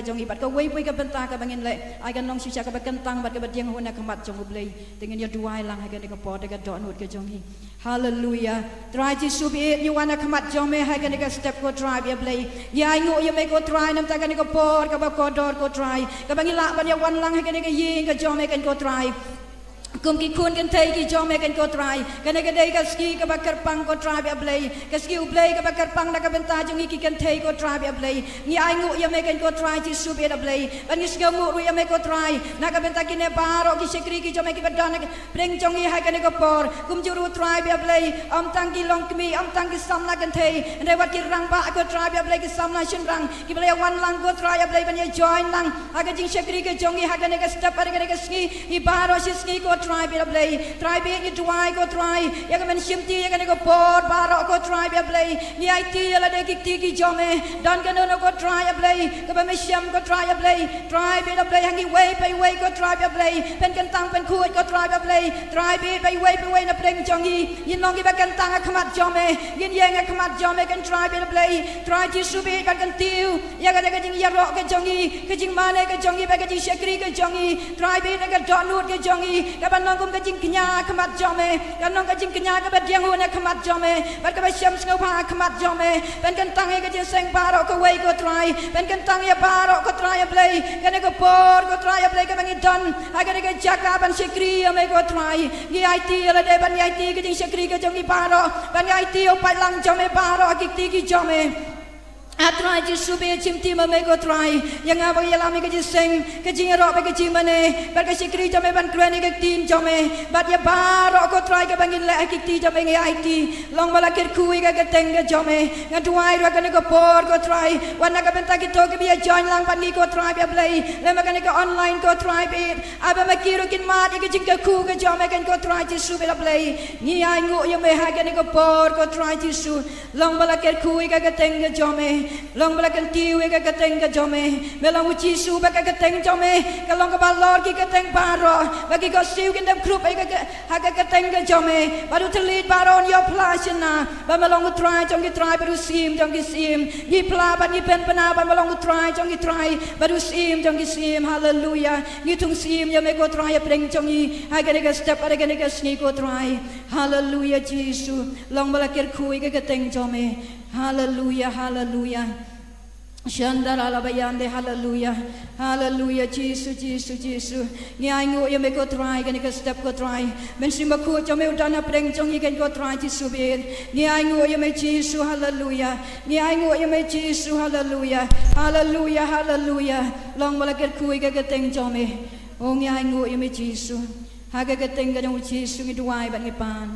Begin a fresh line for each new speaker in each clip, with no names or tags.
jong ibat ka wei pui ka benta ka bangin le ai kan nong sisa ka bakentang bat ka badiang hona kamat jong ublei dengan ya duai lang ha ka ni ka po de ka do nut ka jong hi hallelujah try ji su bi you wanna kamat jong me ha ka ni ka step ko try bi ublei ya ai ngu ya me ko try nam ta ka ni ka po ka ba ko dor ko try ka bangin la ban ya wan lang ha ka ni ka yin ka jong me kan ko try kum ki kun kan thai ki jom me kan ko try kan ka dei ka ski ka bakar pang ko try bi ablei ka ski ublei ka bakar pang na ka benta jong ki kan thai ko try bi ablei ni ai ngu ya me kan ko try ji su bi ablei ban ni ska ngu ru ya me ko try na ka benta ki ne baro ki sekri ki jom me ki badan preng jong hi ha kan ko por kum ju ru try bi ablei am tang ki long kmi am tang ki sam na kan thai ne wat ki rang ba ko try bi ablei ki sam na shin rang ki blei wan lang ko try ablei ban ye join lang ha ka jing sekri ki jong hi ha kan ka step ar ka ski hi baro si ski ko try bi ablei try bi ni tuai ko try ya kan simti ya kan ko por baro ko try bi ablei ni ai ti la de ki ti ki jome dan kan no ko try ablei ka ba me siam ko try ablei try bi ablei hangi wei ko try bi ablei pen kan tang pen khuat ko try bi ablei try bi wei na preng jong hi yin long ki ba kan tang khamat jome yin ye nga khamat jome kan try bi ablei try ji su bi kan tiu ya ka ka jing ya ro ka jong hi ka jing mane ka jong hi ba ka jing shakri ka jong hi try bi na ka donut ka jong hi ka ba nong ka jing knya khamat jome ka nong ka jing knya ka ba diang hu na khamat jome ba ka ba siam ngau pha khamat jome pen kan tang ka jing seng baro ko wei ko try pen kan tang ya baro ko try ablei ka ne ko por ko try ablei ka bangi don ha ka ne ka jaka ban shakri me ko try ni ai ti la de ban ai ti ka jing shakri ka jong hi baro ban ai ti o pai lang jome baro ki ti ki jome Atrai ji sube chimti mame ko try yang apa yang lami ke jiseng ke jingero pe ke jimane bar ke sikri jame ban kreni ke tin jame bat ya baro ko try ke bangin le ki ti jame ngai IT long bala ker kui ke teng ke jame ngaduai ro ke ko por ko try wana ka benta ki to ke biya join lang pan ni ko try be play le ma ke online ko try be aba ma kiro kin ma ke jing ke ku ke jame ke ko try ji sube la play ni ai ngu ye me ha ke ko por ko try ji su long bala ker kui ke teng ke jame long bala kan tiu ka kateng ka jome melang uci su ba ka kateng jome kalong ka balor ki kateng baro bagi ko siu kin dem krup ka ha ka kateng ka jome baru telit baron yo plasina ba melong try jong ki try baru sim jong ki sim ni pla ba ni pen pena ba melong try jong ki try baru sim jong ki sim hallelujah ni tung sim yo me ko try preng jong ni ha ka ka step ara ka ka sni ko try hallelujah jisu long bala ker kui ka kateng jome hallelujah hallelujah Shandara la bayande hallelujah hallelujah Jesus ni ai ngu ye me ko try kan ka step ko try men simba ko cho me udana preng chong i kan ko try Jesus be ni ai ngu ye me Jesus hallelujah ni ai ngu ye me Jesus hallelujah hallelujah hallelujah long mala ker kui ka teng cho me o ni ai ngu ye me Jesus ha ka teng ka jong Jesus ngi duai ban ngi pan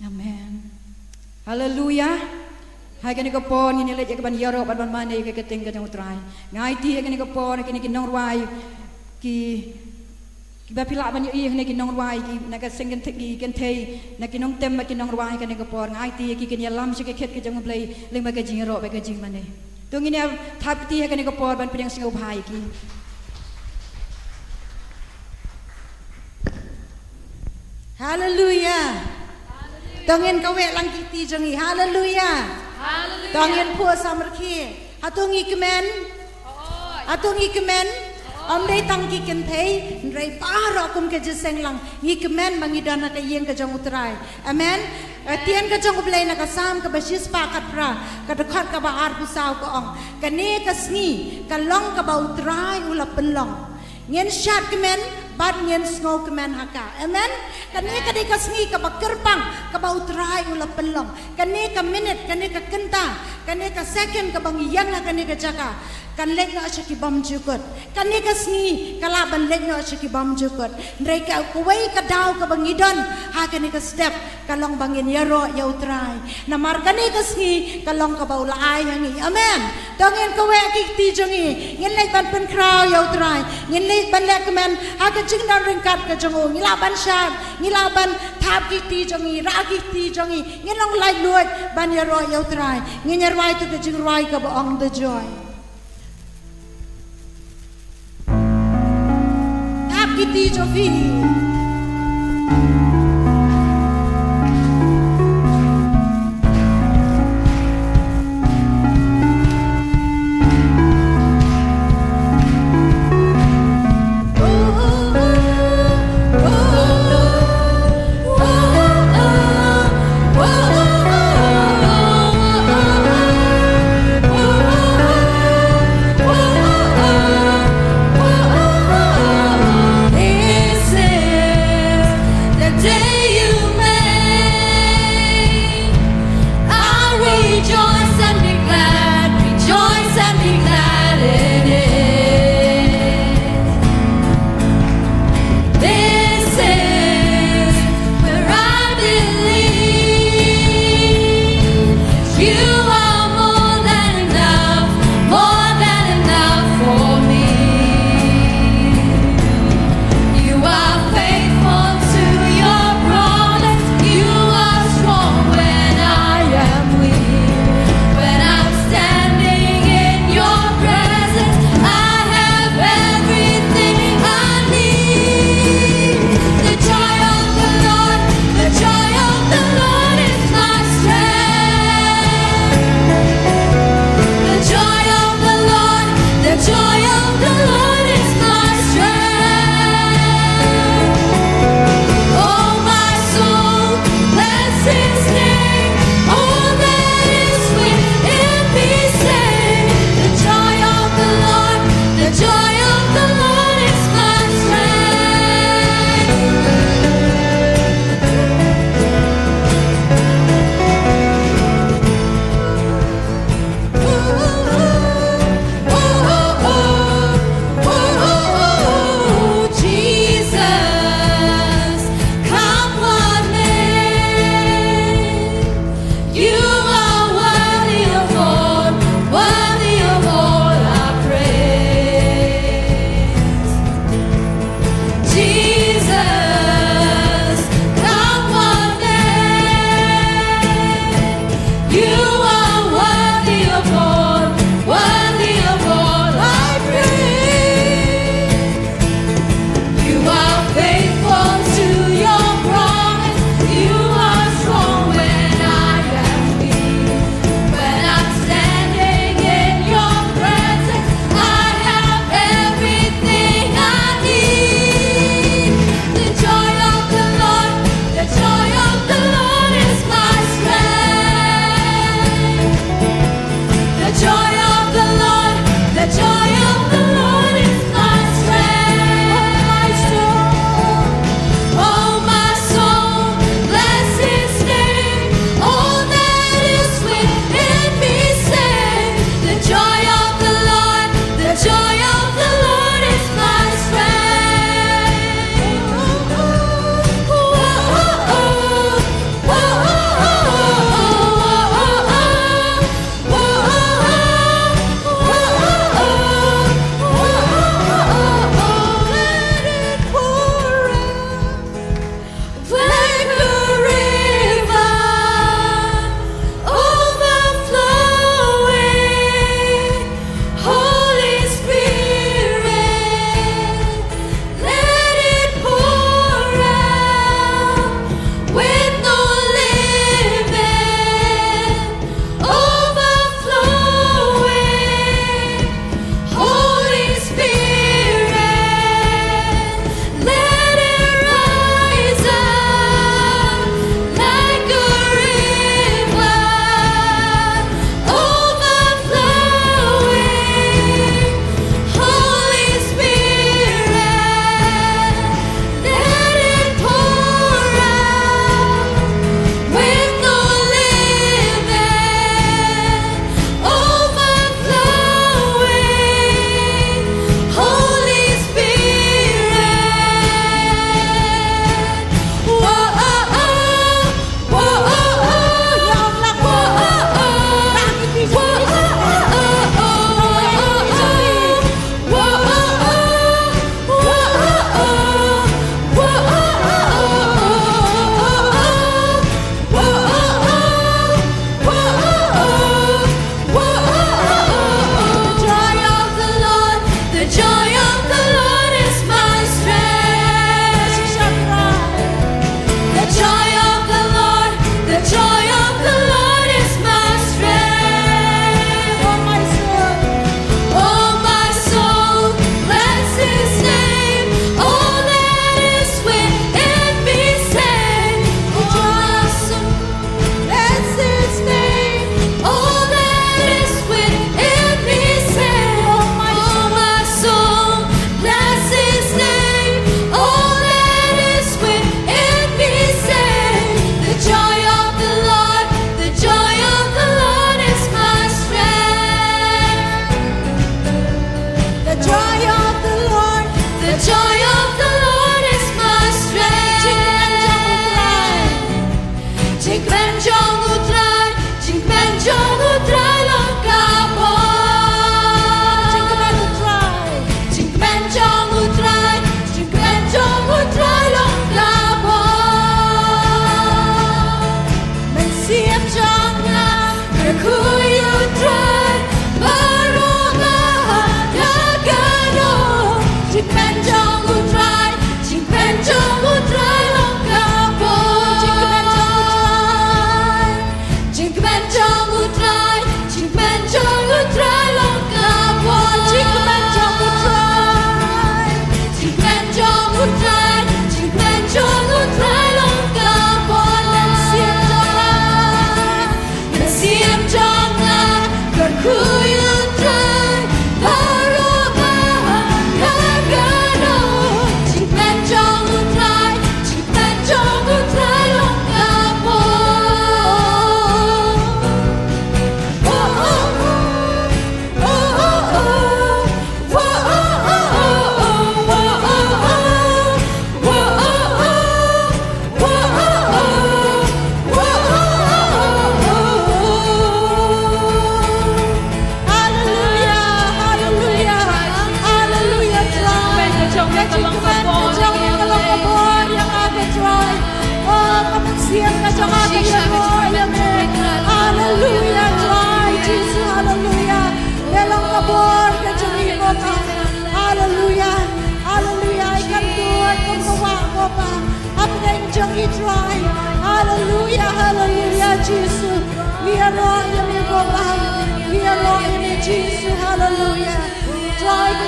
amen hallelujah hai kan ko pon ni le je ban yaro ban mane ke keteng kan utrai ngai ti kan ko pon kan ki nong wai ki ba pila ban yi ne ki nong wai ki na ka sing kan ki kan thei na ki nong tem ki nong wai kan ko pon ngai ti ki kan yalam se ke khet ke jong blai le ma ke jing ro ba ke jing mane to ngi ne thap ti kan ko pon ban pedang sing bhai ki
hallelujah tongin ka we lang ki ti jong hi hallelujah Tongin pua samarki, hatungi kemen, hatungi kemen, om day tangki kentay, nray paro kum ke jeseng lang, ngi kemen mangidana ka yeng ka jong utray, amen. Tian ka jong ublay na kasam ka basis pa katra, ka dekat ka baar pusaw ka ong, ka ne ka sngi, ka long ka ba utray ulap penlong, ngien syat kemen. Bad ngien snow kemen haka, amen. Kane ka di kasngi ka bakerpang, ka ba utray ula penlong. Kane ka minute, kane ka kenta, kane ka second ka bangiyang na kane ka jaka. Kan lek na asya ki bam jukot. Kane ka sngi, kalaban lek na asya ki bam jukot. Ndray ka kuway ka daw ka bangidon, ha kane ka step, kalong bangin yaro ya utray. Namar kane ka sngi, kalong ka ba ulaay hangi, amen. Dongin kawe ki tijongi, ngin lek ban pen kraw ya utray. Ngin lek ban lek kemen, ha jing dan ringkat ke jongo ngilaban syab ngilaban thap ki ti jongi ra ki ti jongi ngilong lai luat ban ya ro ya utrai nginyar wai tu ke jing roi ka ba ong the joy thap ki ti jofi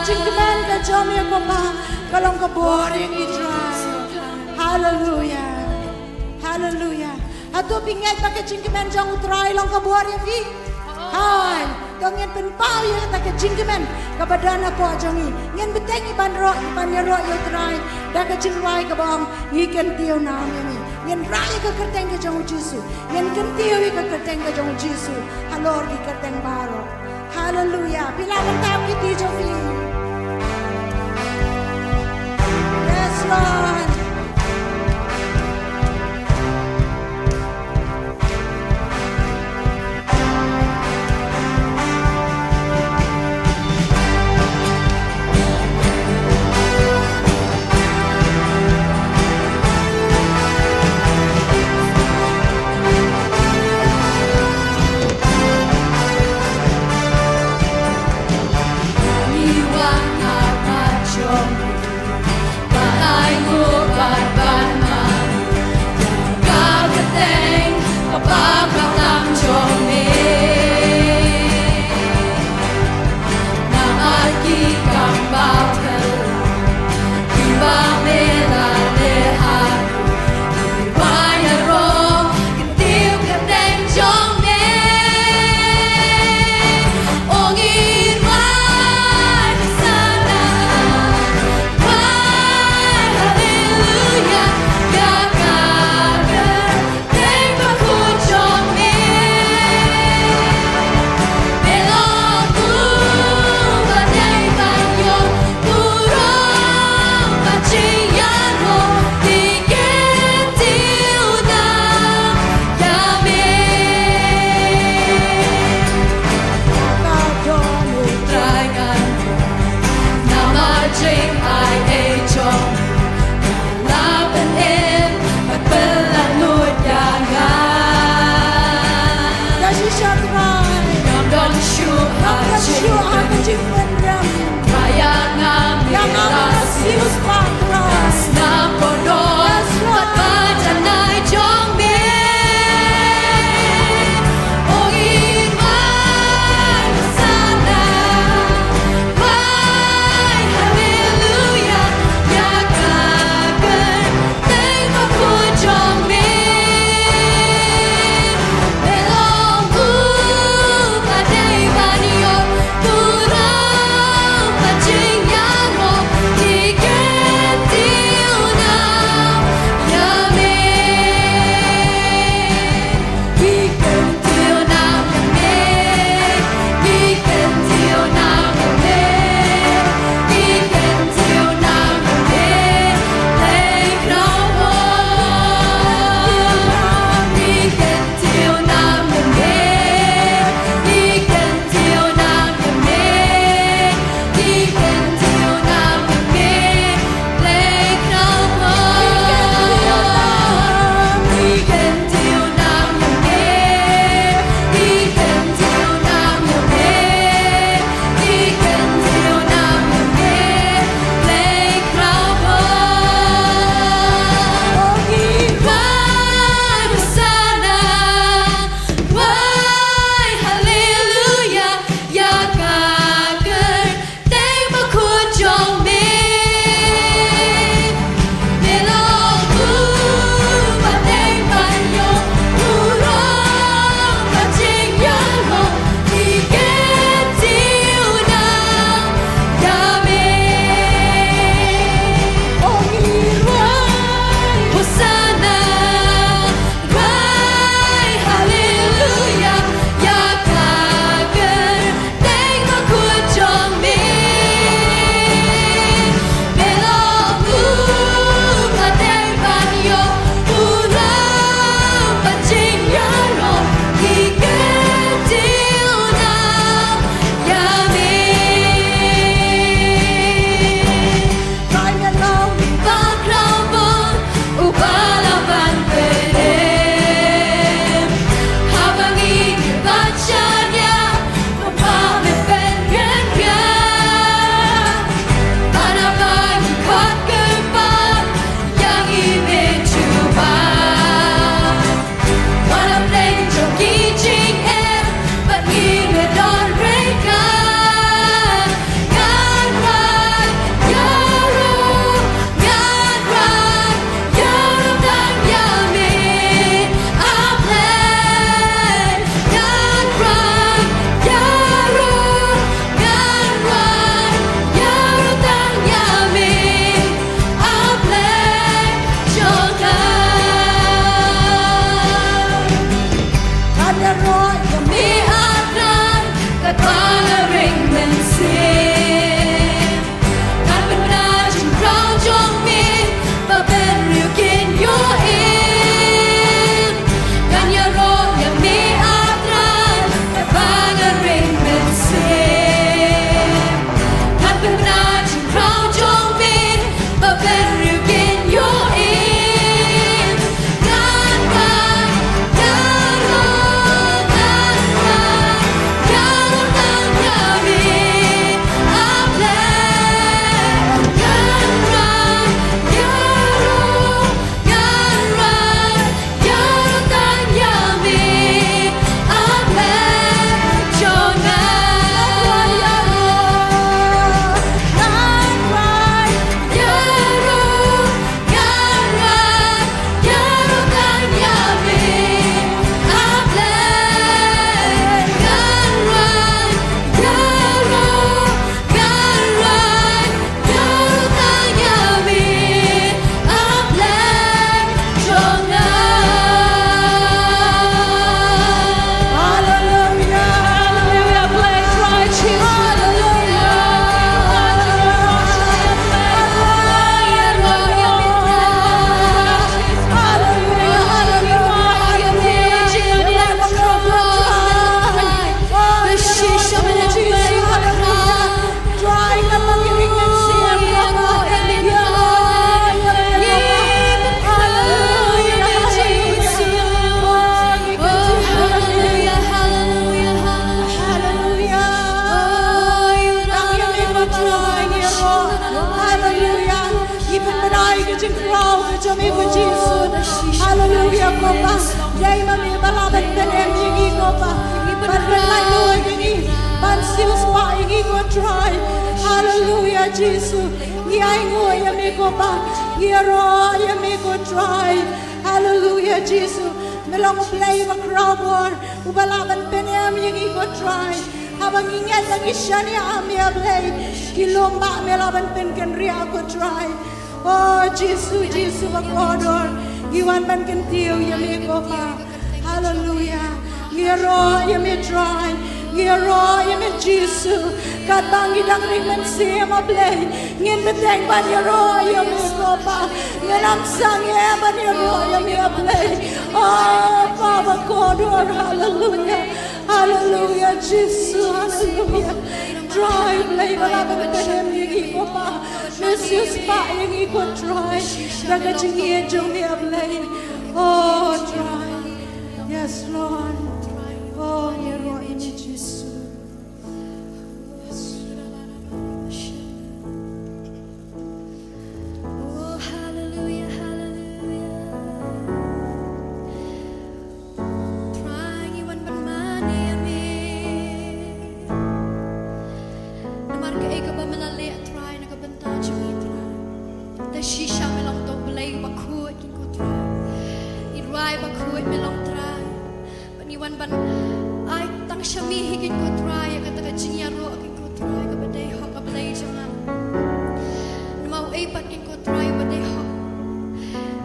jingkemen ka jomia ko pa kalong ka boring Israel. Hallelujah. Hallelujah. Ato pingat pa ka jingkemen jang utray lang ka boring vi. Hai, dong yan penpau ya ta ka jingkemen ka badana ko jangi. Yan beteng iban ro yo utray da ka jingwai ka bang ngiken tio na mi. Yan raya ka kerteng ka jang Jesu. Yan kentio ka kerteng ka jang Jesu. Halor ki kerteng baro. Hallelujah. Bilangan tahu kita Jovi. Yes Lord.
You
jing crow ke jami ko Jesus. Hallelujah ko pa. Yai mami balaban benem yingi ko pa. Ban lai lo yingi. Ban sius pa yingi ko try. Hallelujah Jesus. Yai ngo yami ko pa. Yaro yami ko try. Hallelujah Jesus. Melong play ma crowd war. Ubalaban benem yingi ko try. Habang ingat lagi shani amia play. Kilomba melaban pen kan ria ko try. Oh Jesus, Jesus bakodor. Iwan ban kan tiu yami ko pa. Hallelujah. Yero yami try. Yero yami Jesus. Kat bang idang ringman siya mablay. Ngin beteng ban yero yami ko pa. Nganam sang ban yero yami mablay. Oh Papa kodor. Hallelujah. Hallelujah Jesus. Hallelujah. Try play balaban benem yagi ko pa. Jesus pa yagi ko try. Daga jingi jong ni play. Oh try. Yes Lord. Oh yero ini Jesus.
Oh hallelujah, hallelujah. Trying iwan bermani amin. Namar ke eka ba melali try nagabanta jumi try. Da shisha melong to belay bakut kin ko try. Irai bakut melong try. Paniwan ban ay tang shami higin ko try kata ka jinyaro akin ko try ka baday hok ka belay jangan. Namau ay pakin ko try baday hok.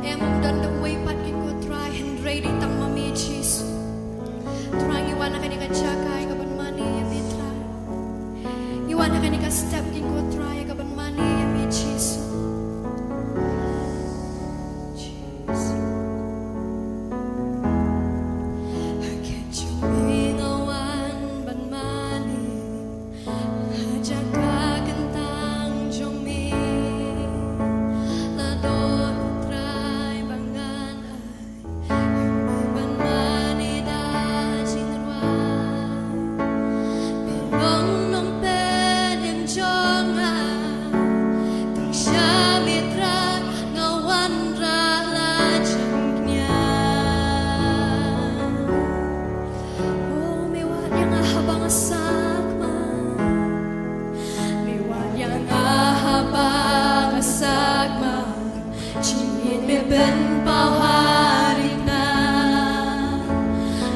Emang dan the way pakin ko try and ready tang mami cheese. Try iwan akan ika jakai ka ban mani yami try. Iwan akan ika step kin ko try ka ban mani yami cheese. Ben bao hari na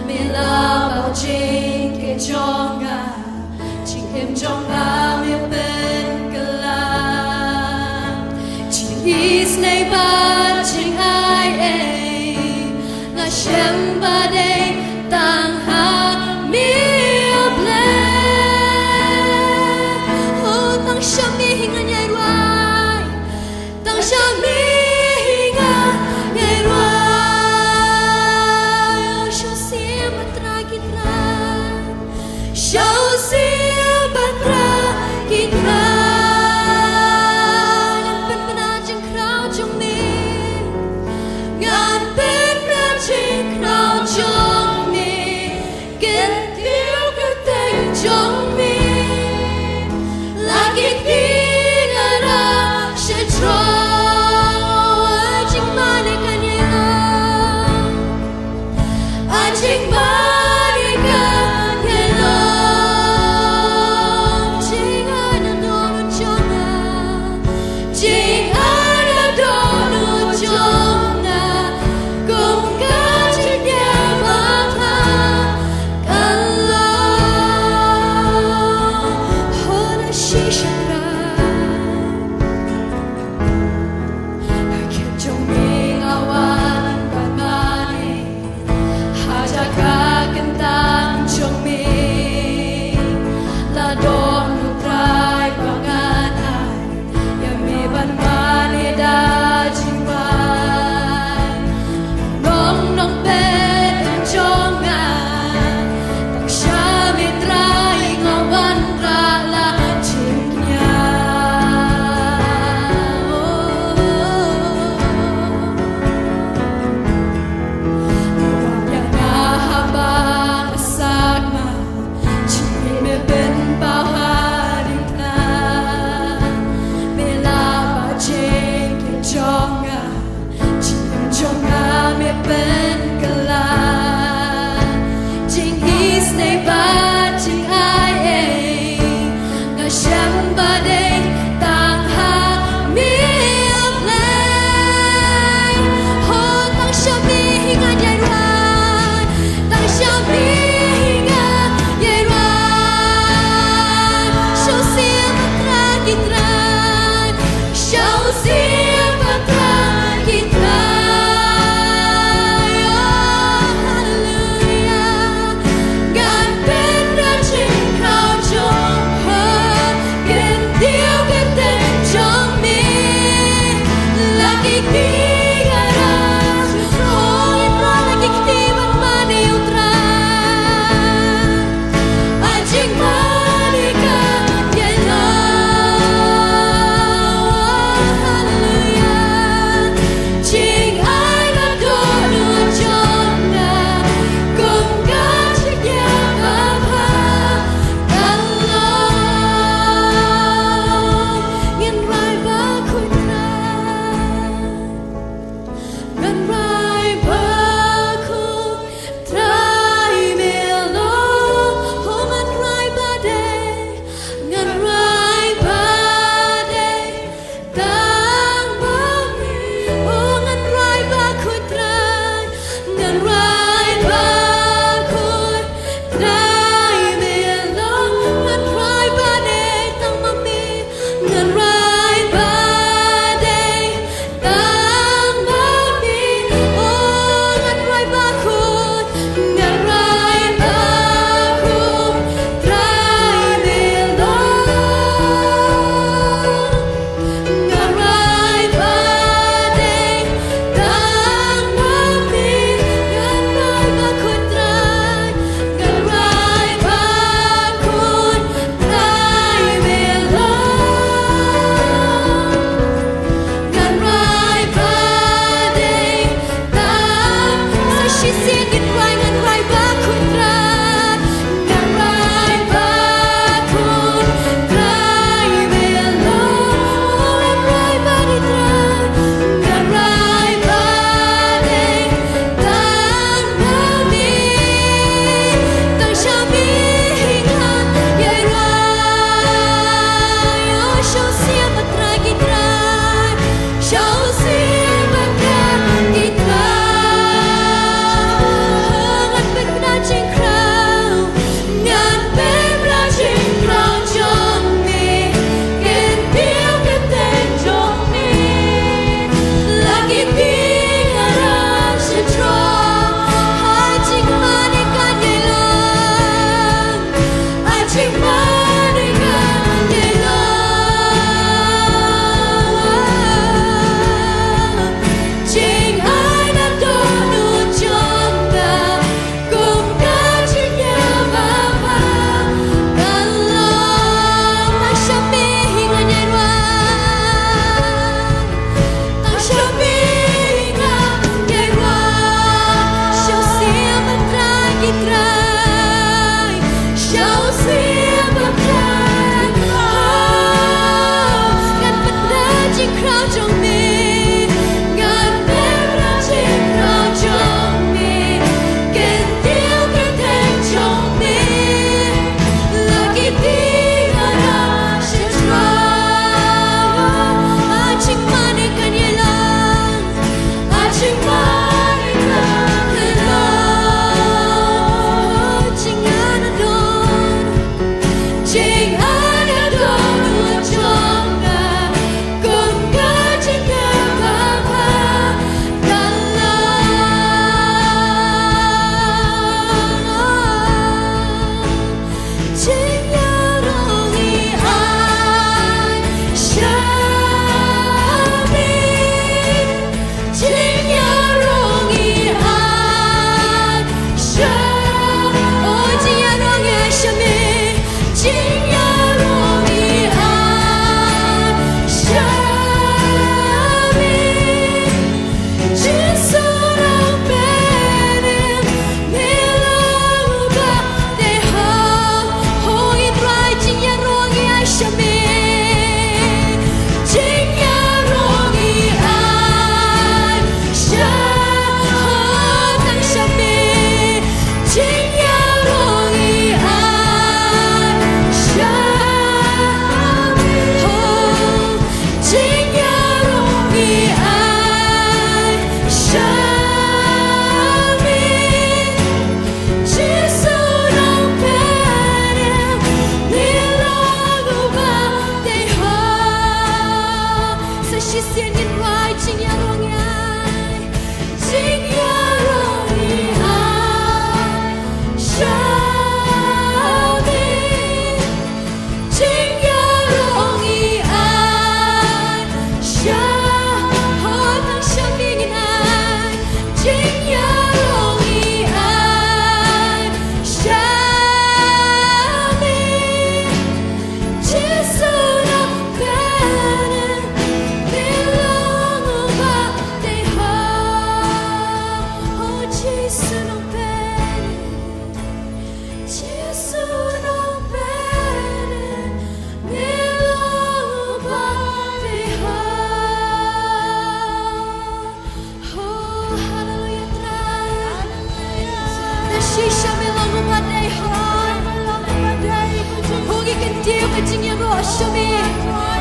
mila bao jing ke jonga jing em jonga me ben kalam jing is nei ba jing ai la shem ba day tang ha mi ble oh tang shem mi hingan yai ruai tang shem mi Jing ana do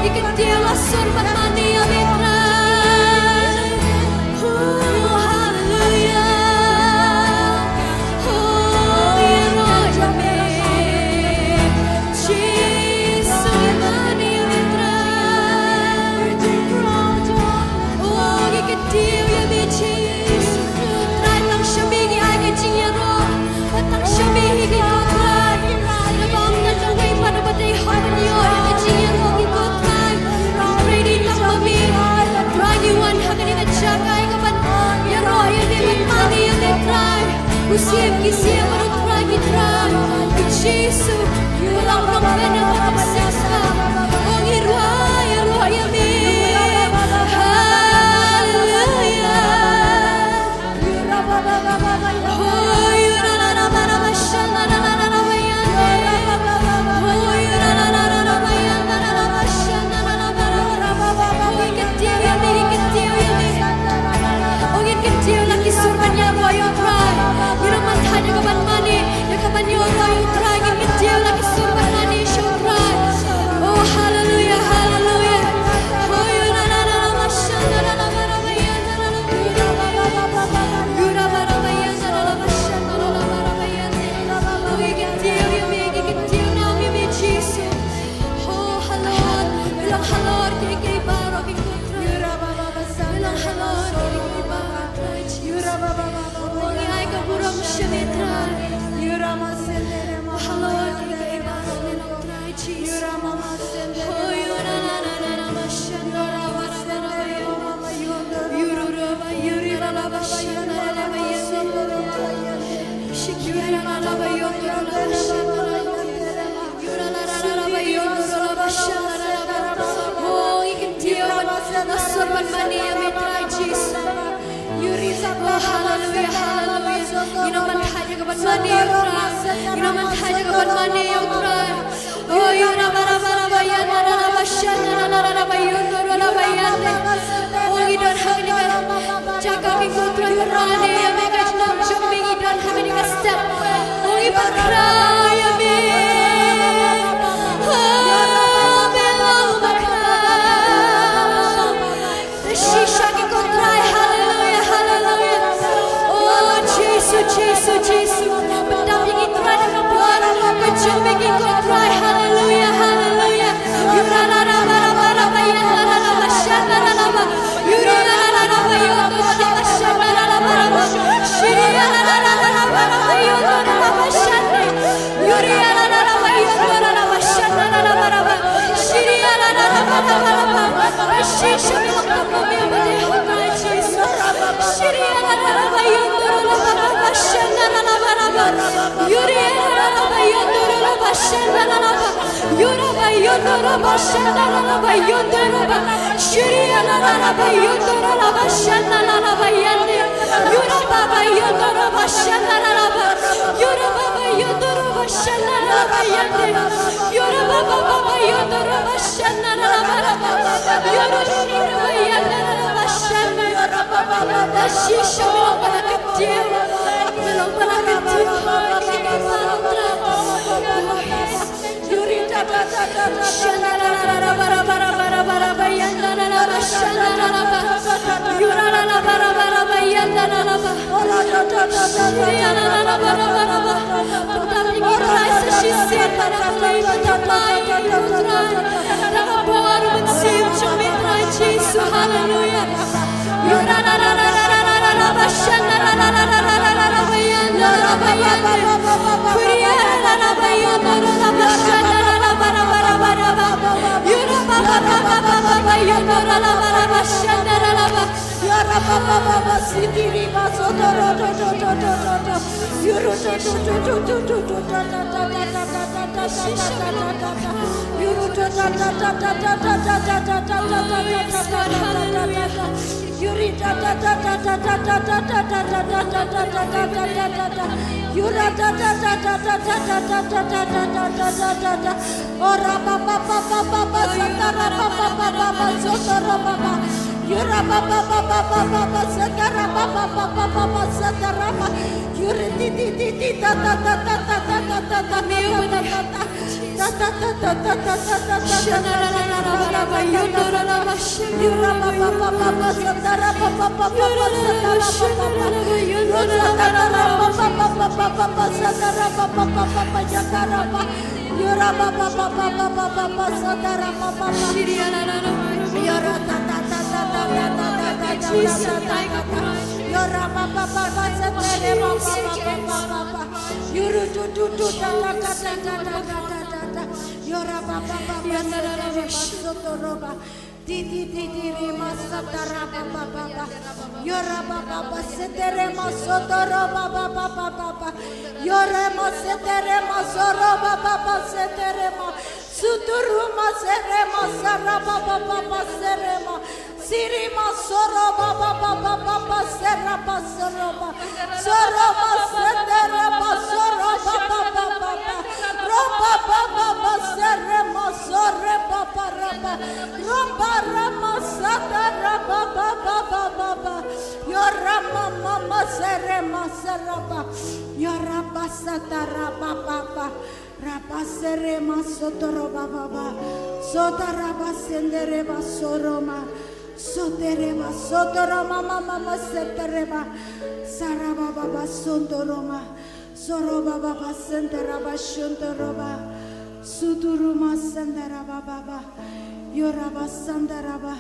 Ikatila surbat mani amitra. Oh hallelujah. Oh Yeroja me. Jesus mani amitra. Oh ikatil ya me Jesus. Trai tang shamigi ai ke jingero. Tang shamigi ke trai. Nabang na jangay pada batay haman yo ya ke jingero ke trai. Ready tang mami. Trai ni wan hagan ni jangay kapan. Ya roh ya ni mani ya ni trai. Usiap kisiap baru trai ki trai. Jesus, walang nang makapasaksa. Oh roh ya mi. Oh hallelujah, hallelujah. Oh hallelujah, hallelujah. You know man tanya kapan mani yang try. You know man tanya kapan mani yang try. Oh you know bara bayan nara basyan nara bayan nara bayan. Oh you don't have any jaga minggu try kerana ya mereka jenam jombi you don't have any step. Oh you berkray ya me. Shisha ki kontrai hallelujah hallelujah. Oh Jesus Jesus mendampingi trai dengan Tuhan menjumpai ki kontrai hallelujah hallelujah. Yurana bara bayan la bashana la ba. Yurana bayan la bashana la ba. Shiriya la bara bayan la bashana. Yurana bayan la bashana la ba. Shiriya la bara Shisha bilang pada kecil, bilang pada kecil. Yuri tata shana bara bayan la shana yura la bara bayan la ba. Yana bara pendampingi rasa sisir pada kelima terbaik dalam baru mensim cumitra Yesus haleluya. Yura la bashana la bayan la bayan kuriya la bayan la bashana la bara yura baba yura la bara bashana la ba yura baba sidiri masodoro yura
Yura baba baba baba baba satara baba baba baba satara baba yuri ti ti ti ti ta ta ta ta ta ta ta ta ta ta ta ta ta ta ta ta Yura baba baba baba satara baba baba satara baba baba satara baba baba satara baba Yura baba baba baba baba satara baba Yura ta ta ta ta ta ta ta Yura baba baba satara baba baba Yuru tu tu tu ta ta ta ta ta ta ta Yura baba baba satara sotoroba Ti ti ti ti rima satara baba baba Yura baba baba satara sotoroba baba baba Yura ma satara soroba baba satara Suturuma serema saraba baba serema Sirima soroba baba baba seraba soroba Soroba serema soroba baba baba Roba baba serema soreba baba Roba rama satara baba baba Yorama mama serema saraba Yoraba satara baba Rabasere sotoro baba sotaraba sendereba soroma sotereba sotoroma mama setereba saraba baba sondoroma soroba baba senderaba shondoroba suturuma senderaba baba yoraba sandaraba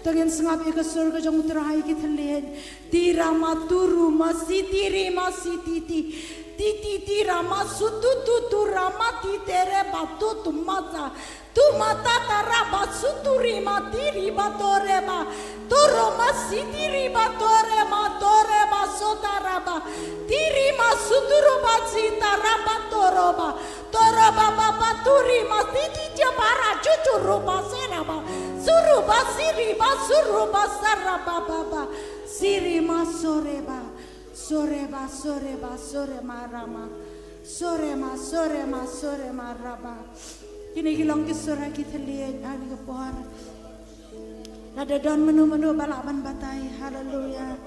Tengin sengap ika surga jong terai kita lihat tirama turuma sitirima sititi Titi rama sutu tu rama ti tere batu tu mata taraba sutu rima tiri batorema toroma siti riba torema sotaraba tirima suturuba sita raba toroba baba turima titi jabara cucuruba seraba suruba siriba suruba saraba baba sirima soreba Sorema rama Sorema raba Kini gilang kisura kita lihat ani kepor Nada don menu balaban batai haleluya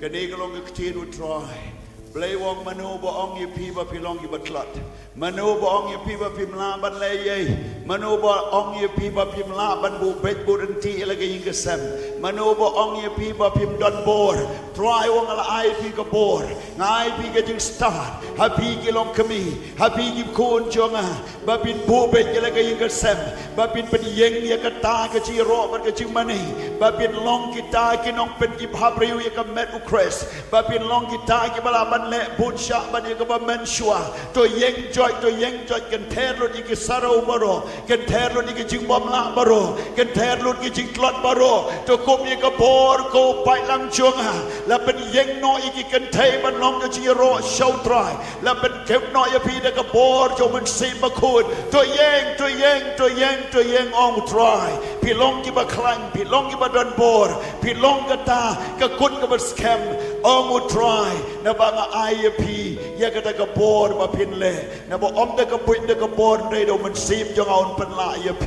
Kini gilang kecil utrai Blay wong manu ba ong ye pi ba pilong ye batlat manu ba ong ye pi ba pim la ban le ye manu ba ong ye pi ba pim la ban bu bet bu den ti la ge ying sem manu ba ong ye pi ba pim don bor try wong ala ai pi ka bor ngai pi ge jing start ha pi ge long kami ha pi gi kon jonga ba pin bu bet ye la ge ying sem ba pin pen yeng ye ka ta ka chi ro ban ka chi mani ba pin long ki ta ki nong pen ki bha priu ye ka met u kres ba pin long ki ta ki bala ban le pun sya ban ye ka ba men shua to yeng joy kan ter lo ni ki saro baro kan ter lo ni ki jing bom la baro kan ter lo ki jing klot baro to kom ye ka bor ko pai lang chunga la pen yeng no i ki kan thai ban long ka chi ro show try la pen kep no ye pi de ka bor jo man si ma khun to yeng ong try pi long ki ba klang pi long ki ba don bor pi long ka ta ka kun ka ba scam ong try na ba nga IAP ya ka ta ka bor ba pin le na ba om de ka puit de ka bor de do man sim jong aun pan la IAP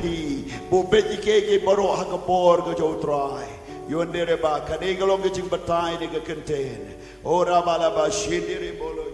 bu bet ke baro ha ka bor ka jo try yon de re ba ka de ka long ki jing batai de ka contain ora bala ba shindire bolo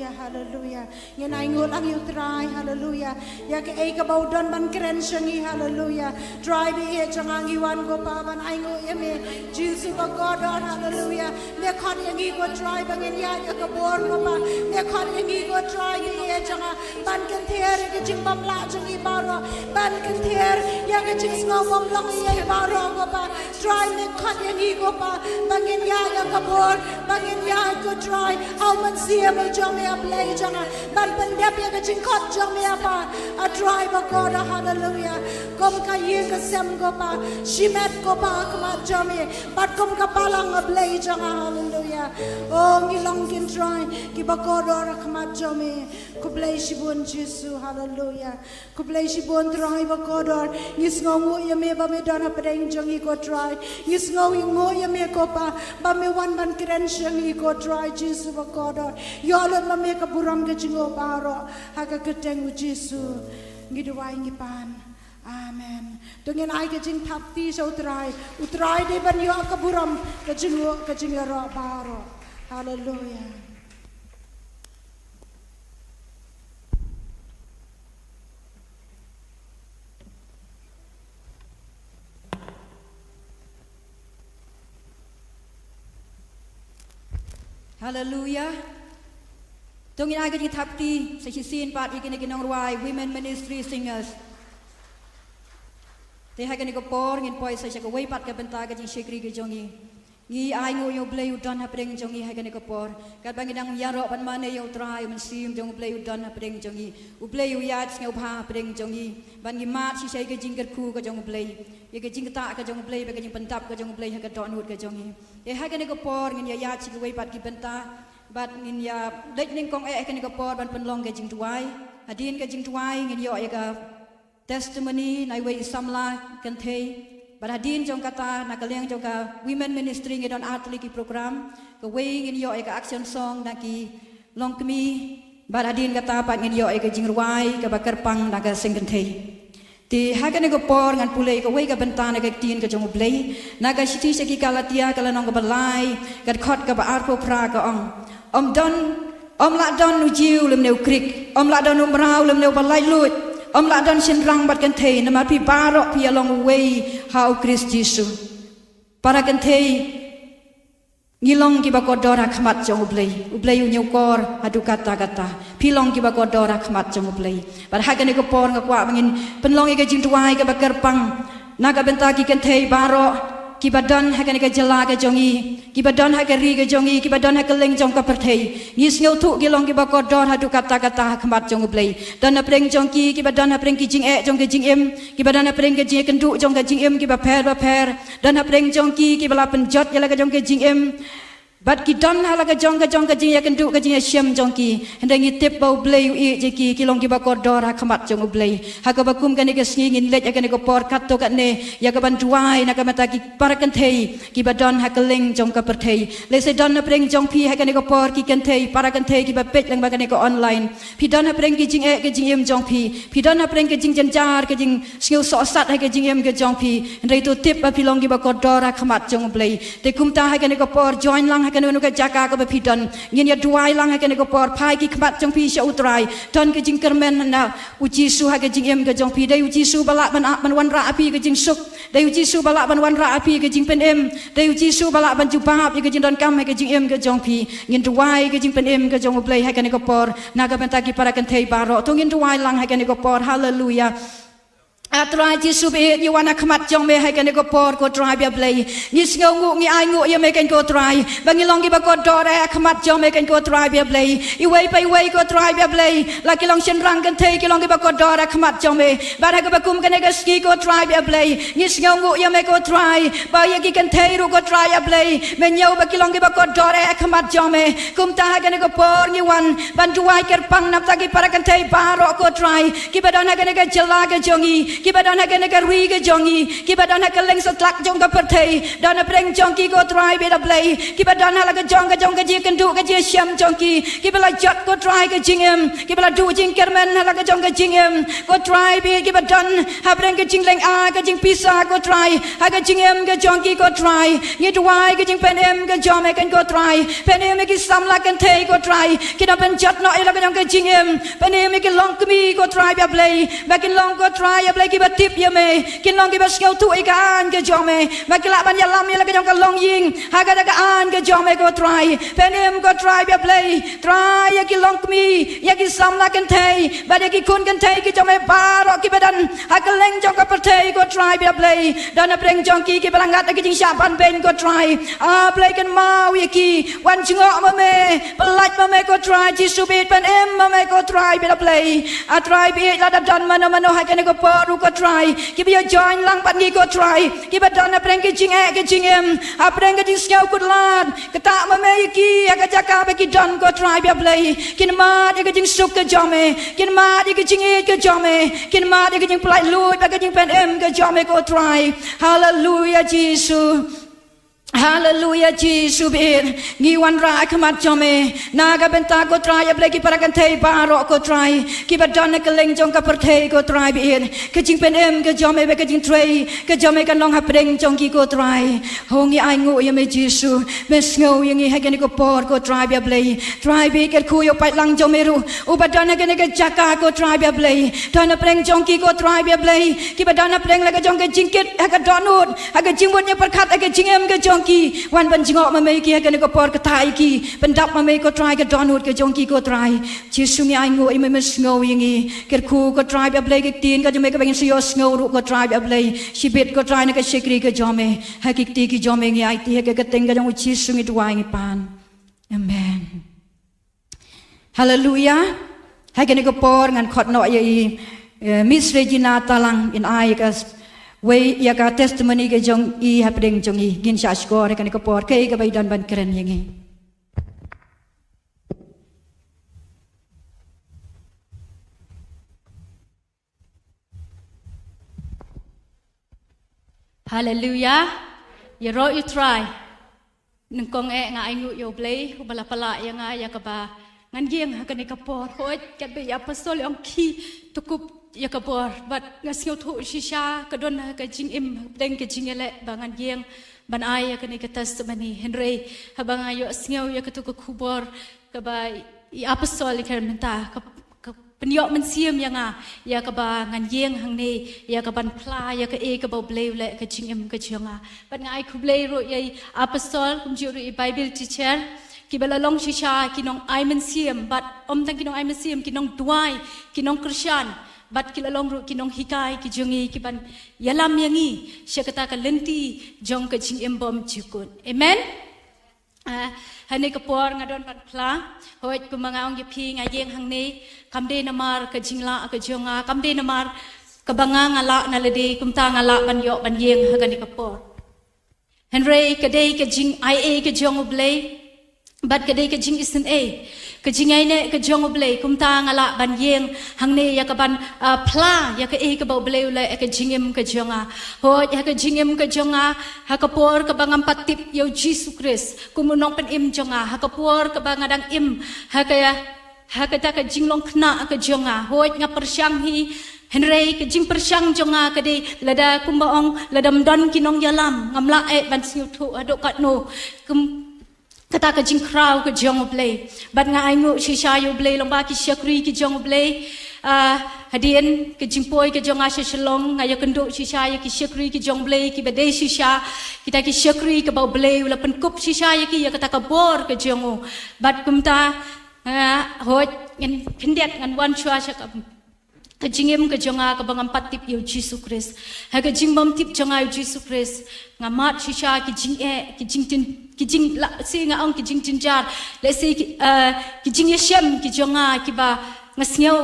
Hallelujah. Yan ay ngut ang yung try. Hallelujah. Ya ke ay kabaw don ban kren syangi. Hallelujah. Try bi e jang ang iwan ko pa ban ay ngut yame. Jesus ba God on. Hallelujah. Ne khat yang i ko try bangin ya ya kabor ko pa. Ne khat yang i ko try bi e jang ban kan ther ke jing bam la jang i baro. Ban kan ther ya ke jing ngau bam lang i baro ko pa. Try ne khat yang i ko pa bangin ya ya kabor bangin ya ko try. How man see me jang me play jang ban pendap ya ke jing kot jang me pa. A try ba God hallelujah. Kom ka ye ke sem ko pa. Shimet ko pa kama jang me. Bat kom ka palang a play jang hallelujah. Oh ngilong kin try ki ba God ora kama jang me. Ko play shibun Jesus hallelujah. Ko play shibun try ba God or ngis ngong ye me ba me dona pedeng jang i ko try. Ngis ngong ngo ye me ko pa ba me wan ban kren jang i ko try Jesus ba God or yolon ma me ka buram ke jingo baro ha ka keteng Jesus ngiduwai ngipan Amen. Dengan ai ke jing thapti so utrai de ban yo ka buram ke jing ro baro. Hallelujah.
Hallelujah. Tungin ai ke jing thapti sa sin pat ikin nong ruai women ministry singers. Te hagan ko por ngin poi sa ko way pat ka benta ka jing shikri ke jongi ngi ai ngo yo blay udan ha preng jongi hagan ko por kat bangin ang yaro ban mane yo try man sim jong blay udan ha preng jongi u blay u yat ngau pha preng jongi ban ngi mat si sai ke jing kat khu ka jong blay ye ke jing ta ka jong blay ba ka jing pentap ka jong blay ha ka don hut ka jongi e hagan ko por ngin ya yat si ko way pat ki benta bat ngin ya dek ning kong e hagan ko por ban penlong ke jing tuai hadin ka jing tuai ngin yo ya ka testimony nai wei samla kan thei baradin jong kata nakaleng jong ka women ministry ngidon atli ki program ka wei ngin yo ka action song na ki long kmi baradin kata pat ngin yo ka jingruai ka bakar pang naga sing kan thei ti hagan ko por ngan pulei ka wei ka bentana ka tin ka jong blei naga siti se ki kalatia kala nong ka balai ka khot ka ba arpo pra ka om don om la don nu jiu lem neu krik om la don umrau lem neu balai lut Om la dan sin rang bat kan thei na pi barok pi along way how Christ Jesus para kan thei ngilong ki ba ko dora khmat jong ublei u kor hadu kata pi long ki ba ko dora khmat jong ublei bar ha kan ko por ngakwa mangin penlong ke jing tuai ka bakar pang naga benta ki kan thei barok ki badan ha kan ka jala ka jongi ki badan ha ka ri ka jongi ki badan ha ka leng jong ka perthei ngis ngau thu ki long ki ba ko dor hadu kata khmat jong ublei dan na preng jong ki badan ha preng ki jing e jong ka jing em ki badan ha preng ka jing kendu jong ka jing em ki ba pher dan ha preng jong ki bala penjot yala ka jong ka jing em bat ki don hala ka jong ka jing ya kendu ka jing syam jong ki hendang i tip bau blei u je ki long ki ba ko dor ha khmat jong ublei ha ka ba kum kan ka sngi ngin lej ka ne ko por kat to ka ne ya ka ban duai na ka mata ki par kan thei ki ba don ha ka leng jong ka per thei le se don na preng jong pi ha ka ne ko por ki kan thei par kan thei ki ba pet lang ba ka ne ko online pi don na preng ki jing e ka jing em jong pi don na preng ki jing jan jar ka jing sngiu so sat ha ka jing em ka jong pi hendai tu tip ba pi long ki ba ko dor ha khmat jong ublei te kum ta ha ka ne ko por join lang kan nu ka jaka ka pi don ngin ya duai lang ha kan ko por pai ki khmat jong pi sha utrai don ka jing kermen na u jisu ha ka jing em ka jong pi dai u jisu bala ban wan ra api ka jing suk dai u jisu bala ban wan ra api ka jing pen em dai u jisu bala ban ju bab ka jing don kam ha ka jing em ka jong pi ngin duai ka jing pen em ka jong ublei ha kan ko por na ka benta ki para kan thei baro to ngin duai lang ha kan ko por hallelujah Atrai Jisu be you wana khmat jong me hai kan ko por ko try bia blai ni sngo ngu ngi ai ngu ye me kan ko try bangi long ki ba ko dore khmat jong me kan ko try bia blai I wei pai wei ko try bia blai la ki long chen rang kan thei ki long ki ba ko dore khmat jong me ba ha ko ba kum kan ka ski ko try bia blai ni sngo ngu ye me ko try ba ye ki kan thei ru ko try bia blai me nyau ba ki long ki ba ko dore khmat jong me kum ta ha kan ko por ni wan ban duai ker pang nap ta ki para kan thei ba ro ko try ki ba dan ha kan ka jela ka jongi ki badan ha ka ri ka jongi ki badan ha ka leng satlak jong ka perthei dan preng jong ki ko try be da blai ki badan ha la ka jong ka ji kan du ka ji syam jong ki bala jot ko try ka jing em ki bala du jing kermen ha la ka jong ka jing em ko try be ki badan ha preng ka jing leng a ka jing pisa ko try ha ka jing em ka jong ki ko try ni duai ka jing pen em ka jong me kan ko try pen em ki sam la kan thei ko try ki da pen jot no la ka jong ka jing em pen em ki long kmi ko try be blai ba ki long ko try blai ki ba tip ya me kin long ki ba skau tu ikan ke jong me ba ki la ban ya lam ya la ka jong ka long ying ha ka da ka an ke jong me ko try penem ko try ya play try ya ki long mi ya ki sam la kan thei ba ya ki kun kan thei ki jong me ba ro ki ba dan ha ka leng jong ka per thei ko try ya play dan na preng jong ki ba ngat ki jing sha ban ben ko try a play kan mau ya ki wan chingo ma me pelat ma me ko try ji su bit pen em ma me ko try ya play a try bi la da dan ma no ha ka ne ko por ko try ki bi join lang pan gi ko try ki ba dan na preng ki jing e ki jing em a preng ki jing skau ko lat ka ta ma me ki ka jaka ba ki dan ko try ya play kin ma de ki jing suk ka jome kin ma de ki jing e ka jome kin ma de ki jing plai lui ba ki jing pen em ka jome ko try hallelujah Jesus Hallelujah, Jesus. Ngiwan ra kamat jome. Naga benta ko try ablay ki parakan thei baro ko try. Ki badon ka leng jong ka perthei ko try bin. Ke jing pen em ke jome be ke jing tray. Ke jome kan long ha preng jong ki ko try. Hongi ai ngu ye me Jesus. Me sngo yengi ha ke ko por ko try be ablay. Try be ke khu yo pai lang jome ru. U badon ke ne ke jaka ko try be ablay. Tan preng jong ki ko try be ablay. Ki badon preng la ke jong ke jingkit ha ka donut. Ha ke jing won ye perkhat ha ke jing em ke jong ki wan ban jingok ma mai ki kan ko por ka thai ki pendap ma mai ko try ka donut ka jong ki ko try chisu mi ai ngo i me sngo yingi ker khu ko try ba blai ke tin ka jome ka bang sio sngo ru ko try ba blai shibit ko try na ka shikri ka jome ha ki ti ki jome ngi ai ti ka teng ka jong chisu ngi tuai ngi pan amen hallelujah ha kan ko por ngan khot no ye Miss Regina Talang in ai ka Wei ya ka testimony ke jong I hapding jong I gin sha score kan ko por ke ka bai dan ban kren yingi
Hallelujah. You wrote you try. Nung kong nga ingu yo play ubala pala ya nga ya ka ba ngan giang kan ka por hoy kat be ya pasol ang ki tukup ya kabor but ngasio thu shisha kadon ka jing im deng ka jing ele bangan giang ban ai ya kan ka testimony Henry habang ayo sngiau ya ka tu ka kubor ka ba I apostol ka menta ka penyok mensiam ya nga ya ka ba ngan giang hang ni ya ka ban pla ya ka e ka ba bleu le ka jing im ka jinga ban ngai ku bleu ro ya apostol kum jiru I bible teacher Kibala long shisha kinong ai mensiam but tang kinong ai mensiam kinong duai kinong Christian but kilalong ru kinong hikai ki jongi ki ban yalam yangi siya kata ka lenti jong ka jing embom chukun amen hani ka por ngadon ban pla hoit ku mga ong yapi nga yeng hang ni kamde namar ka jingla ka jonga kamde namar ka banga ngala na lede kumta ngala ban yo ban yeng hagani ka por Henry ka day ka jing ia ka jong oblay but kadai ka jing isen ka jingay ne ka jong oblay kumta ngala ban yeng hang ne ya ka ban pla ya ka ka ba oblay ula ka jingem ka jonga ho ya ka jingem ka jonga ha ka por ka bangam patip yo Jesus Christ kumunong pen im jonga ha ka por ka bangadang im ha ka ta ka jinglong khna ka jonga ho nga persyang hi Henry ka jing persyang jonga ka de lada kumbaong ladam don kinong yalam ngamla ban siu thu adok kat no kata ka jing kraw ka jong oblay bat nga aingu shisha yo oblay long ba ki shakri ki jong oblay hadien ka jing poi ka jong asha shalom nga yo kendo shisha ya ki shakri ki jong oblay ki bade shisha kita ki shakri ka ba oblay ula pen kup shisha ya ki ya kata ka bor ka jongo bat kumta hoj ngan pindet ngan wan chua sha ka jingem ka jonga ka bangam patip yo Jesus Christ ha ka jingbom tip jonga yo Jesus Christ nga mat shisha ki jing la si nga ong ki jing tinjar le si ki jing yeshem ki jonga ki ba ngasnyo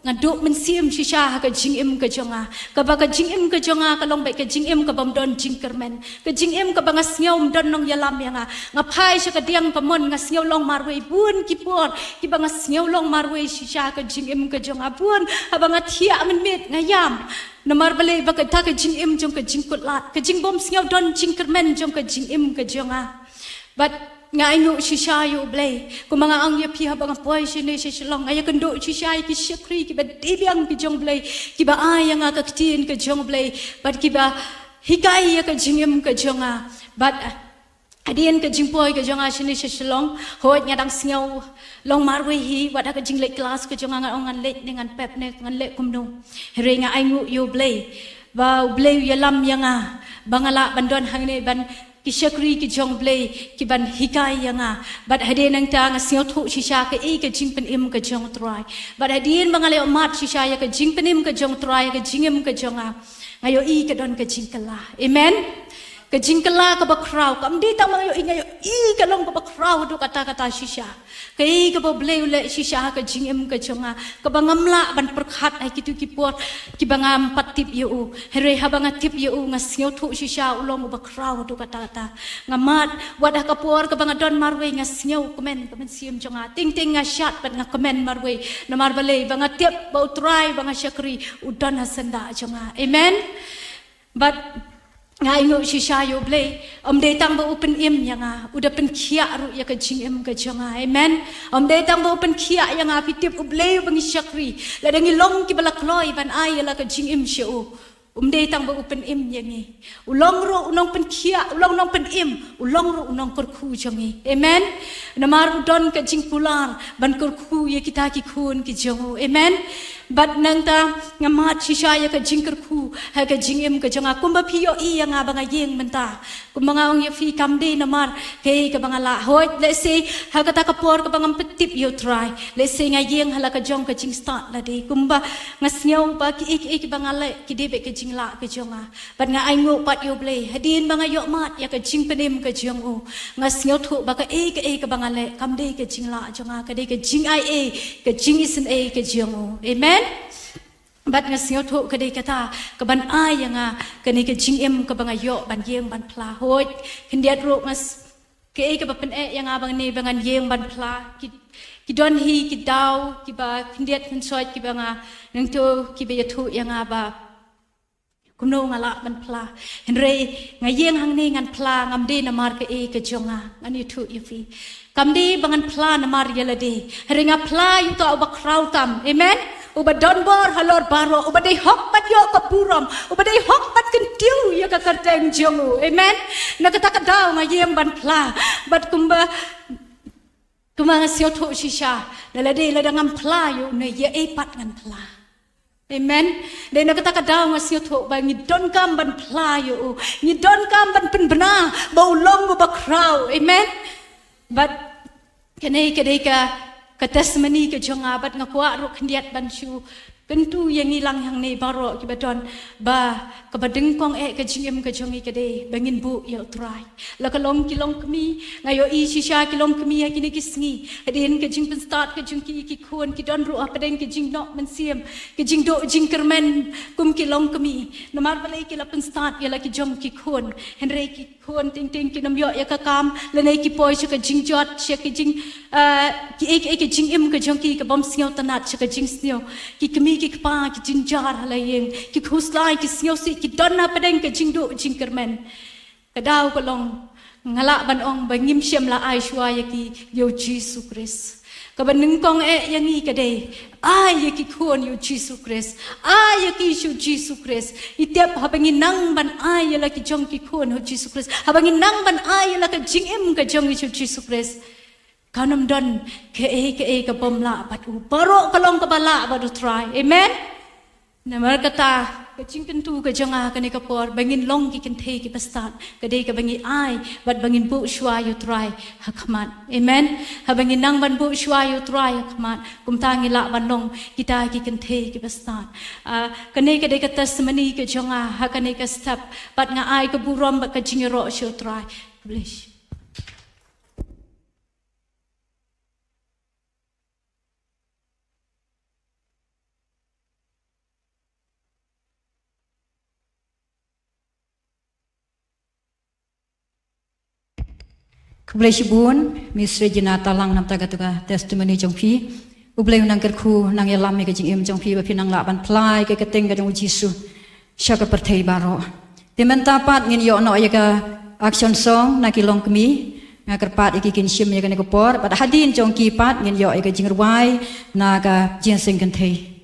nga do mensim shisha ha ka jingem ka jonga ka ba ka jingem ka jonga ka long ba ka jingem ka bam don jing kermen ka jingem ka ba ngasnyo don nong yalam ya nga phai sha ka diang pamon ngasnyo long marwe bun ki por ki ba ngasnyo long marwe shisha ka jingem ka jonga bun ha ba nga thia men met nga yam namar bale ba ka ta ka jingem jong ka jing kutlat ka jing bom snyo don jing kermen jong ka jingem ka jonga but nga inyo shisha yo blay ko mga ang yapi habang apoy sine shalong ay kendo shisha ki shakri ki ba dibyang ki jong blay ki ba ay nga ka ktin ka jong blay but ki ba higay ka jingem ka jonga but adien ka jingpoy ka jonga sine shalong hoy nga dang sngaw long marwe hi wada ka jingle class ka jonga nga ngan let ngan pep ne ngan le kumno here nga inyo yo blay ba blay yalam nga bangala bandon hangne ban ki shakri ki jong blay ki ban hikai yanga but hadin nang ta nga siyo thu shisha ka ka jing pen im ka jong try but hadin mangale mat shisha ya ka jing pen im ka jong try ka jingem ka jonga ngayo ka don ka jing kala amen ka jing kala ka ba kraw kam di ta ngayo ngayo ka long ka ba kraw do kata shisha ka ka ba blay ule shisha ka jingem ka jonga ka ba ngamla ban perkhat ai kitu ki por ki ba ngam patip yu here habang tip yu nga siyo thu shisha ulong ba kraw do kata ngamat wadah ka por ka ba don marwe nga siyo komen siam jonga ting nga shat ban nga komen marwe na marbale ba nga tip ba utray ba nga shakri udon hasanda jonga amen but ngai ngo shisha yo ble de tang ba open im yanga udah pen kia ru ya ka jing im ka jonga amen de tang ba open kia yanga pitip uble bangi syakri la dangi long ki bala kloi ban ai la ka jing im shu de tang ba open im yangi ulong ro unong pen kia ulong nong pen im ulong ro unong kurku jongi amen namar udon ka jing pular ban kurku ye kita ki khun ki jongo amen bat nang ta ngamat shisha ya ka jingker ku ha ka jingem ka jonga kumba pio I yang abang yeng menta kumanga ong ya fi kamde namar ke ka bangala hoi let's say ha ka ta ka por ka bangam petip you try let's say ngayeng hala ka jong ka jing start la de kumba ngasnyaw ba ki ik bangala ki de be ka jingla ka jonga bat nga ai ngo pat yo ble hadin banga yo mat ya ka jing penem ka jong o ngasnyaw thu ba ka ka bangala kamde ka jingla jonga ka de ka jing ai ka jing isen ka jong o amen bat nga siyo to kadai kata kaban ay nga kanai ka jingem ka banga yo ban yeng ban pla hoj kindiat ro mas ke ka papen yang abang ni bangan yeng ban pla ki don hi ki daw ki ba kindiat kan soit ki banga nang to ki be to yang aba kumno ngala ban pla henre nga yeng hang ni ngan pla ngam de na mar ka ka jonga ngani tu ifi kamdi bangan pla na mar yelade heringa pla yu to ba kraw tam amen uba donbor halor baro uba dei hok bat yo ka puram uba dei hok bat kentiu ya ka karteng jongu amen nakata ka daw nga yem ban pla bat kumba sio tho shisha la de la dangam pla yo ne ye pat ngan pla amen de nakata ka daw nga sio tho ba ngi don kam ban pla yo ngi don kam ban pen bena ba ulong ba kraw amen but kanai kadai ka testimony ka jonga bat nga kwa ro khndiat ban chu kentu yang ilang yang nei baro ki badon ba ka badeng kong ka jingem ka jongi ka de bangin bu ya try la ka long kilong kmi ngayo I shisha kilong kmi ya kini kisngi adin ka jing pen start ka jing ki khon ki don ru apadeng ka jing no man siam ka jing do jing kermen kum kilong kmi namar balai ki la pen start ya la ki jong ki khon henre ki khon ting ting ki nam yo ya ka kam la nei ki poi ka jing jot she ki jing ki jing im ka jong ki ka bom snyo tanat she ka jing snyo ki kmi ki pa ki jinjar halayeng ki khuslai ki snyo si ki donna padeng ka jingdo jingkermen kadaw ko long ngala ban ong bangim syam la ai shwa ya ki yo Jesus Christ ka baning kong yang I ka de ai ya ki khon yo Jesus Christ ai ya ki shu Jesus Christ itep habangin nang ban ai ya la ki jong ki khon ho Jesus Christ habangin nang ban ai ya la ka jingem ka jong yo Jesus Christ kanam don ke ka bom la bat u baro kalong ka bala bat try amen namar kata ka jingken tu ka jonga ka ne ka por bangin long ki kan the ki pastat ka de ka bangi ai bat bangin bu shwa you try hakmat amen ha bangin nang ban bu shwa you try hakmat kum tangi la ban long kita ki kan the ki pastat ka ne ka de ka testimony ka jonga ha ka ne ka step bat nga ai ka burom ba ka jingero shwa try please
Kublai shibun Miss Regina talang nam taga tuga testimony jongpi ublai nang kerku nang elam me kajing im jongpi ba pinang la ban plai ke keteng ga jong Jisu syaka perthei baro timenta pat ngin yo no ya ka action song na kilong kemi nga kerpat iki kin shim ya ka ne ko por pat hadin jongki pat ngin yo ya ka jing rwai na ka jenseng kan thei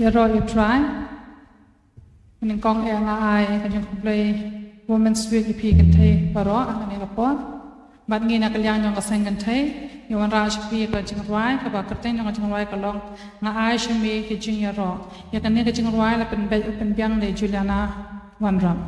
ya ro you try ning kong e nga ai ka jong play women's week ep kan thai paro ani ka por bat ngi na kalyang jong ka sang kan thai yawan raj pi ka jing rwai ka ba kerten jong jing rwai ka long nga ai shmi ki jing ya ro ya kan ne ka jing rwai la pen byang le Juliana wan ram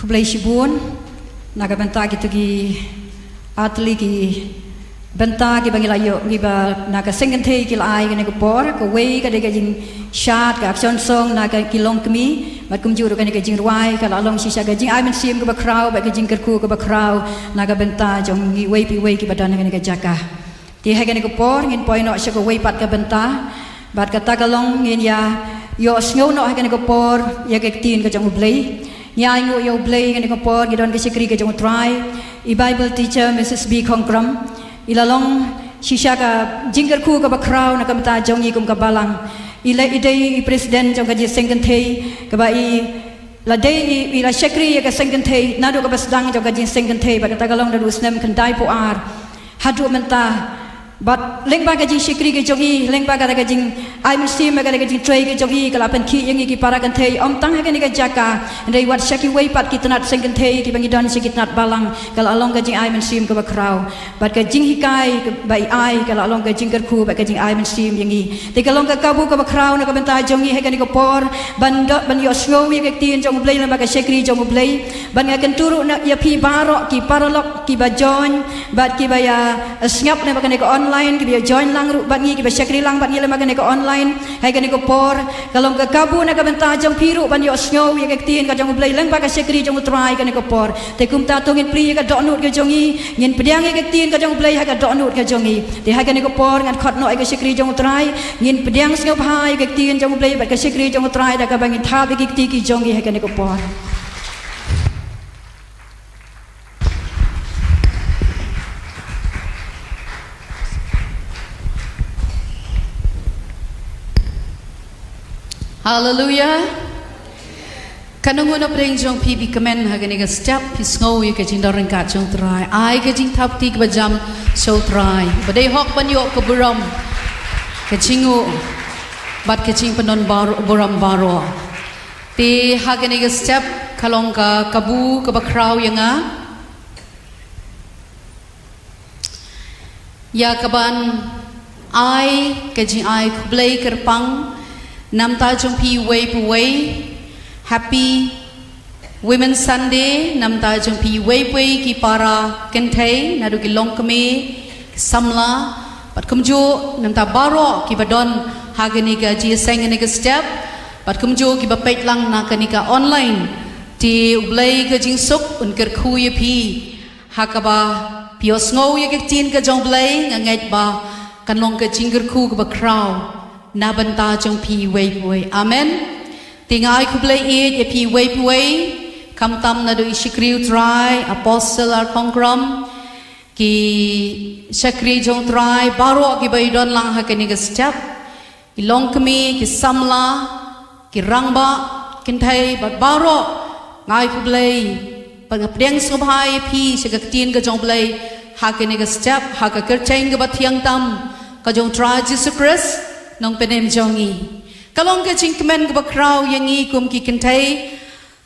Keblai Shibun, naga benta gitu gi atli gi benta gi bangi layo gi ba naga sengen thei gi lai gi ne ko por ko wei ka de ga jing shat ka action song naga gi long kmi bat kum juru ka ne ga jing ruai ka la long shisha ga jing ai men sim ko ba krau ba ga jing kerku ko ba krau naga benta jong gi wei pi wei gi ba dan ga ne ga jaka ti ha ga ne ko por ngin poi no sha ko wei pat ka benta bat ka ta ga long ngin ya yo sngo no ha ga ne ko por ya ga tin ka jong blai Nyai ngu yo blay ngani ko por gidon ke sikri ke jong try I Bible teacher Mrs. B Kongkram ilalong shisha ka jingker khu ka bakrau na kamta jong I kum ka balang ila idei president jong ka ji sengken thei ka ba I la dei I la sikri ka sengken thei na do ka basdang jong ka ji sengken thei ba ka tagalong da rusnem kan dai po ar hadu menta but leng ba ka jing sikri ke jogi leng ba ka jing ai mesti ma ka jing tray ke jogi kala pen ki yang ki para kan thei om tang ha ka ni ka jaka ndai wat shaki wei pat ki tanat sengken thei ki bangi don sikit nat balang kala along ka jing ai mesti ka ba krau but ka jing hikai ka bai ai kala along ka jing kerku ba ka jing ai mesti yang I te kalong ka kabu ka ba krau na ka benta jongi ha ka ni ko por ban yo sngo ye ka tin jong blai na ba ka sikri jong blai ban nga kan turu na ya pi barok ki paralok ki ba join bat ki ba ya snap na ba ka ni ko online ki join lang ru bat ngi ki ba syakri lang bat ngi le magan ko online hai kan ko por kalong ka kabu na ka benta jong piru ban yo snow ye ka tin ka jong blai lang ba ka syakri jong try kan ko por te kum ta tongin pri ka dok nut ka jong I ngin pediang ye ka tin ka jong blai ha ka dok nut ka jong I te hai kan ko por ngan khot no ai ka syakri jong try ngin pediang sngo hai ka tin jong blai ba ka syakri jong try da ka bangin tha ki ti ki jong I hai kan ko por
Hallelujah. Kanungun na preng jong pibi kamen hagani ga step pisngo ye ka jing dorang ka jong try. Ai ka jing tap ti ka jam so try. Badai hok ban yo ka buram. Ka jingu bat ka jing panon buram baro. Ti hagani ga step kalong ka kabu ka bakraw yanga. Ya kaban ai ka jing ai kublay kerpang Nam ta jong pi wei pu wei Happy Women's Sunday Nam ta jong pi wei wei ki para kenthei nadu ki long kame samla pat kumjo nam ta baro ki badon hagani ga ji sengani ga step pat kumjo ki ba pet lang na kanika online ti ublai ga jing suk un ker khu ye pi hakaba pios ngau ye ka tin ka jong blai ngai ba kan long ka jing ker khu ka ba crow na banta jong pi wei wei amen tingai ku blai e pi wei wei kam tam na do ishikriu try apostle ar kongkram ki shakri jong try baro ki bai don lang ha ka ni ga step ilong kami ki samla ki rangba kin thai bat baro ngai ku blai pang preng sobhai pi shagak tin ga jong blai ha ka ni ga step ha ka ker cheng ga bathiang tam ka jong try Jesus Christ nong penem jongi kalong ke ching kemen ke bakrau yangi kum ki kentai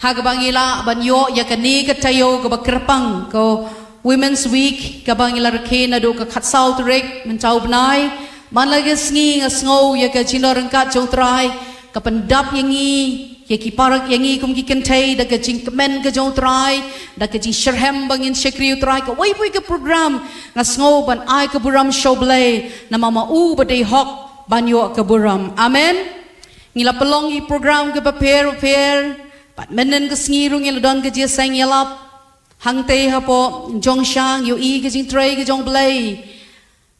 ha ga bangila ban yo ya kani ka tayo ka bakrapang ko women's week ka bangila rakena do ka khatsau trek men chau bnai man lagi sngi ngasngau ya ka chinor ka chau trai ka pandap yangi ya ki parak yangi kum ki kentai da ka ching kemen ka jong trai da ka ching sherhem bangin shekriu trai ka wai ka program ngasngau ban ai ka buram shoblay na mama u badai hok banyo kaburam amen ngila pelong I program ke prepare pat menen ke sngiru ngila don ke je sang yalap hangte hapo jong shang yo I ke jing tray ke jong blai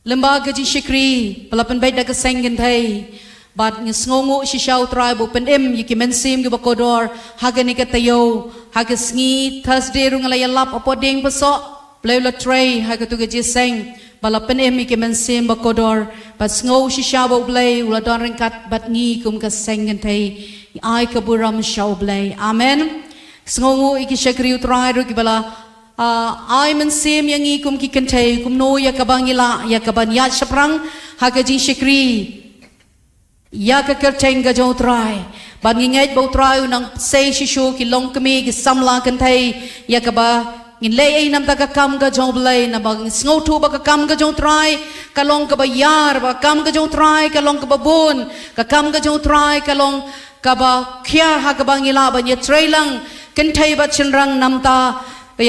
lemba ke jing shikri pelapan bait da ke sangen thai bat ngisngongo si shau try bo pen em yiki mensim ke bakodor hagani ke tayo hag sngi Thursday ru ngila yalap apo ding paso blai la tray hag tu ke je sang balapan emi ke mensim bakodor bat ngau si shabo blai ula don ringkat bat ngi kum ka sengen thai ai ka buram shaw blai amen ngau iki shakri utrai ru ki bala ai mensim yang ngi kum ki kenthai kum no ya ka bangila ya ka ban ya shaprang ha ka jing shakri ya ka ker cheng ga jo trai ban ngi ngai bo trai nang sei shishu ki long kami ki samla kenthai ya ka ba ngin lei ai nam ta ka kam ga jong blai na bang ngau thu ba ka kam ga jong try ka long ka ba yar ba kam ga jong try ka long ka ba bon ka kam ga jong try ka long ka ba khia ha ka bang ila ba ye tray lang kan thai bat chenrang namta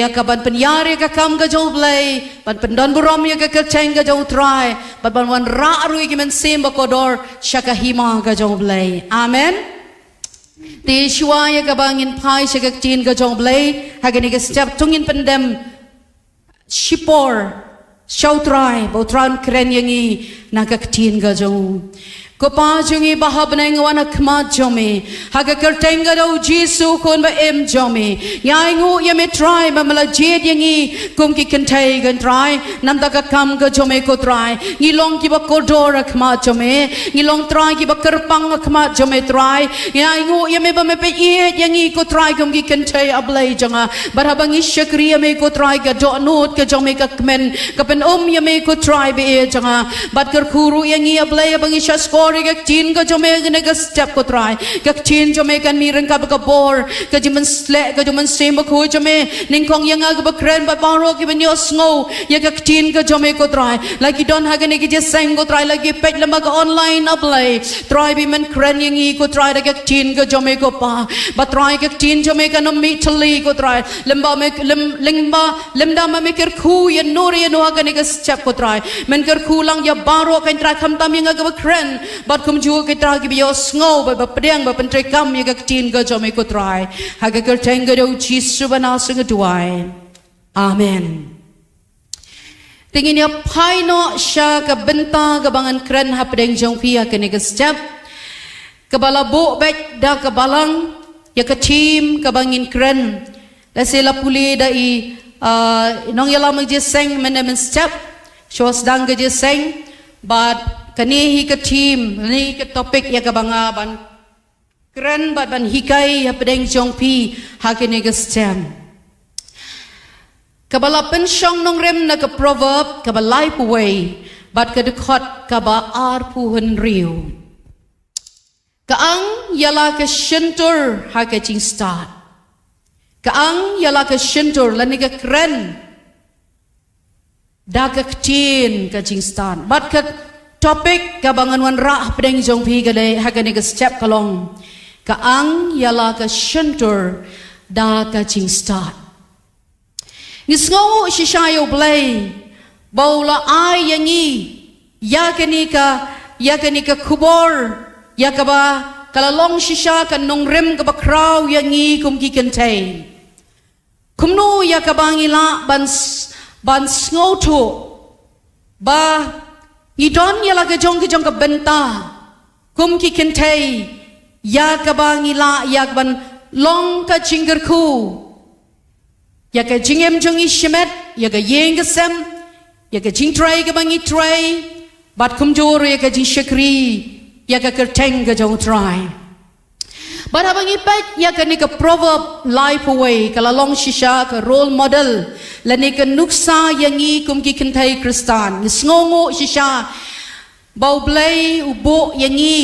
ya ka ban penyari ka kam ka jo blai ban pendon burom ya ka kelceng ka jo try ban wan ra ru ki men sem ba kodor shaka hima ka jo blai amen ti shwa ya ka bangin pai shaka tin ka jo blai ha ka ni ka step tungin pendem shipor shautrai bo tran kren yangi na ka tin ka jo ko pa jungi bahab nang wana khma jome haga kertenga do jisu kon ba em jome yai ngu yame try ba mala jed yangi kum ki kentai gan try nam da ka kam ga jome ko try ngi long ki ba ko dor khma jome ngi long try ki ba kerpang khma jome try yai ngu yame ba me pe ye yangi ko try kum ki kentai ablai janga barabang ishakri yame ko try ga do not ka jome ka kmen ka pen yame ko try be janga bat ker khuru yangi ablai bang ishas Gak chin ka jome gane ka step ko try gak chin jome kan mireng ka ba bor ka jiman slek ka jiman sem ba ko jome ning kong yang ga ba kren ba baro ki ben yo snow ya gak chin ka jome ko try like you don't have any just sang ko try like you pet lama ka online apply try bi men kren yang i ko try gak chin ka jome ko pa ba try gak chin jome ka no mitali ko try lemba me lemda ma me ker khu ya nori no ga ne ka step ko try men ker khu lang ya baro kan try kham tam yang ga ba kren bat kum ju ke tra ki bio snow ba pedang ba pentre kam ya ka tin ga jome ko try ha ga ker tenga do jisu bana sing duai amen tingin ya paino sha ka benta ga bangan kren ha pedang jong pia ke ne ga step ka bala bo bek da ka balang ya ka team ka bangin kren la se la puli da i nong ya la mang je seng men step shos dang ga je seng but kani hi ka team ni ka topic ya ka banga ban kren ban hikai ya pedeng jong pi ha ke ne ka stem ka bala pen shong nong rem na ka proverb ka ba life away but ka de khot ka ba ar pu hun riu ka ang yala ka shintur ha ka ching start ka ang yala ka shintur la ni ka kren da ka tin ka ching start but ka topic kabangan wan ra pedeng jong pi gale hagane ka step kalong ka ang yala ka shintur da ka ching start ngisngo shishayo blay bawla ay yangi yakani ka kubor yakaba kalalong shisha ka nong rem ka bakraw yangi kum ki kentay kumno yakabang ila ban sngoto ba idon yala ka jong ka benta kum ki kentay ya ka bangila ya ban long ka chingar ku ya ka jingem jong ishemet ya ka yeng ka sem ya ka jing tray ka bangi tray bat kum jor ya ka jing shakri ya ka kerteng ka jong try but habang ipat ya ka ni ka proverb life away kala long shisha ka role model la ni ka nuksa yangi kum ki kentay kristan ngongo shisha bau blay ubo yangi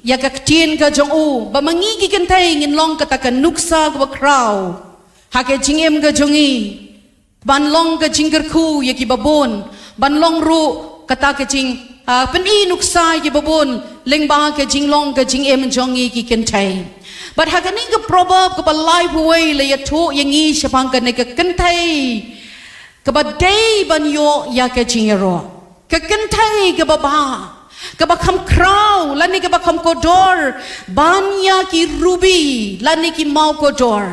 ya ka tin ka jong u ba mangi ki kentay ngin long ka ta ka nuksa ka kraw ha ka jingem ka jongi ban long ka jingger ku ya ki babon ban long ru kata ka jing pen i nuksa ki babon lengba ka jinglong ka jingem jongi ki kentay but hagani ka proverb ka life away le ya to yangi shapang ka ne ka kentay ka ba day ban yo ya ka jingero ka kentay ka ba ka ba kham kraw lani ka ba kham kodor ban ya ki ruby lani ki mau kodor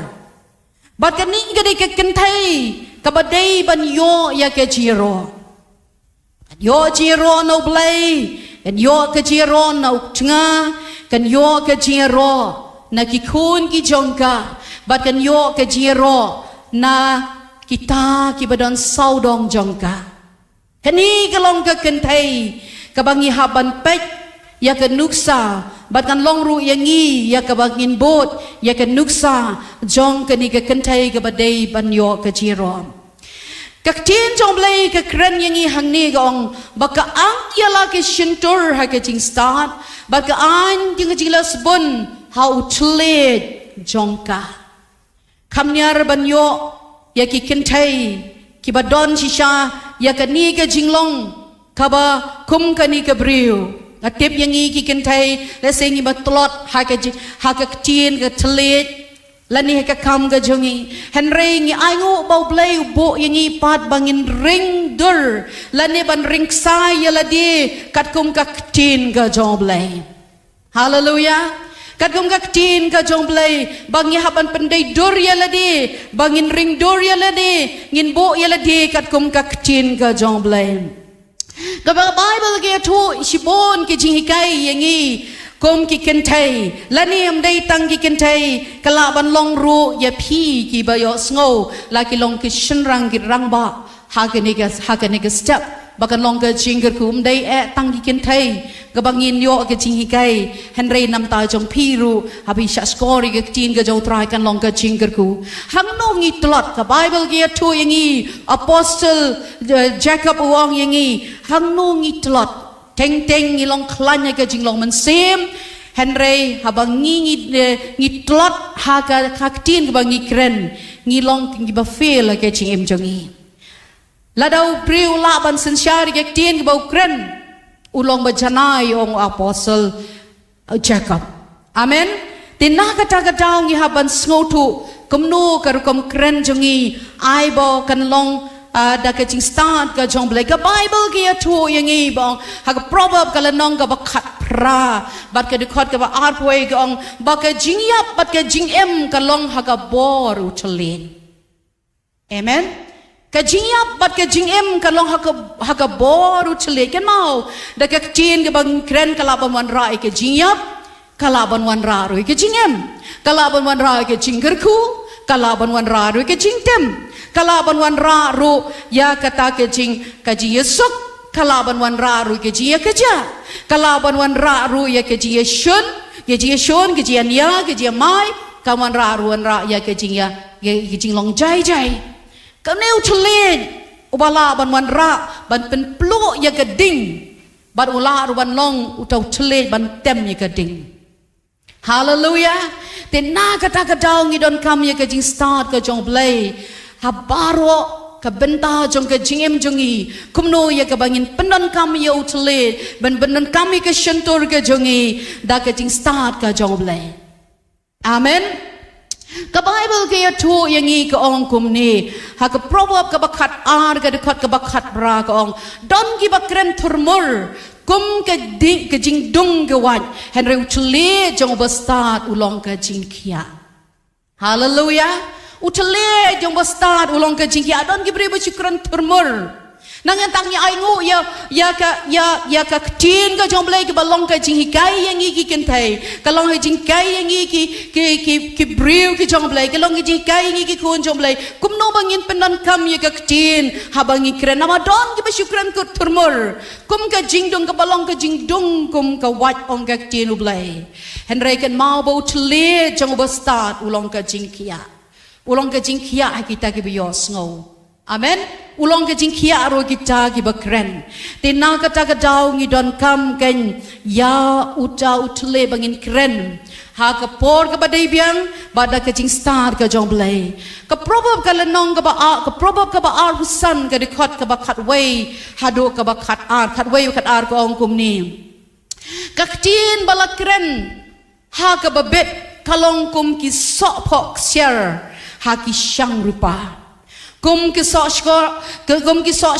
but kani ka de ka kentay ka ba day ban yo ya ka jingero yo jingero no blay and yo ka jingero no tnga kan yo ka jingero na kikun ki jongka bat kan yo ke jiro na kita ki badon saudong jongka kani kalong ka kentai kabangi haban pek ya ka nuksa bat kan long ru yangi ya ka bangin bot ya ka nuksa jong kani ka kentai ka badai ban yo ka jiro kak tin jong blai ka kren yangi hangni gong baka ang yala ke shintur ha ka jing start baka an jing jilas bun how to lead jongka kamnyar banyo ya ki kentay ki badon shisha ya ka ni ka jinglong kaba kum ka ni ka briu atip yangi ki kentay la sengi batlot ha ka tin ka tlead Lani ka kam ga jongi Henry ngi aingo bau blay bo yangi pat bangin ring dur lani ban ring sai yaladi kat kum ka tin ga jong blay. Hallelujah. Kat kum ka tin ga jong blay bangi haban pandai dur yaladi bangin ring dur yaladi ngin bo yaladi kat kum ka tin ga jong blay. Ka Bible ge tu sibon ki jingikai yangi Kom ki kentai lani am dai tang ki kentai kala ban long ru ya phi ki ba yo sngo la ki long ki shinrang ki rangba ha ke nega step bakan long ka jinger kum dai tang ki kentai ka bangin yo ke jing hikai henry nam ta jong phi ru habi sha skori ke tin ka jo trai kan long ka jinger ku hang no ngi tlot ka bible ki tu yangi apostle jacob wong yangi hang no ngi tlot Teng ngi long klanya ke jing long men sem Henry habang ngi tlot ha ka kaktin ke bang ngi kren ngi long ngi ba fail ke jing em jongi la dau priu la ban sen shari ke tin ke bau kren ulong ba janai ong apostle Jacob amen tinna ka ta ka daw ngi haban sngotu kumno kar kom kren jongi ai bo kan long da ka jing start ka jong blai ka bible ki tu yang i bong ha ka proverb ka lanong ka ba khat pra bat ka dikhot ka ba art way ka ong ba ka jing yap bat ka jing em ka long ha ka bor utlen amen ka jing yap bat ka jing em ka long ha ka bor utlen kan mau da ka tin ka bang kren ka laban wan rai ka jing yap ka laban wan ra ru ka jing em ka laban wan ra ka jing gerku ka laban wan ra ru ka jing tem kalaban wan ra ru ya kata ke jing kaji yesuk kalaban wan ra ru ke ji ya keja kalaban wan ra ru ya ke ji shun ke ji shun ke ji ania ke ji mai kawan ra ru wan ra ya ke jing ya ke jing long jai jai ka neu thlen ubala ban wan ra ban pen plo ya ke ding ban ula ru ban long utau thlen ban tem ya ke ding hallelujah tenna kata ka ngi don kam ya ke jing start ka jong blai habaro ka benta jong ka jingem jongi kumno ya ka bangin penon kami ya utle ben benon kami ka shentor ka jongi da ka jing start ka jong blai amen ka bible ke ya tu yangi ka ong kumni ha ka proverb ka bakhat ar ka dekhat ka bakhat bra ka ong don gi bakren turmur kum ka ding ka jing dung ka wan henry utle jong ba start ulong ka jing kia hallelujah utale jong bastad ulong ke jingki adon ki beri bersyukuran turmur nangan tangnya aingu ya ka tin ka jong blai ke balong ka jinghi kai yang iki kentai kalong jing kai yang iki ki briu ki jong blai kalong jing kai yang iki kun jong blai kumno bangin penan kam ya ka tin habangi kren nama don ki bersyukuran ku turmur kum ka jingdung ka balong ka jingdung kum ka wat ong ka tin blai henry kan mau bau tele jong bastad ulong ka jingkia ulong ke jing kia kita ki bios ngau amen ulong ke jing kia ro kita ki bakren tina kata ka daw ngi don kam ken ya uta utle bangin kren ha ka por ka badai biang bada ke jing star ka jong blai ka proverb ka lanong ka ba ar husan ka dikhat ka ba khat wei hado ka ba khat ar ka ong kum ni ka tin bala kren ha ka ba bet kalong kum ki sok phok share haki syang rupa kum ki sok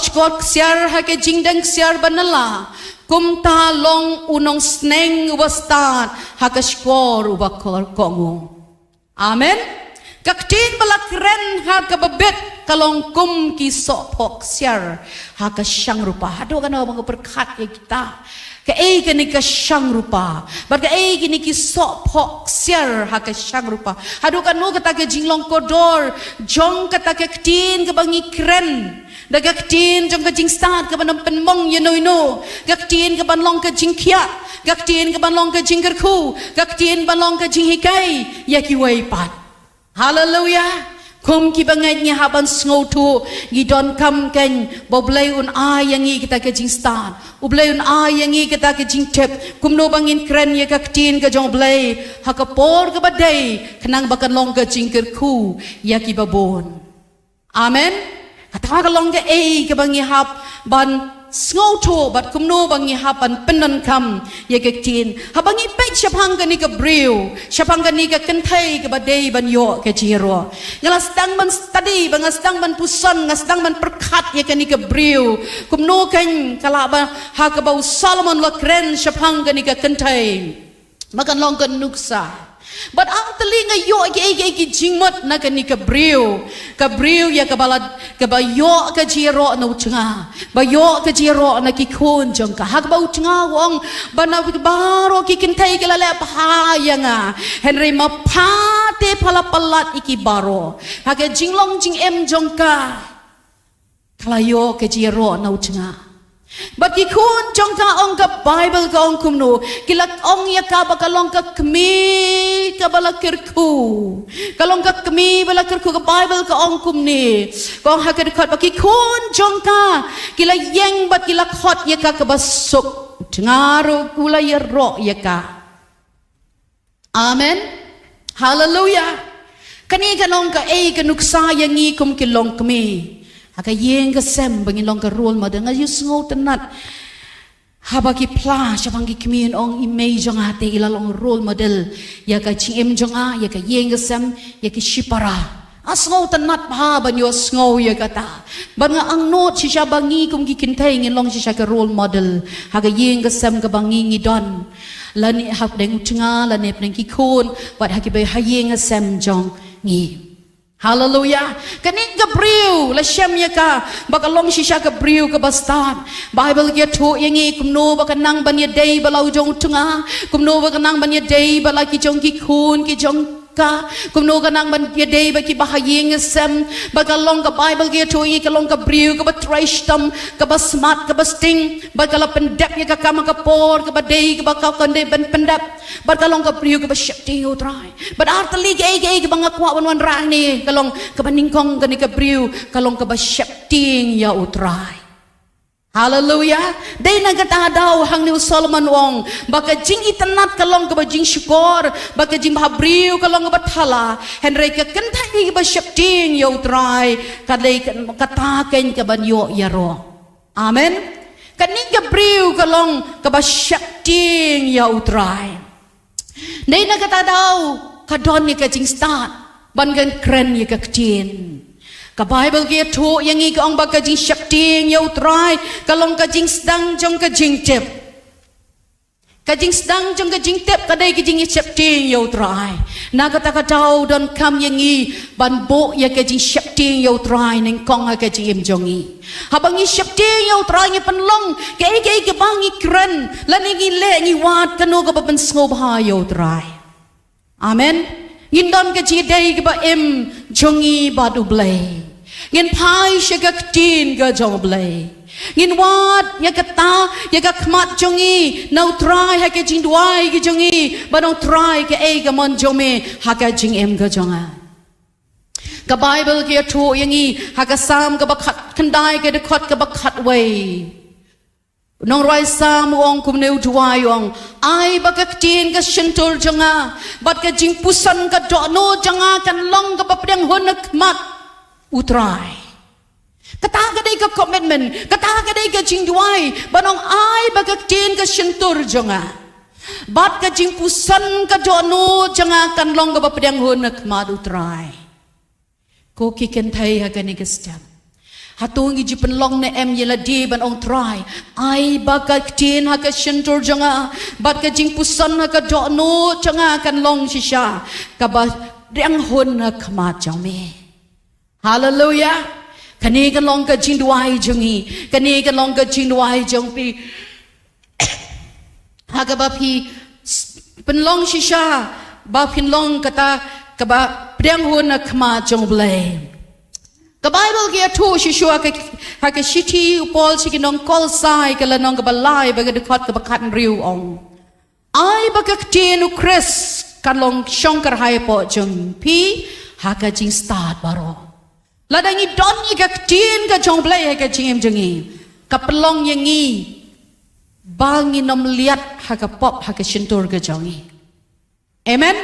skor siar haki jingdang siar banala kum ta long unong sneng ubastan haka skor ubakor kongo amen kaktin balakren haka babet kalong kum ki sok phok siar haka syang rupa hado kana bang berkat ya kita ka ei kini ka syang rupa bar ka ei kini ki sok phok siar ha ka syang rupa hadu kan no kata ke jinglong kodor jong kata ke tin ke bangi kren da ka tin jong ka jing start ka banam penmong ye no ka tin ka ban long ka jing khia ka tin ka ban long ka jing gerku ka tin ban long ka jing hikai ya ki wei pat hallelujah kum ki bangai nya haban sngotu gidon kam ken boblai un ai yang i kita ke jing stan ublai un ai yang i kita ke jing tep kum no bangin kren ye ka tin ka jong blai ha ka por ka badai kenang bakan long ka jing kerku ya ki babon amen kata ka long ka ei ka bangi hap ban snow but kumno bangi hapan penan kam ye ke tin habangi pek shapang kani ka briu shapang kani ka kentai ka badai ban yo ke jiro ngala sedang ban study bang sedang ban pusan ngasdang ban perkat ye kani ka briu kumno kan kala ba ha ka bau Solomon lo kren shapang kani ka kentai makan long kan nuksa but ang talinga yo ki jingmot na kani ka briu ya ka yo ka jiro na uchnga ba yo ka jiro na ki khon jong ka hak ba uchnga wong bana baro ki kintai ka lale bahaya nga henry ma phate phala palat iki baro hak jinglong jing em jong ka kala yo ka jiro na uchnga but ki khun jong ka ong ka Bible ka ong kumno kilak ong ya ka bakalong ka kmi ka balakirku kalong ka kmi balakirku ka Bible ka ong kumni kong hakad khot ki khun jong ka kila yeng bat kila khot ya ka basuk ngaro kula ya ro ya ka amen hallelujah kani kanong ka ka nuksa yangi kum kilong kmi aka yeng ka sem bangin long ka role model nga yus ngo tanat habaki pla shabangi kmin ong image nga te ilalong role model ya ka chim jonga ya ka yeng ka sem ya ki shipara asngo tanat pa ban yo sngo ya kata ban nga ang not si shabangi kum ki kintay ngin long si ka role model haga yeng ka sem ka bangi ngidon lani hak deng uchnga lani pneng ki khon bat haki bay hayeng ka sem jong ngi hallelujah kaning Gabriel la shem ya ka bakalong shisha Gabriel ka bastan Bible ya thu yangi kumno bakanang ban ya day balau jong tunga kumno bakanang ban ya day balaki jong ki khun ki jong ka kumno kanang ban ya day ba ki bahayeng sem bakalong ka Bible ya thu yi kalong Gabriel ka batrash tam ka basmat ka basting bakala pendap ya ka kama ka por ka baday ka bakal kande ban pendap bakalong Gabriel ka bashakti utrai but artali ga ga banga kwa wan ra ni kalong kabaningkong gani Gabriel kalong ka bashakting ya utrai hallelujah day nagata daw hang ni Solomon wong baka jing itanat kalong ka jing syukur baka jing Gabriel kalong ka bathala henry ka kantay ka bashakting ya utrai kadai kataken ka banyo yaro amen kaning Gabriel kalong ka bashakting ya utrai day nagata daw kadon ni ka jing start ban gan kren ni ka ktin ka Bible ge thu yang i ka ong ba ka jing shakting ya utrai kalong ka jing sedang jong ka jing tep ka jing sedang jong ka jing tep kadai ka jing shakting ya utrai na ka ta ka tau don kam yang i ban bo ya ka jing shakting ya utrai ning kong ha ka jing im jong i habang i shakting ya utrai ngi panlong ke bang i kren lan ngi le ngi wat kano ka ban snob ha ya utrai amen Indon ke jidai ke ba em jongi badu blay ngin pai shagak tin ga jong blay ngin wat ya kata ya ka khmat jongi no try ha ke jing duai ke jongi ba no try ke e ga mon jome ha ka jing em ga jonga ka Bible ke thu yangi ha ka sam ka ba khat khandai ke de khot ka ba khat wei nong roi sam wong kum neu duai wong ai ba ka tin ka shentul jonga bat ka jing pusan ka do no jonga kan long ka ba pedang honak mat utrai kata ka dei ka commitment kata ka dei ka jing duai ba nong ai ba ka tin ka shentul jonga bat ka jing pusan ka do no jonga kan long ka ba pedang honak mat utrai ko ki ken thai ha ka ni ka step hatungi jipen long ne em yela di ban ong try ai baka tin ha ka shentur janga bat ka jing pusan ha ka do no janga kan long shisha ka ba riang hon ha khama jame hallelujah kani kan long ka jing duai jungi kani kan long ka jing duai jong pi ha ka ba pi pen long shisha ba pin long kata ka ba riang hon ha khama jong blame ka Bible ge thu shishua ka ha ka shiti upol sikinong kol sai ka lanong ka balai ba ga dekot ka bakat riu ong ai ba ka tinu Chris kalong shongkar hai po jung pi ha ka jing start baro ladangi don ni ka tin ka jong play ha ka jing em jungi ka pelong yangi bangi nom liat ha ka pop ha ka shintur ka jongi amen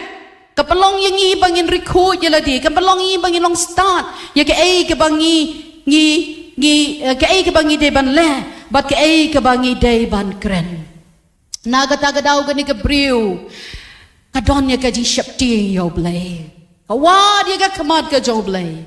kapalong yang i bangin record yala di kapalong i bangin long start ya ke ai ke bangi ngi ke ai ke bangi de ban le bat ke ke bangi day ban kren naga taga daw gani ke briu kadon ya ka ji shapti yo blay kawad ya ka kamat ka jo blay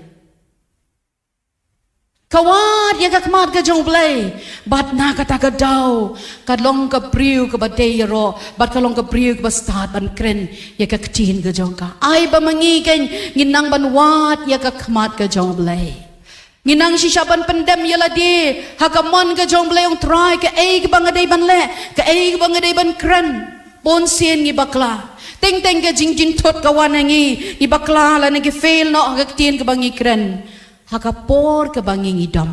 kawad ya ka kamat ka jo blay bat naga taga daw kadlong ka briu ka baday ro bat kalong ka briu ka start ban kren ya ka ktin ka jong ka ay ba mangi ken nginang ban wat ya ka kamat ka jo blay nginang si siyapan pendem yala di hakamon ka jong blay yung try ka ay ka bangaday ban le ka ay ka bangaday ban kren ponsin ngi bakla teng ka jingjin tot ka wanangi ngi bakla la ngi fail no hagaktin ka bangi kren hakapor ka bangi ngidam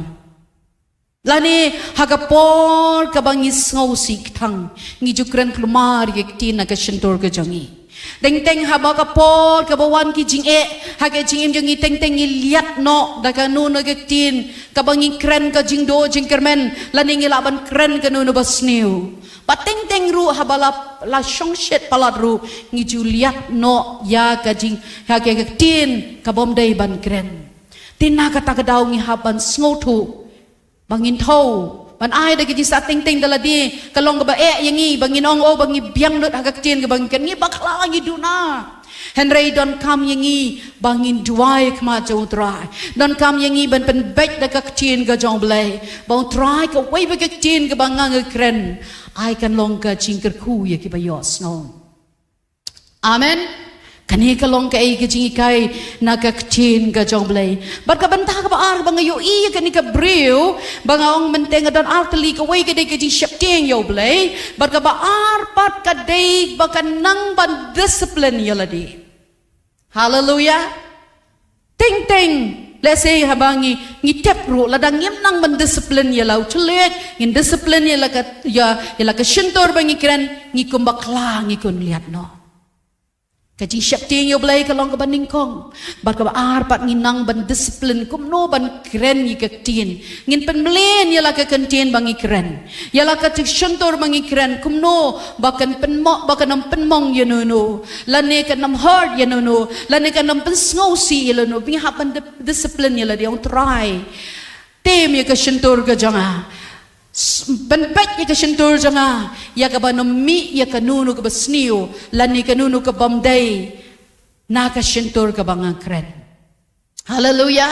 lani hakapor ka bangi sngaw siktang ngi jukren klumar yaktin na ka shentor ka jangi teng haba ka por ka bawan ki jing haga jing im jangi teng liat no da ka nu no yaktin ka bangi kren ka jing do jing kermen lani ngi laban kren ka nu no basniu pateng ru habala la shongshet palat ru ngi juliat no ya ka jing haga yaktin ka bom dei ban kren tina ka tagadaw ngi haban sngotu bangin thau ban ai da ki sa ting dala di kalong ka ba yangi bangin ong o bangi biang lut hagaktin ka bangin ngi bakla ngi duna henry don kam yangi bangin duai kma jo try don kam yangi ban pen bet da kaktin ka jong blai bang try ka wei ba kaktin ka bangang kren ai kan long ka jingker khu ya ki ba yos no amen kani kalong ka ay kajing ikay nakaktin ka jong blay bat ka banta ka baar banga yo iya kani ka briu banga ong menteng don arteli ka way ka day kajing shapting yo blay bat ka baar pat ka day baka nang ban discipline yala di hallelujah ting let's say habangi ngitep ru ladang yem nang ban discipline yala utulet ngin discipline yala ka shintor bangi kren ngikum bakla ngikun liat no kaji shakti yo blay kalong ka baning kong bat ka ar pat nginang ban discipline kum no ban kren yi ka tin ngin pen mlen yala ka kantin bangi kren yala ka shantor bangi kren kum no bakan pen mo bakan nam pen mong yano no lane ka nam hard yano no lane ka nam pen snow si yalo no bi hapan discipline yala di on try tem ya ka shantor ka janga benpet ya ka shentur janga ya ka banami ya ka nunu ka basniu lani ka nunu ka bamday na ka shentur ka bangang kren hallelujah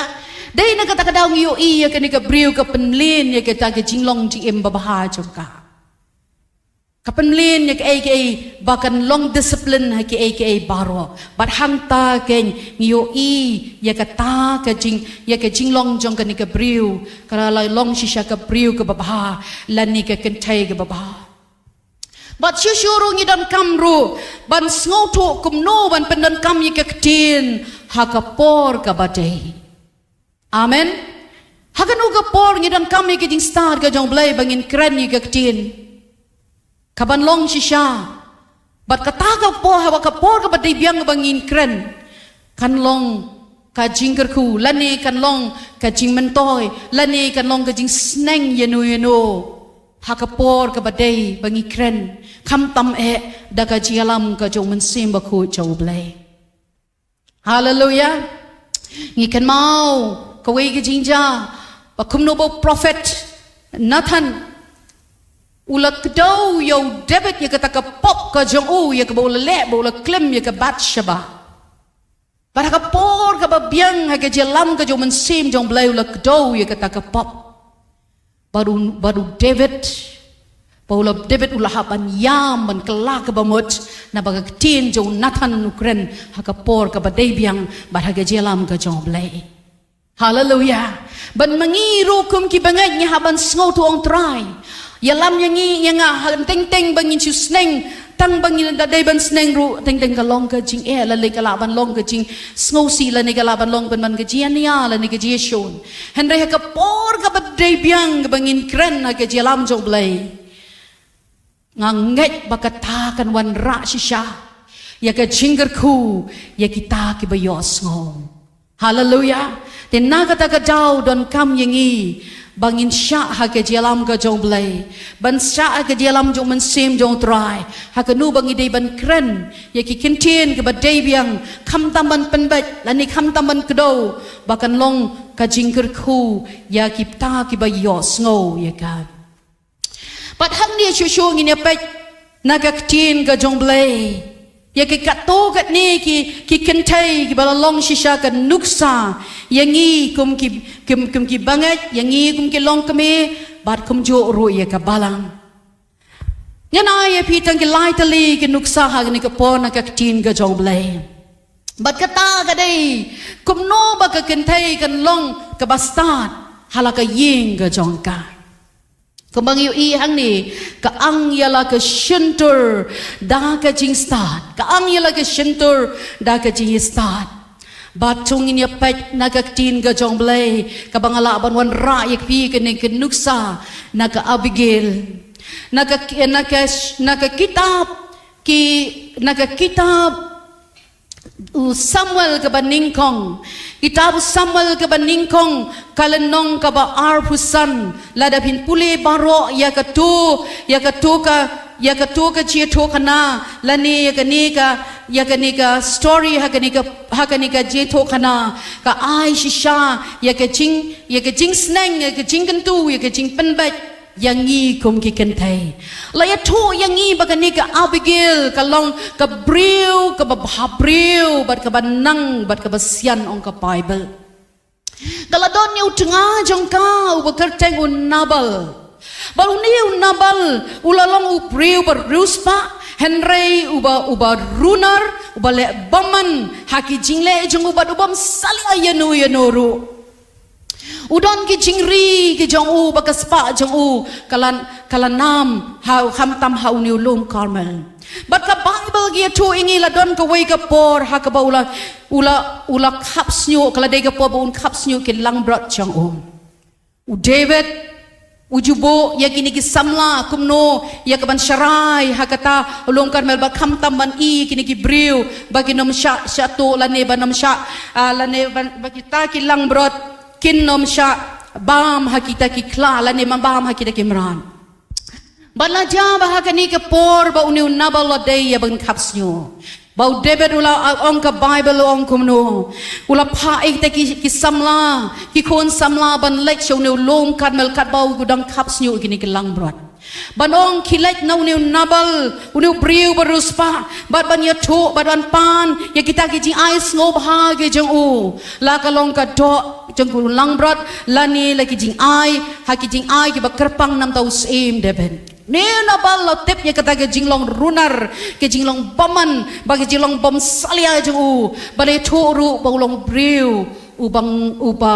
day na kata kadaw ngiyo iya ka ni ka briu ka penlin ya ka ta ka jinglong jing em babaha jongka kapenlin ya ka ay bakan long discipline ha ki ay baro bat hangta ken ngiyo ya ka ta ka jinglong jong ka ni ka briu kara lai long shisha ka briu ka babaha lani ka kentai ka babaha bat shishuru ngi dan kamru ban sngoto kum no ban pendan kam yi ka ktin ha ka por ka batei amen ha ka no ka por ngi dan kam yi ka jing star ka jong blai bangin kren yi ka ktin kaban long shisha bat kataga po hawa ka por ka badai biang bangin kren kan long ka jingker ku lani kan long ka jing mentoy lani kan long ka jing sneng yenu ha ka por ka badai bangi kren kam tam da ka jialam ka jong mensim ba ku jau blai hallelujah ngi kan mau ka wei ka jingja ba kum no bo prophet Nathan ulak daw yo debit ya kata ka pop ka jong ya ka bola le bola klem ya ka batshaba para ka por ka babiang ha ka jalam ka jong mensim jong blay ulak daw ya kata ka pop baru David bola David ulahaban yam ban kala ka bamot na bagaktin jong Nathan ukren ha ka por ka baday biang bar ha ka jalam ka jong blay hallelujah ban mangiru kum ki bangay nya haban sngo to ong try yalam yangi yanga teng bangin chu sneng tang bangin da day ban sneng ru teng ka long ka jing la le ka laban long ka jing snow si la ne ka laban long ban man ka jian ya la ne ka ji shon henry ha ka por ka bad day biang bangin kren ha ka jalam jo blay nganget bakatakan wan ra shisha ya ka jingger ku ya kita ki bayos ngom hallelujah ten na ka ta ka daw don kam yangi bangin sya ha ke jalam ka jong blay ban sya ha ke jalam jong mensim jong try ha ke nu bangi day ban kren ya ki kintin ke badai biang kam tamban penbat lani kam tamban kedo bakan long ka jingker ku ya ki ta ki ba yos ngo ya kan But hang ni shushu ngin pe nagaktin ka jong blay. Ya ki kato kat ni ki kentai ki balalong shisha ka nuksa. Yangi kum ki banget, yangi kum ki long kami, bat kum jo ru ya ka balang. Yan ay pitang ki lai tali ki nuksa ha ni ka po nagaktin ka jong blay. Bat kata ka day, kum no ba ka kentai kan long ka bastad, halaka ying ka jong ka. Kembang yu ihang ni ka ang yala ka shintur da ka jing start ka ang yala ka shintur da ka jing start batung in ya pet nagaktin ka jong blay ka bangala ban wan ra yak pi ka ning nuksa naga Abigail naga kitab Samuel ka baningkong kitab Samuel ka baningkong kalenong ka ba arpusan ladapin puli baro ya ka chia to kana lani ya ka story ha ka ni ka je to kana ka ai shisha ya ka jing snang ya ka jing kantu ya ka jing penbat yangi kum ki kentai la ya to yangi bagani ka Abigail ka long ka briu ka bahabriu bat ka banang bat ka basian ong ka Bible kala don yu tengah jongka u bakerteng un Nabal baru ni Nabal ulalong u briu bar ruspa Henry uba runar uba le baman haki jingle jong uba ubam sali ayanu udon ki jingri ki jong u bakaspa jong u kalanam ha hamtam ha uniulum Carmel but ka Bible gi tu ingi la don ka wei ka por ha ka ba ula kaps nyu kala de ka por ba un kaps nyu ki lang brat jong u David ujubo ya kini ki samla kumno ya ka ban sharai ha kata ulum Carmel ba hamtam ban i kini ki briu bagi nom sha to la ne ba nom sha la ne ba kita ki lang brat kinnom sya bam hakita ki kla la ne bam hakita ki mran bala ja ba hakani ke por ba uni Nabal la day ya bang kapsnyo ba David ula ong ka Bible ong kumno ula pa ik te ki samla ki kon samla ban lek show ne lom Carmel kat ba gudang kapsnyo kini ki lang brat banong kilek na uni Nabal uni briu baruspa bat ban ya to bat ban pan ya kita ki jing ais ngob ha ge jong u la ka long ka do jong ku lang brat lani la ki jing ai ha ki jing ai ki ba kerpang nam tau sim deben ne Nabal lo tip ya kata ke jing long runar ke jing long baman ba ke jing long bom salia jong u ba le to ru ba long briu ubang uba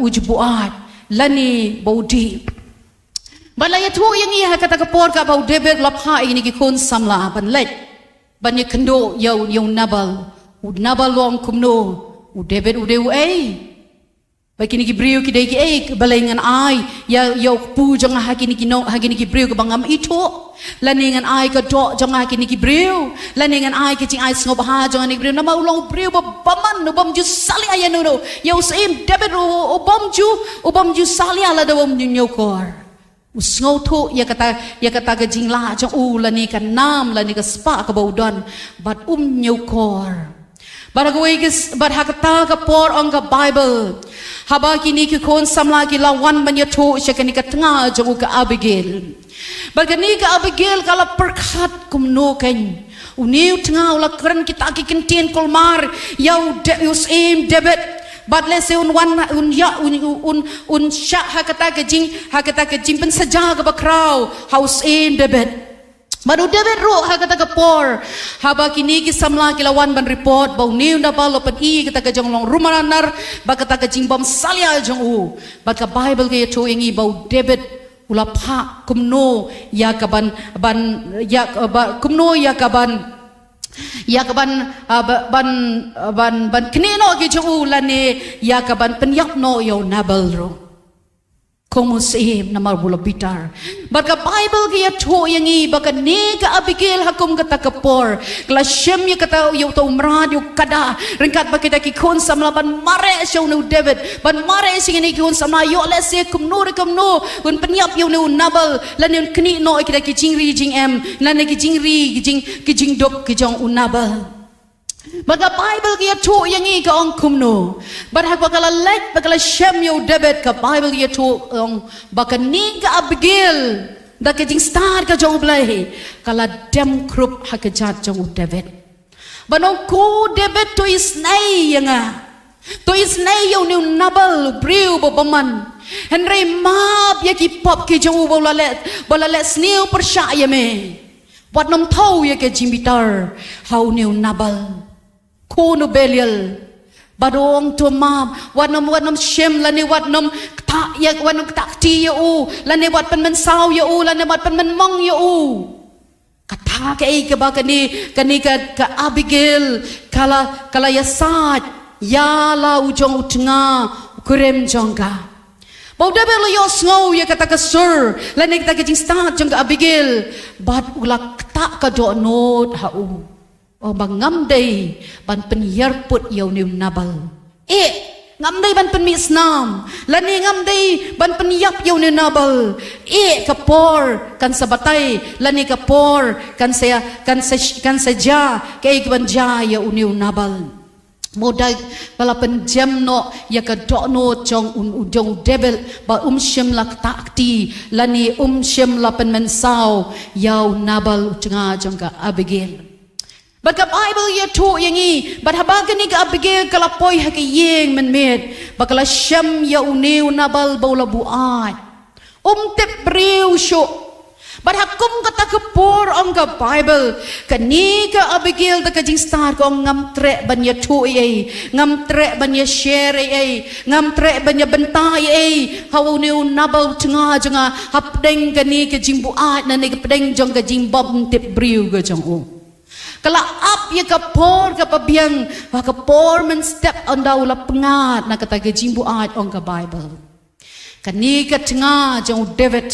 ujbuat lani baudi balaya tu yang ia kata kapor ka bau David lapha ini ki kon samla ban let ban ye kendo yau Nabal long kumno u David u deu bakini ki briu ki dei ki balengan ai ya pu jang ha kini ki briu ka bangam ito laningan ai ka do jang ha kini ki briu laningan ai ki jing ai sngob ha jang ni briu na mau long briu ba baman no bom ju sali ayano no yau sim David u bom ju sali ala da bom nyokor usngau tu ya kata ke jingla jong lani ka nam lani ka spa ka baudon bat nyokor bat hakata ka por ong ka Bible haba kini ki kon samla ki lawan ban ya tu syakani ka tengah jong ka Abigail bagani ka Abigail kala perkat kumno ken uniu tengah ula keren kita ki kentien kolmar yau sim David but let's say un syak hakata ke jing pen saja ke bakrau house in David baru David ro hakata ke por haba kini ki samla ki lawan ban report bau niu na balo pen i kata ke jong long rumaranar ba kata ke jing bom salia jong u ba ka Bible ke to ingi bau David ula pa kumno ya kaban kumno ya kaban ya kaban ban knino ki jong lane ya kaban penyak no yo Nabal ro komo sim na marbula bitar baka Bible ki ya to yangi baka ne ka Abigail hakum kata kapor kala shem ya kata yo to umrad yo kada ringkat baka ki kon samla ban mare show no David ban mare sing ni kon samla yo let's say kumno kun penyap yo no Nabal lane kni no kita ki jingri jing em lane ki jingri ki jing dok ki jong Nabal Baga Bible kia tu yang i ka ong kumno. But hak bakala lek bakala shem yo debit ka Bible kia tu ong baka ni ka Abigail da ke jing start ka jong blai kala dem krup hak ka jat jong David. Banong ko David tu is nay yang tu is nay yo ni Nabal briu bo baman. Henry map ya ki pop ki jong bo la snil persya ya me. Wat nom thau ya ke jimbitar hau ni Nabal. Ko no belial badong tu map wat nom shem la ni wat nom ta ya wat nom tak ti ya u la ni wat pen men sau ya u la ni wat pen men mong ya u kata ke kani ka Abigail kala ya sat ya la ujong utnga kurem jongka bau David lo yo snow ya kata ka sir la ni kata ke jing start jong ka Abigail bad ula tak ka do not ha u oh bangam day ban pen yarput yaw ni Nabal ngam day ban pen mi snam lani ngam day ban pen yap yaw ni Nabal kapor kan sabatay lani kapor kan sa ja kay ban ja yaw ni Nabal moday pala pen jam no ya ka do no jong devil ba shem la takti lani shem la pen men saw yaw Nabal utnga jong ka Abigail. Baka Bible ya tu yang i, but habaga ni ka Abigail kalapoy haki yeng menmed, bakala syam ya uniu Nabal baula buat. Tip briu syo. But hakum kata kepor ang ka Bible, kani ka Abigail da kajing star ko ngam tre ban ya tu ngam tre ban ya share ngam tre ban ya bentai hau uniu Nabal tengah hapdeng kani kajing buat na ni kapdeng jong kajing bom tip briu ga jong Kala up ya kapor kapabiang kapor men step on daw la pengat na kata jimbu at on ka Bible. Kani ka tengah jong David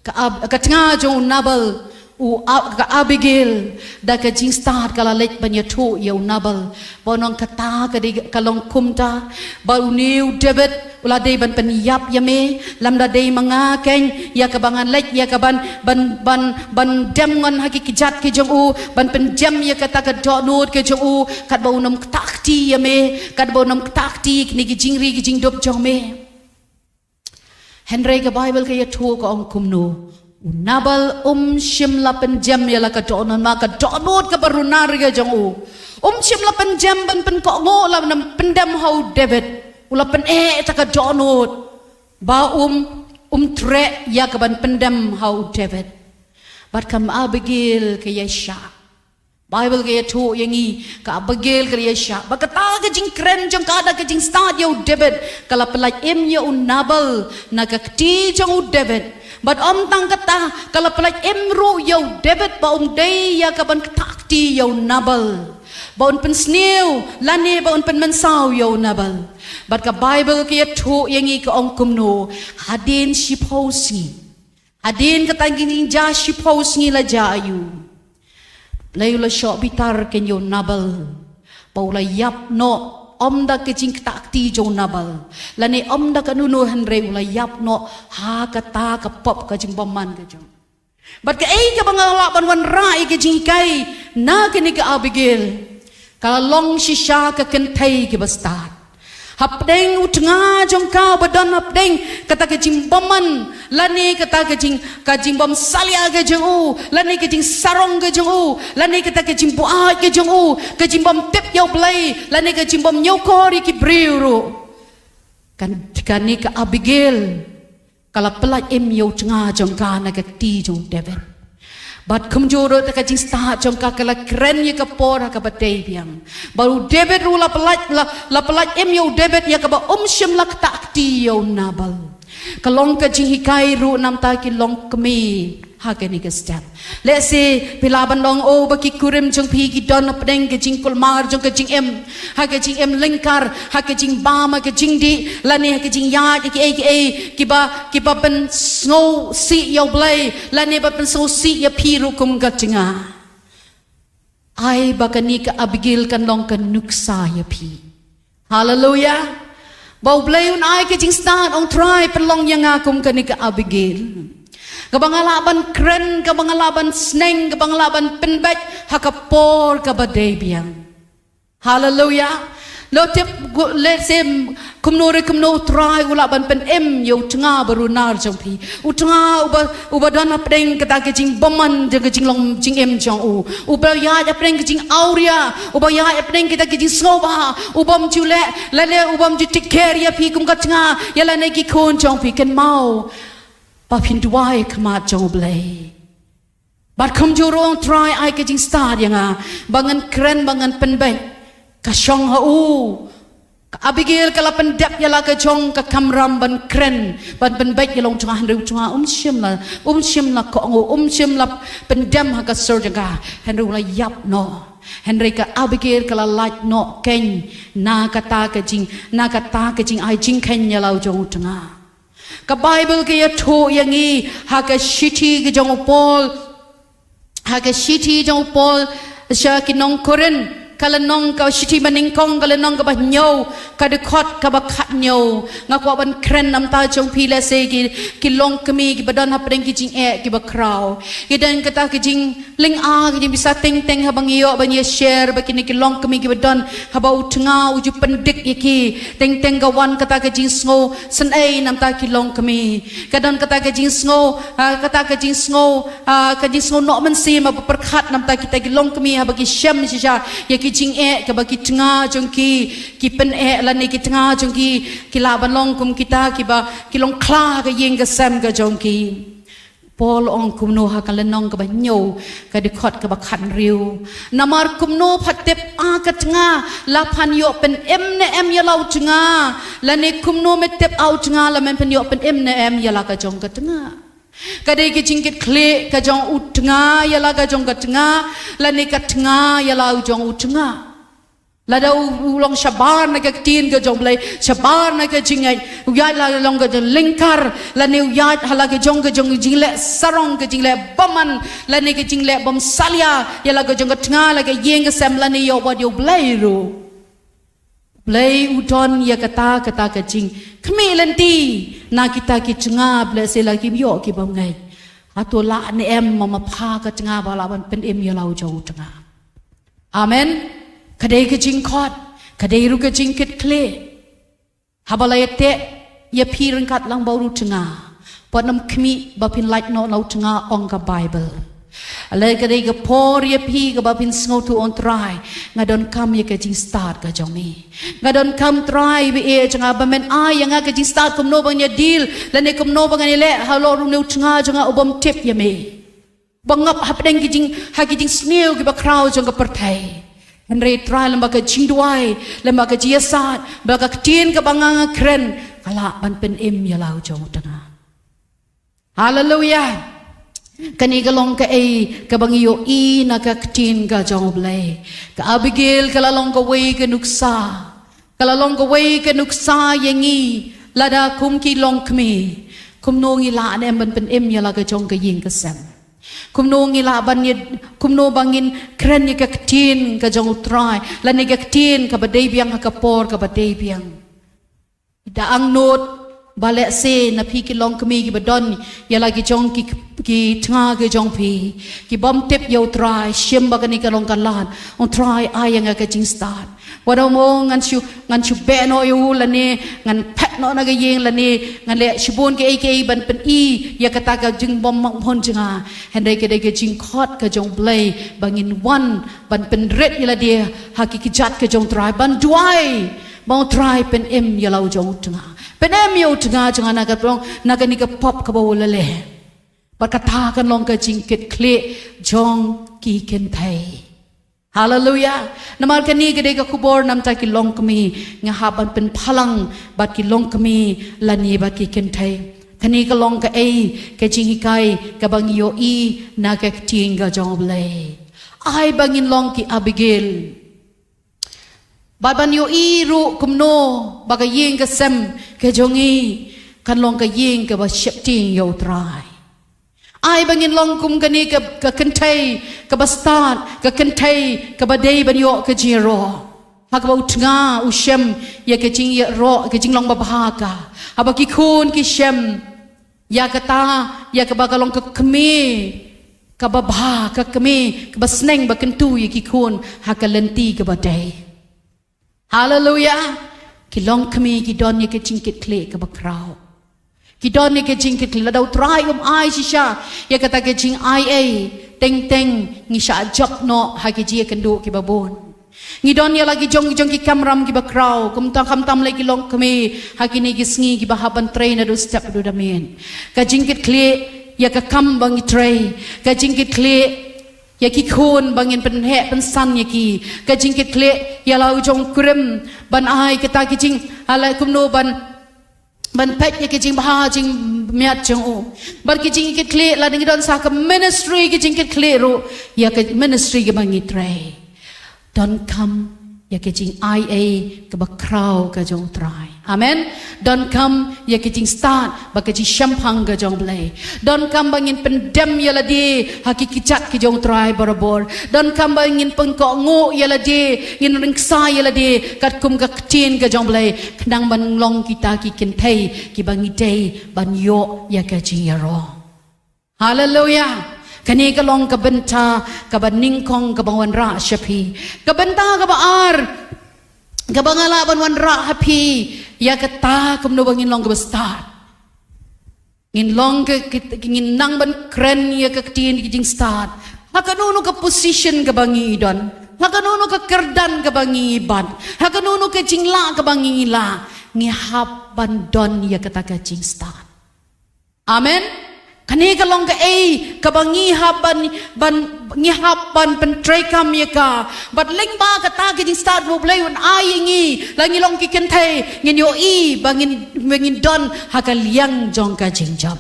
ka tengah jong Nabal ka Abigail da ka jing start kala lek banya tu ya Nabal bonong kata ka long kumta ba uniu David ula day ban peniyap ya me lam da day mga keng ya kabangan lek ya kaban ban dem ngon haki kijat ke jong u ban pen jam ya kata ka donut ke jong u kat ba unam takti ya me kat ba unam takti ni ki jingri ki jing dop jong me Henry ka Bible ka ya tu ko ong kumno Nabal shim la pen jam ya la ka donut ma ka donut ka barunar ke jong u shim la pen jam ban pen ko ngo la nam pendam hau David ula pen taka donut ba tre ya kaban pendam hau David bat kam Abigail ke Yesha Bible ke tu yang i ka Abigail ke Yesha ba kata ke jing kren jong kada ke jing start ya David kala pelai ya Nabal na ka ti jong David bat tang kata kala pelai ru ya David ba day ya kaban takti ya Nabal ba pen snew lani ba pen mensaw ya Nabal But ka Bible kaya tu yang i ka ong kumno hadin shiphosi hadin katangin ja shiphosi la jayu layula shop bitar ken yo Nabal paula yap no da ke jing takti jo Nabal lani da ka nuno henre ula yap no ha kata ka pop ka jing baman ka jong but ka ka bangalaban wan rai ke jing kai na ke ni ka Abigail kala long shisha ka kentai ke bastat hapdeng utnga jong ka badan hapdeng kata ke jing baman lani kata ke jing bom salia ke jong u lani ke jing sarong ke jong u lani kata ke jing buat ke jong u ke jing bom tip yau play lani ke jing bom nyokori ki briuru kan ni ka Abigail kala pelaj yau tengah jong ka na ke ti jong David But kumjuro ta kajing start jong ka kala kren ye ka por ka batay biang baru David ru la pelat yo David ya ka ba shim la takti yo Nabal kalong ka jing hikai ru nam ta ki long kami ha ka ni ka step let's say pilaban dong baki kurim jong pi ki don pedeng ke jing kulmar jong ka jing ha ka jing lingkar ha ka jing bama ka jing di lani ha ka jing ya ki ba pen snow si yo blay lani ba pen snow si ya pi ru kum ka jinga ai ba ka ni ka Abigail kan long ka nuksa ya pi hallelujah bau blay un ai ka jing start on try pen long yang akum ka ni ka Abigail Kabangalaban kren, kabangalaban sneng, kabangalaban penbet, hakapor kabaday biyang. Hallelujah. Lo tip let sem kumno try gula ban pen em yo tanga baru nar jong pi. Utanga uba dana preng kata ke jing boman je ke jing long jing em jong u. Uba ya ja preng ke jing auria. Uba ya preng kita ke jing soba. Ubam jule lale ubam ju take care ya pi kum ka tanga ya la ne ki kon jong pi ken mau. Pa pin duai kama jong blai. But come to wrong try I ke jing start yang bangan keren bangan pen bai. Kasyong hau Abigail kala pendap yala ka jong ka kamram ban kren ban baik yalong tengah hendu tengah shim la ko ngo shim la pendam ha ka surjaga hendu la yap no henry ka Abigail kala like no ken na kata ka jing ai jing ken yala jong tengah ka Bible ke ya tho yangi ha ka shiti ka jong Paul sya kinong Koren kala nong ka shiti maning kong kala nong ka ba nyo ka de khot ka ba khat nyo nga kwa ban kren nam ta chong pi le se ki long kami ki badan ha preng ki jing ki ba kraw ki dan kata ki jing ling a ki bisa teng ha bang yo ban ye share ba ki long kami ki badan ha ba utnga uju pendik ki teng ka wan kata ki jing sngo san ai nam ta ki long kami kadan kata ki jing sngo ka jing sngo no man si ma perkhat nam ta ki long kami ha ba ki sham sha ye ki jing ka bagi tengah jong ki pen la ni ki tengah jong ki laban long kum kita ki long kla ka yeng ka sam ka jong ki Paul ong kum no ha ka lenong ka ba nyo ka di khot ka ba khan riu namar kum no phatep a ka tengah la phan yo pen em ya lau tengah la ni kum no metep au tengah la men pen yo pen em ya la ka jong ka tengah kadai ki jingkit kle ka jong utnga ya la ka jong ka tnga la ni ka tnga ya la jong utnga la da ulong shabar na ka tin ka jong blai shabar na ka jingai ya la long ka lingkar la ni ya hala ka jong jingle sarong ka jingle baman la ni ka jingle bom salia ya la ka jong ka tnga la ka yeng ka sam la ni yo what you blai ro blai udon ya kata ka jing kami lenti na kita ki cenga ble se la ki yo ki bam ngai ato la ne em mama pha ka cenga bala ban pen em ya lau jau cenga amen kadai ka jing khot kadai ru ka jing kit kle habala yete ya pi ring kat lang bau ru cenga panam kmi ba pin like no lau cenga ong ka bible alai kadai ka por ya pi ka ba pin sngo tu on try ngadon kam ya ka jing start ka jong mi ngadon kam try bi e changa ba men ai yang ka jing start kum no bang ya deal la ne kum no bang ni le halo ru ne changa changa ubom tip ya me bangap hap deng ki jing sneo ki ba kraw jong ka perthai henry try lamba ka jing duai lamba ka ji sat ba ka tin ka banganga kren kala ban pen em ya lau jong tanga hallelujah kani galong ka ka bangiyo na ka tin ka jong blai ka Abigail kalalong ka way ka nuksa yangi lada kum ki long kmi kum no ngi la ne ban pen em ya la ka jong ka yin ka sam kum no ngi la ban ye kum no bangin kren ni ka tin ka jong try la ni ka tin ka badai biang ka por ka badai biang da ang not balik se na pi ki long kami ki badon ya lagi jong ki tengah ke jong pi ki bom tip yo try shim bagani ka long kalan on try ayang ka jing start wado mo ngan chu be no yo la ne ngan pet no na ga yeng la ne ngan le shibon ke ban pen i ya kata ka jing bom hon jinga hendai ke de ke jing khot ka jong blai bangin one ban pen red ya la dia hakiki jat ka jong try ban duai mau try pen em ya lau jong tengah penem yo tengah naga prong naga ni ka pop ka bawa lele berkata kan long ka jingkit kle jong ki ken thai hallelujah namar kani gede ka kubor nam ta ki long kami nga haban pen phalang bat ki long kami lani bat ki ken thai kani ka long ka ka jing kai ka bang yo naga ting ga jong blai ai bangin long ki Abigail Baban yo ru kumno baga yeng ka sem ke jongi kan long ka yeng ka ba shifting yo try ai bangin long kum gani ka kentai ka ba start ka kentai ka ba dei ban yo ka jiro ha ka ba utnga ushem ya ka jing ya ro ka jing long ba ba ka aba ki khun ki shem ya ka ta ya ka ba ka long ka kme ka ba ka kme ka ba sneng ba kentu ya ki khun ha ka lenti ka ba dei Hallelujah. Kilong kami kidon ye ke jingkit kle ke bakrau. Kidon ye ke jingkit kle ladau try ai shisha ye kata ke jing ai teng teng ngi sha job no ha ke ji kendu ki babon. Ngidon ye lagi jong ki kamram ki bakrau kum tam lagi long kami ha ki ni gisngi ki bahaban train adu step adu damen. Ka jingkit kle ye ka kam bang tray ka jingkit kle ya ki khun bangin pen he pen san ya ki ka jingkit kle ya lau jong krim ban ai kata ki jing ala kumno ban pet ya ki jing bah jing miat jong o bar ki jingkit kle la ding don sa ka ministry ki jingkit kle ro ya ka ministry ki bangi tray don't come ya ke jing ia ke bakrau ke jong try amen don't come ya ke jing start ba ke jing champagne ke jong blay don't come bangin pendem ya la di hakiki chat ke jong try barabor don't come bangin pengko ngo ya la di in ring sa ya la di kat kum ka tin ke jong blay kendang ban long kita ki ken thai ki bangi day ban yo ya ke jing ya ro hallelujah kani ka long ka benta ka baning kong ka bangwan ra shapi ka benta ka baar ka bangala banwan ra happy ya ka ta kum no bangin long ka start ngin long ka ngin nang ban kren ya ka tin ki jing start hakanu ka position ka bangi don hakanu ka kerdan ka bangi ban hakanu ka jingla ka bangi la ngi hap ban don ya ka ta ka jing start amen kani ka long ka kabangi haban ban ngihaban pen tray kam ya ka but leng ba ka ta ki start mo play un ai ngi langi long ki ken thai ngin yo bangin don hakaliang jong ka jingjam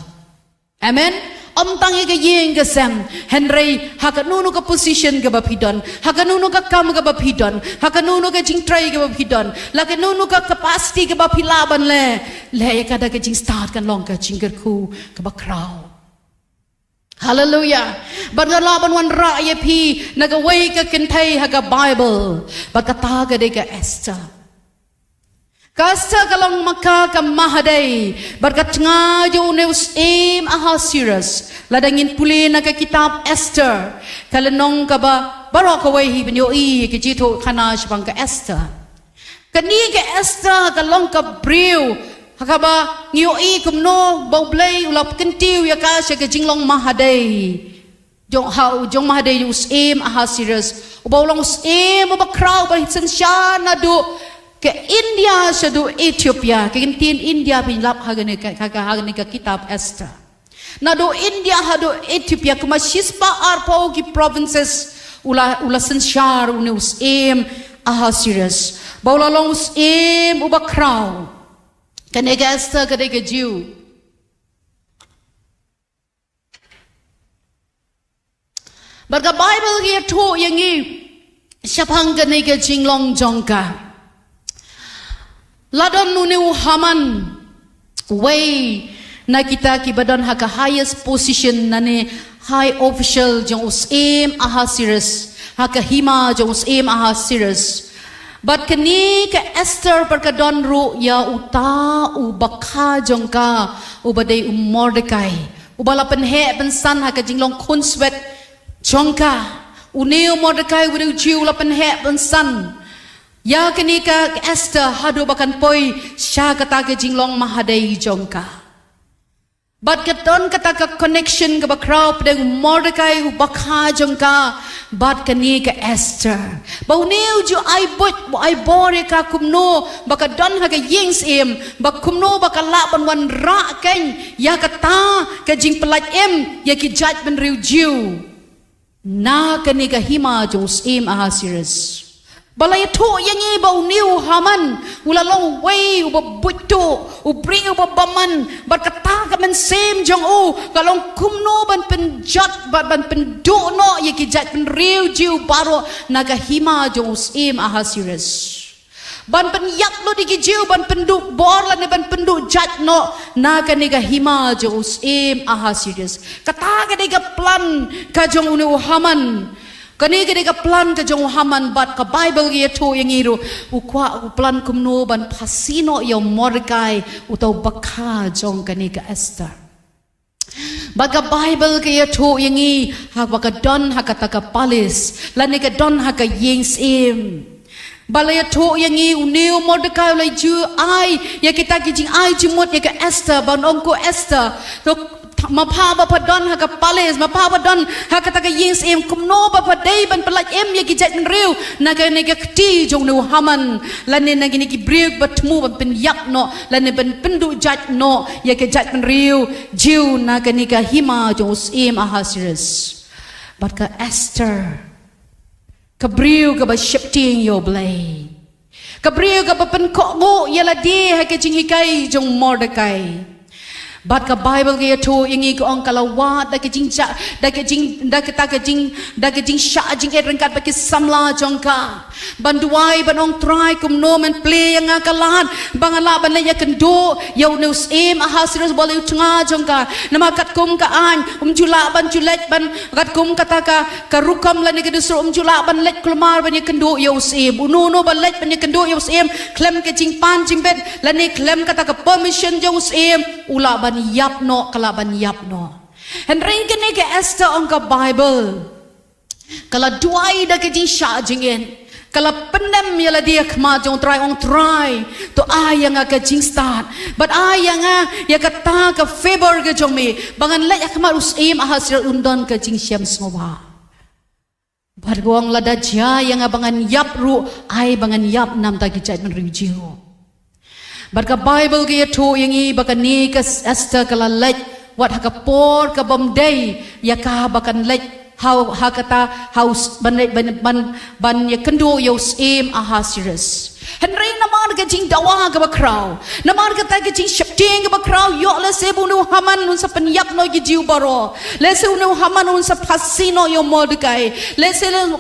amen tang ka yeng ka sam henry hakanunu ka position ka bapidon hakanunu ka kam ka bapidon hakanunu ka jing tray ka bapidon lakanunu ka capacity ka bapilaban le ka da ka jing start kan long ka jingger ku ka bakraw Hallelujah. Bargalaban wan ra ya pi nagaway ka kintay haga Bible. Bagkata ka de ka Esther. Kasta kalong maka ka mahaday. Barkat nga yo neus Ahasuerus. Ladangin puli na ka kitab Esther. Kalanong ka ba barakaway hiban yo kijito kanash bang ka Esther. Kani ka Esther kalong ka brew. Hakaba ngiyo kumno baublay ulap kentiu ya ka siya ka jinglong mahaday jong mahaday us Ahasuerus ubawlang us ubakraw bahisan siya na do ke India siya do Ethiopia kagintin India pinlap hagani ka kitab Esther na do India hado Ethiopia kumashispa arpaw ki provinces ulasan siya uni us Ahasuerus bawlang us ubakraw kanega Esther kanega Jew Barga Bible here to yangi syapang kanega jinglong jongka ladon nunu Haman way na kita kibadon haka highest position nane high official jong usim Ahasuerus haka hima jong usim Ahasuerus But kani ka Esther perkadon ru ya uta ubakha jongka ubadai Mordecai ubala penhe pensan ha ka jinglong kunswet jongka uneu Mordecai udu jiu la penhe pensan ya kani ka Esther hadu bakan poi sha kata ka jinglong mahadai jongka But katon kata ka connection ka bakraw pedang Mordecai ubakha jongka but kani ka Esther bauneu ju ai bore ka kumno baka don ha ka yings bak kumno baka laban wan ra ken ya kata ka jing pelat ya ki judge ben riu jiu na kani ka hima jos Ahasuerus balay to yangi bauneu Haman ulalong way ubabuto ubri ubabaman barkata ka men same jong kalong kumno ban penjat ban pendu no yakijat pen riu jiu baro naga hima jos Ahasuerus ban penyak lo dikijiu ban pendu bor la ne ban pendu jat no naga niga hima jos Ahasuerus kata ka diga plan ka jong unu Haman Kani ka plan ka jong Haman bat ka Bible ya to yang iru ukwa plan kumno ban pasino yo Mordecai utaw bakha jong kani ka Esther. Baga Bible ka ya to yang hak baka don hakata ka palis lani ka don haka yings balaya to yang i uneu Mordekai oleh ju ai ya kita kijing ai jumut ya ke Esther ban ongko Esther to ma pa ba padon ha ka palace ma pa padon ha ka ta ka yings em kumno ba padai ban pelaj em ya ki jat riu na ka ne ka kti jong nu Haman lan ne na gini ki break batmu ban pen yak no lan ne ban pendu jat no ya ke jat riu jiu na ka ni ka hima jong em Ahasuerus bat ka Esther Kabriu ka ba shifting yo blay Kabriu ka ba pen ko ngo yala di ha ke jing hikai jong Mordekai Bat ka Bible ke to ingi ko ong kalawat da ke jing cha da ke jing sha jing et rengkat ba ke samla jong ka banduai ban ong try kum no men play yang akalan bangala ban le ya kendo yo news em Ahasuerus boleh tengah jong ka nama kat kum ka an jula ban julet ban kat kum kata ka rukam la ne ke dusro jula ban let kulmar ban ya kendo yo em no ban let ban ya kendo yo em klem ke jing pan jing bet la ne klem kata ka permission jong em ula ban yap no kala ban yap no Henry ke ne ke Esther ong ka Bible kala duai da ke jing sha jing en kala pendem yala dia kema jong try to ayang ka jing start but ayang ya kata ka favor ke jong me bangan la yakma us em Ahasuerus undon ka jing syam smowa bar gong lada ja yang bangan yap ru ai bangan yap nam ta ki jat men riu Barka Bible ke to yang i baka ni ka Esther kala lek wat haka por ka bomday ya ka bakan lek how hakata house ban ya kendo yo em Ahasuerus Henry naman ka jing dawa ka bakraw naman ka ta ka jing shifting ka bakraw yo le sebu no Haman un sa penyap no gi jiu baro le se no Haman un sa pasino yo Mordekai le se le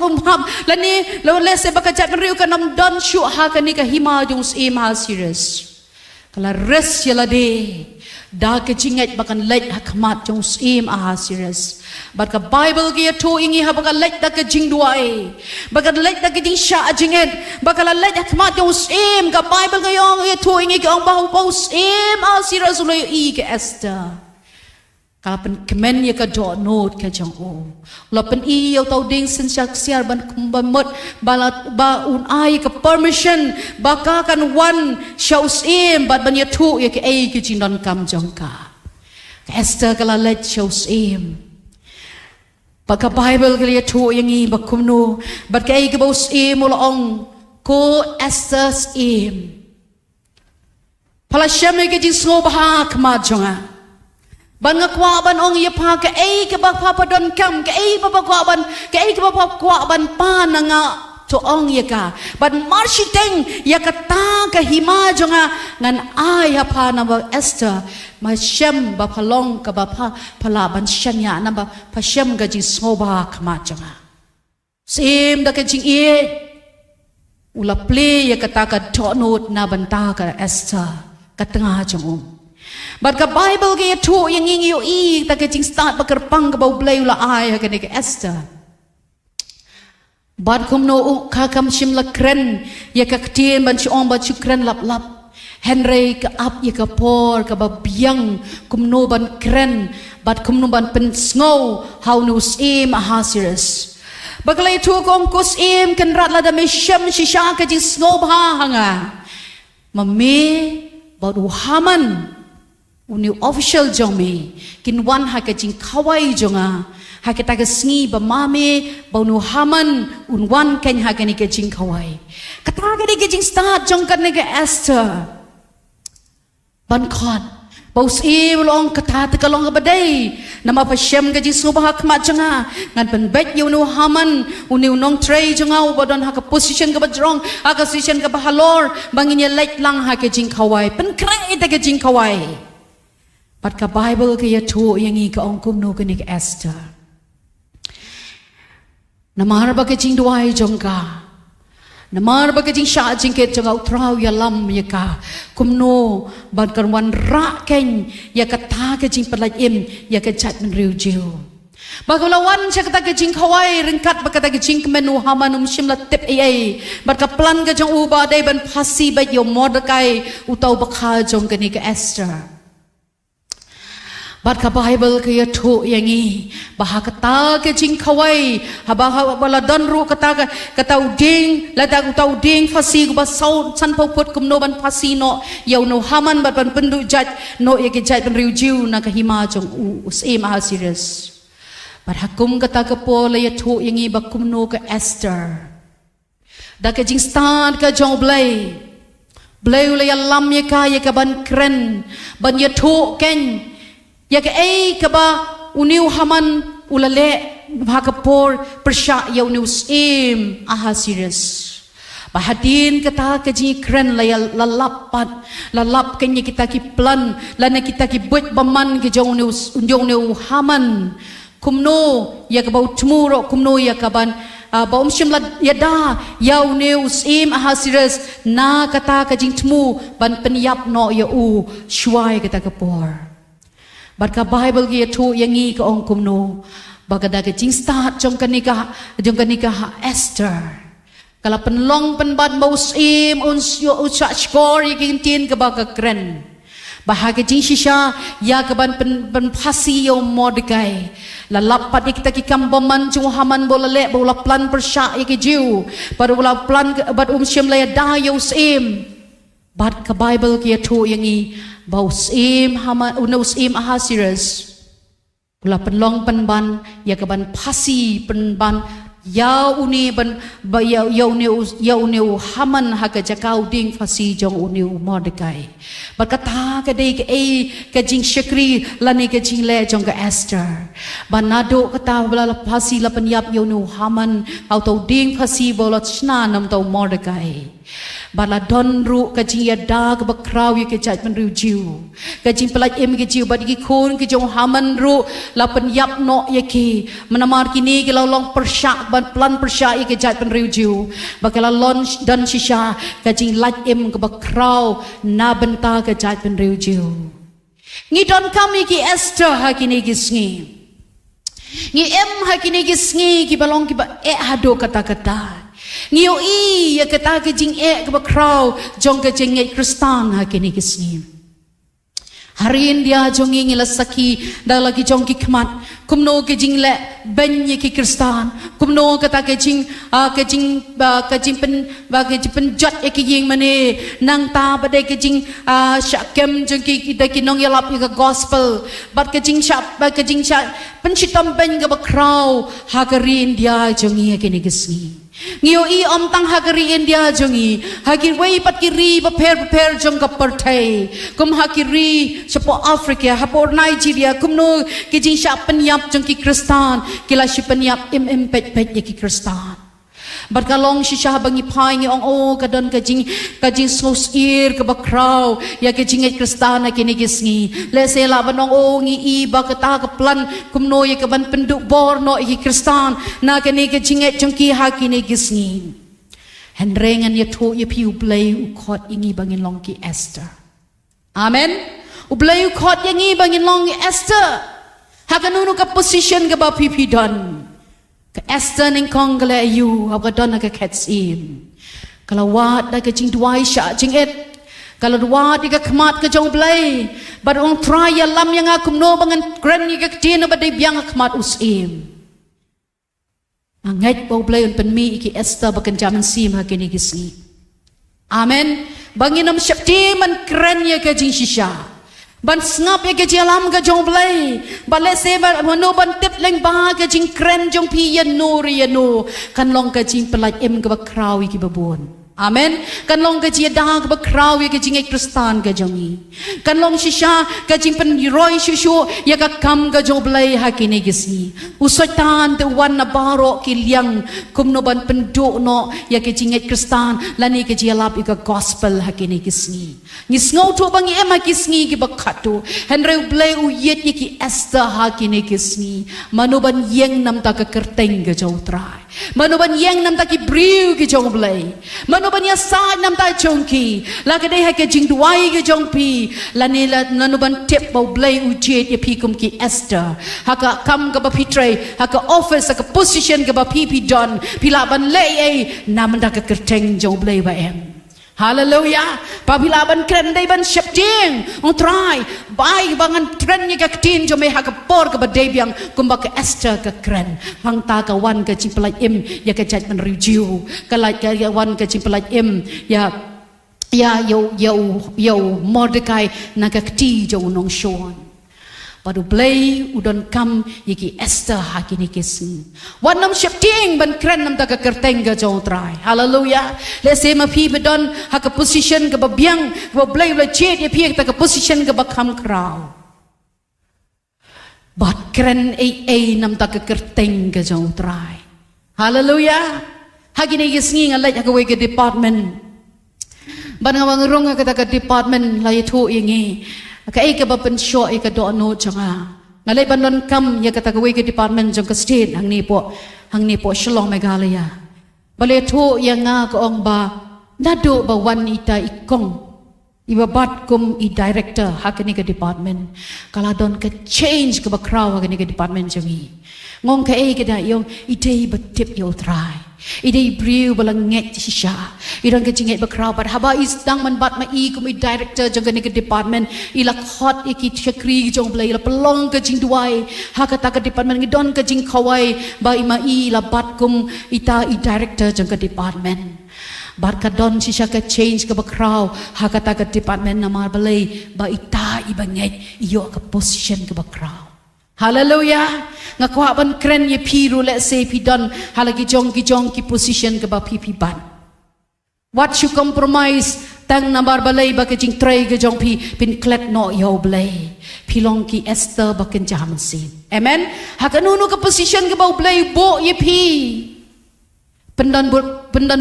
ni le se baka jat riu ka nam don shu ha ka ni ka hima jong em Ahasuerus Kala res yala de da ke jingat bakan lek hakmat jong em Ahasuerus bat ka Bible ke to ingi ha bakan lek da ke jing duai bakan lek da ke jing sha jinget bakala lek hakmat jong em ka Bible ke yong ke to ingi ke ong bau em Ahasuerus lo i ke Esther ka pen kemen ya ka do note ka jong o lo pen i yo tau ding sin syak siar ban kumbamot ba un ai ka permission baka kan one shows em but ban ya tu ya ke ai ke jing don kam jong ka Esther kala let shows em baka Bible ke ya tu yang i bakum no but ke ai ke bos em lo ong ko Esther's em pala syame ke jing so ba kma jonga ban ngakwa ban ong ya pa ke ai ke ba pa padon kam ke ai ba kwa ban ke ai ke ba kwa ban pa na nga to ong ya ka ban marshiteng ya ka ta ka hima jonga ngan ai ha pa na ba Esther ma shem ba palong ka ba pa pala ban shanya na ba pa shem ga ji soba kama jonga sim da ke jing e ula play ya ka ta ka to not na ban ta ka Esther ka tengah jong But ka Bible ke to yang ingi yo i ta ke jing start bakerpang ka bau blay ula ai ka ne ke Esther. But kum no ka kam shim la kren ya ka ktien ban chiong ba chu kren lap lap. Henry ka up ya ka por ka ba biang kum no ban kren but kum no ban pen snow how no em Ahasuerus. Baglay to kong kus em kan rat la da me sham shisha ka jing snow ba hanga. Mami ba du Haman Uni official jong me kin wan ha ka jing kawai jonga ha ka ta ka sngi ba mame ba nu Haman un wan ken ha ka ni ka jing kawai ka ta ka ni ka jing start jong ka ni ka Esther ban khot ba us e long ka ta ka long ka badai nama pa shem ka jing subha khma jonga ngan ban bet yu nu Haman uni nong trei jonga u ba don ha ka position ka ba jong ha ka position ka ba halor bangin ya lek lang ha ka jing kawai pen krai ta ka jing kawai But ka Bible ke ya to yang i ka ongkum no ke ni ka Esther. Namar ba ke jing duai jong ka. Namar ba ke jing sha jing ke jong au trau ya lam ya ka. Kum no ban kan wan ra ken ya ka ta ke jing palai im ya ka chat men riu jiu. Bagulawan siya kata ke jing kawai ringkat ba kata ke jing menu Haman shim la tip ai. But ka plan ke jong uba dai ban pasi ba yo Mordekai utau bakha jong ke ni ka Esther. บัดka Bible ke ya thu yangi bah kata ke jing khawai haba bala don ru kata kata uding la ta utau ding fasi ba sau san pau put kum no ban fasi no yau no haman bat ban pendu jaj no ye ke jaj ban riu jiu na ka hima jong us e ma serious bad hakum kata ke po la ya thu yangi ba kum no ke Esther da ke jing start ka jong blai la ya lam ye ka ban kren ban ya thu ken ya ke ka ba uniu haman ulale bhakapor persha ya uniu sim aha serious bahadin kata ke ji kren la lalap kenya kita ki plan lana kita ki buat baman ke jong uniu haman kumno ya ke bau tmuro kumno ya ka ban ba shimla yada ya uniu sim aha serious na kata ke jing tmu ban penyap no ya shwai kata kapor Barka Bible kia tu yangi ke ong kumno bagada ke jing start jong kanika Esther kala penlong penbad maus im uns yo ucha skor yakin tin ke baga kren bahage jing shisha ya ke ban pen phasi yo Mordekai la lapat kita ki kambaman jung haman bolale bola plan persha yake jiu pada bola plan bad shim la da yo sim bad ka Bible kia tu yangi baus im hama unaus im ahasiras pula penlong penban ya keban pasi penban ya uni ban ya uni haman haga jakau ding fasi jong uni Mordekai berkata ke dei ke jing syakri lani ke jing le jong ke Esther banado kata bala pasi la penyap ya uni haman auto ding fasi bolot sna nam tau Mordekai bala don ru ka jing ya da ka bakraw ye ke jaj man riu jiu ka jing pelaj em ke jiu bad ki khon ke jong haman ru la pen yap no ye ki manamar kini ke long persyak ban plan persyak ye ke jaj man riu jiu bakala lon dan shisha ka jing laj em ka bakraw na benta ke jaj man riu jiu ngi don kami ki Esther ha kini ki sngi ngi em ha kini ki sngi ki balong ki ba hado kata-kata Ngiyo ya kata ke jing ke bakraw jong ke jing Kristan ha kini kisni harin dia jong ngila saki da lagi jong ki khmat kumno ke jing le ben ki Kristan kumno kata ke jing pen jat ki jing mane nang ta badai ke jing syakem jong ki da ki nong yalap ka gospel bat ke jing pen chitam ben ke bakraw ha harin dia jong kini kisni Ngiyo om tang hagari India jongi hagir wei pat kiri prepare jong ka partai kum hakiri sapo Afrika hapo Nigeria kumno ki jing sha penyap jong ki Kristan kila shi penyap pet ki Kristan Barkalong shisha bangi pai ngi ong kadon kajing sosir ke bakraw ya ke jing Kristan na kini gisngi le sela banong ngi ba kata ke plan kumno ya ke ban penduk bor no ki Kristan na kini ke jing jongki ha kini gisngi henrengan ya thu ya piu play u khot ingi bangin long ki Esther amen u play u khot yangi bangin long ki Esther ha kanunu ka position ke ba pipi don ke Esther ning kong kala ayu apa don ka katsim kalau wat da ke jing duai sha jing kalau wat ka khmat ke jong blai but on try ya lam yang akum no bangan grand ni ka tin ba dei biang khmat usim angai bo blai on pen mi ki Esther bakan jaman sim ha kini gisni amen banginam syakti man grand ya ka jing shisha ban ngap ya ke jalam ka jong blai bale se ba no ban tip leng ba ka jing kren jong pi ya no kan long ka jing pelaj em ka bakraw ki babon amen kan long ka ji da ka bakraw ka jing Kristan ka jongi kan long shisha ka jing pen roi shushu ya ka kam ka jong blai ha kini gisni usotan te wan na baro ki liang kum no ban penduk no ya ke jing Kristan lani ka ji alap ka gospel ha kini gisni ngis ngau to bangi em ha kisni ki bakatu henre blai u yet ki Esther ha kini kisni manuban yeng nam ta ka kerteng ka jong trai manuban yeng nam ta ki briu ki jong blai manuban ya sa nam ta jong ki la ka dei ha ke jing duai ki jong pi lani la nanuban tip bau blai u jet ya pi kum ki Esther ha ka kam ka ba pitre ha ka office ha ka position ka ba pi don pila ban lei nam ta ka kerteng jong blai ba em Hallelujah. Pabila ban kren dai ban shifting. On try. Bai bangan tren ni ka tin jo me ha ka por ka badai biang kumba ka Esther ka kren. Hang ta ka wan ka ching pelai im ya ka chat man review. Ka lai ka wan ka ching pelai im ya yo Mordecai na ka ti jo nong shon. Padu play udon kam yiki Esther hakini kisin. Wanam shifting ban kren nam ta ka kerteng ga jo try. Hallelujah. Let's say ma pi bedon ha ka position ka babiang ka play la chet ye pi ta ka position ka bakam kraw. But kren ai nam ta ka kerteng ga jo try. Hallelujah. Hakini kisngi ngalai ha ka we ka department. Ban nga wangrong ka ta ka department la yetu yengi. Ka ka ba pensyo ka do no changa ngalai bandon kam ya kata ka we ka department jong ka state hang ni po Shillong Meghalaya bale tho ya nga ko ong ba nado ba wan ita ikong ibabat kum I director hakani ka department kala don ka change ka ba kraw hakani ka department jangi ngong ka ka da yung itay ba tip yo try Idai briu balang nget sisha. Idang kecing nget berkrau pada haba is dang man bat ma I kum I director jang ke department ila hot iki chakri jong blai ila pelong kecing duai hakata ke department ngidon kecing kawai ba ima I ila bat kum ita I director jang ke department. Bat ka don sisha ke change ke berkrau hakata ke department nama balai ba ita I banget iyo ke position ke berkrau. Hallelujah. Ngakwa ban kren ye piru let's say pi don halagi jong ki position ke ba pi ban. What you compromise tang nambar balai ba ke jing tray ke jong pi pin klet no yo balai. Pilong ki Esther ba ken jam sin. Amen. Hakanunu ke position ke ba balai bo ye pi. Pendan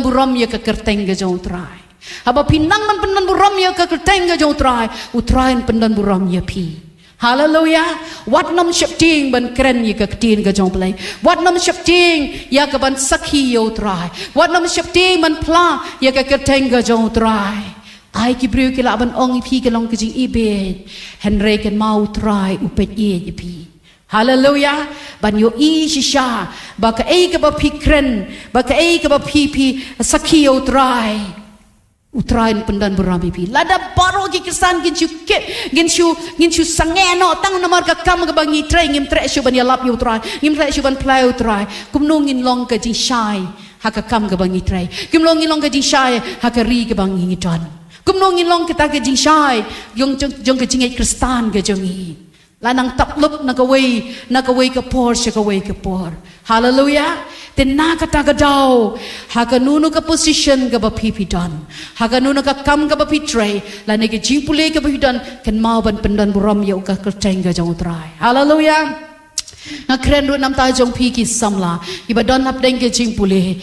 buram ye ke kerteng ke jong try. Haba pinang man pendan buram ye ke kerteng ke jong try. Utrain pendan buram ye pi. Hallelujah. What nam shifting ban kren ye ka tin ka jong play. What nam shifting ya ka ban sakhi yo try. What nam shifting ban pla ye ka kerteng ka jong try. Ai ki briu ki la ban ong pi ka long ka jing ibe. Henry kan mau try upet ye pi. Hallelujah. Ban yo I shisha ba ka ka ba pi kren ba ka ka ba pi sakhi yo try. Utrain pendan berami pi lada baro ki kesan ginchu sangeno tang namar ka kam ka bangi trai ngim tre shu ban ya lap yu trai ngim tre shu ban play yu trai kumnung ngin long ka jing shai ha ka kam ka bangi trai kumnung ngin long ka jing shai ha ka ri ka bangi ngiton kumnung ngin long ka ta ka jing shai jong ka jing kristan ka jongi lanang taplop na ka way ka por sha ka way ka por. Hallelujah. Tena kata ka daw hakanunu ka position ka ba pipi don hakanunu ka kam ka ba pitray lani ka jingpule ka ba don kan mau ban pendan buram yo ka kerteng ka jong try. Hallelujah. Ngakren ru nam ta jong pi ki samla iba don hap deng ke jingpule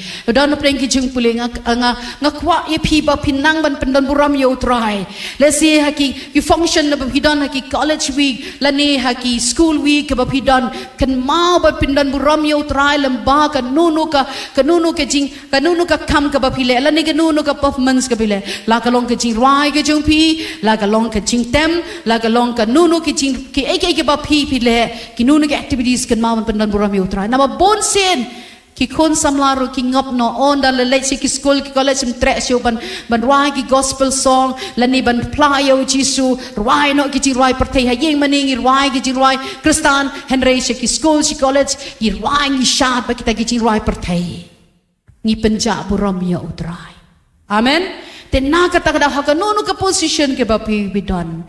ngakwa ye pi ba pinang ban pendan buram yo try. Let's say haki ki function na ba don haki college week lani haki school week ka ba don kan mau ba pendan buram yo try lamba ka nunu ka kam ka ba pile lani ka nunu ka performance ka pile la ka long ka jing rai ka jong pi la ka long ka jing tem la ka long ka nunu ki jing ki ek ba pi pile ki nunu ka activities kan mau pendan buram yo try nama bon sen ki kon samlaro ki ngop no on dal le si ki school ki college sim tre sio ban rai ki gospel song lani ban playo jisu rai no ki rai pertai ha yeng maning rai ki rai kristan henry si ki school si college ki rai ni shat ba kita ki rai pertai ni penja buram yo try. Amen. Tena kata kada hakanunu ka position ke ba pi bidon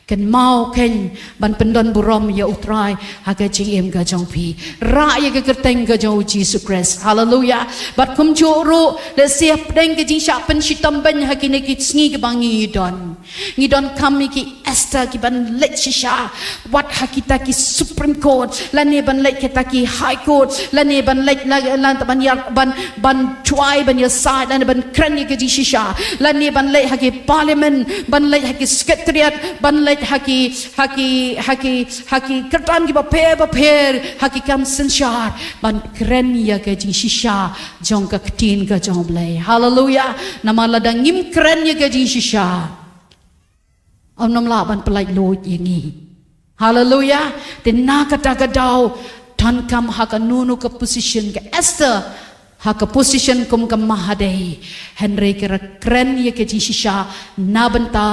kan mau ken ban pendan buram ya utrai haga jing ga jong pi ra ya ga kerteng ga jong Jesus Christ. Hallelujah. Bat kum joro le siap deng ga jing sha pen shitam ban hakine ki sngi ga bangi ngidon kami ki Esther ki ban let shisha what hakita ki Supreme Court lane ban let kita ki High Court lane ban let lan ban ya ban try ban ya side lane ban kran ga jing shisha lane ban let haki parliament ban let haki secretariat ban let haki kertan ki ba per haki kam senshar ban kren ya ke jing shisha jong ka tin ka jong blai. Hallelujah. Nama ladang ngim kren ya ke jing shisha am nam la ban pelai lo yengi. Hallelujah. Tena kata ka daw tan kam hakanunu ka position ka Esther haka position kum kamahadei Henry kira kren ye ke jisha nabanta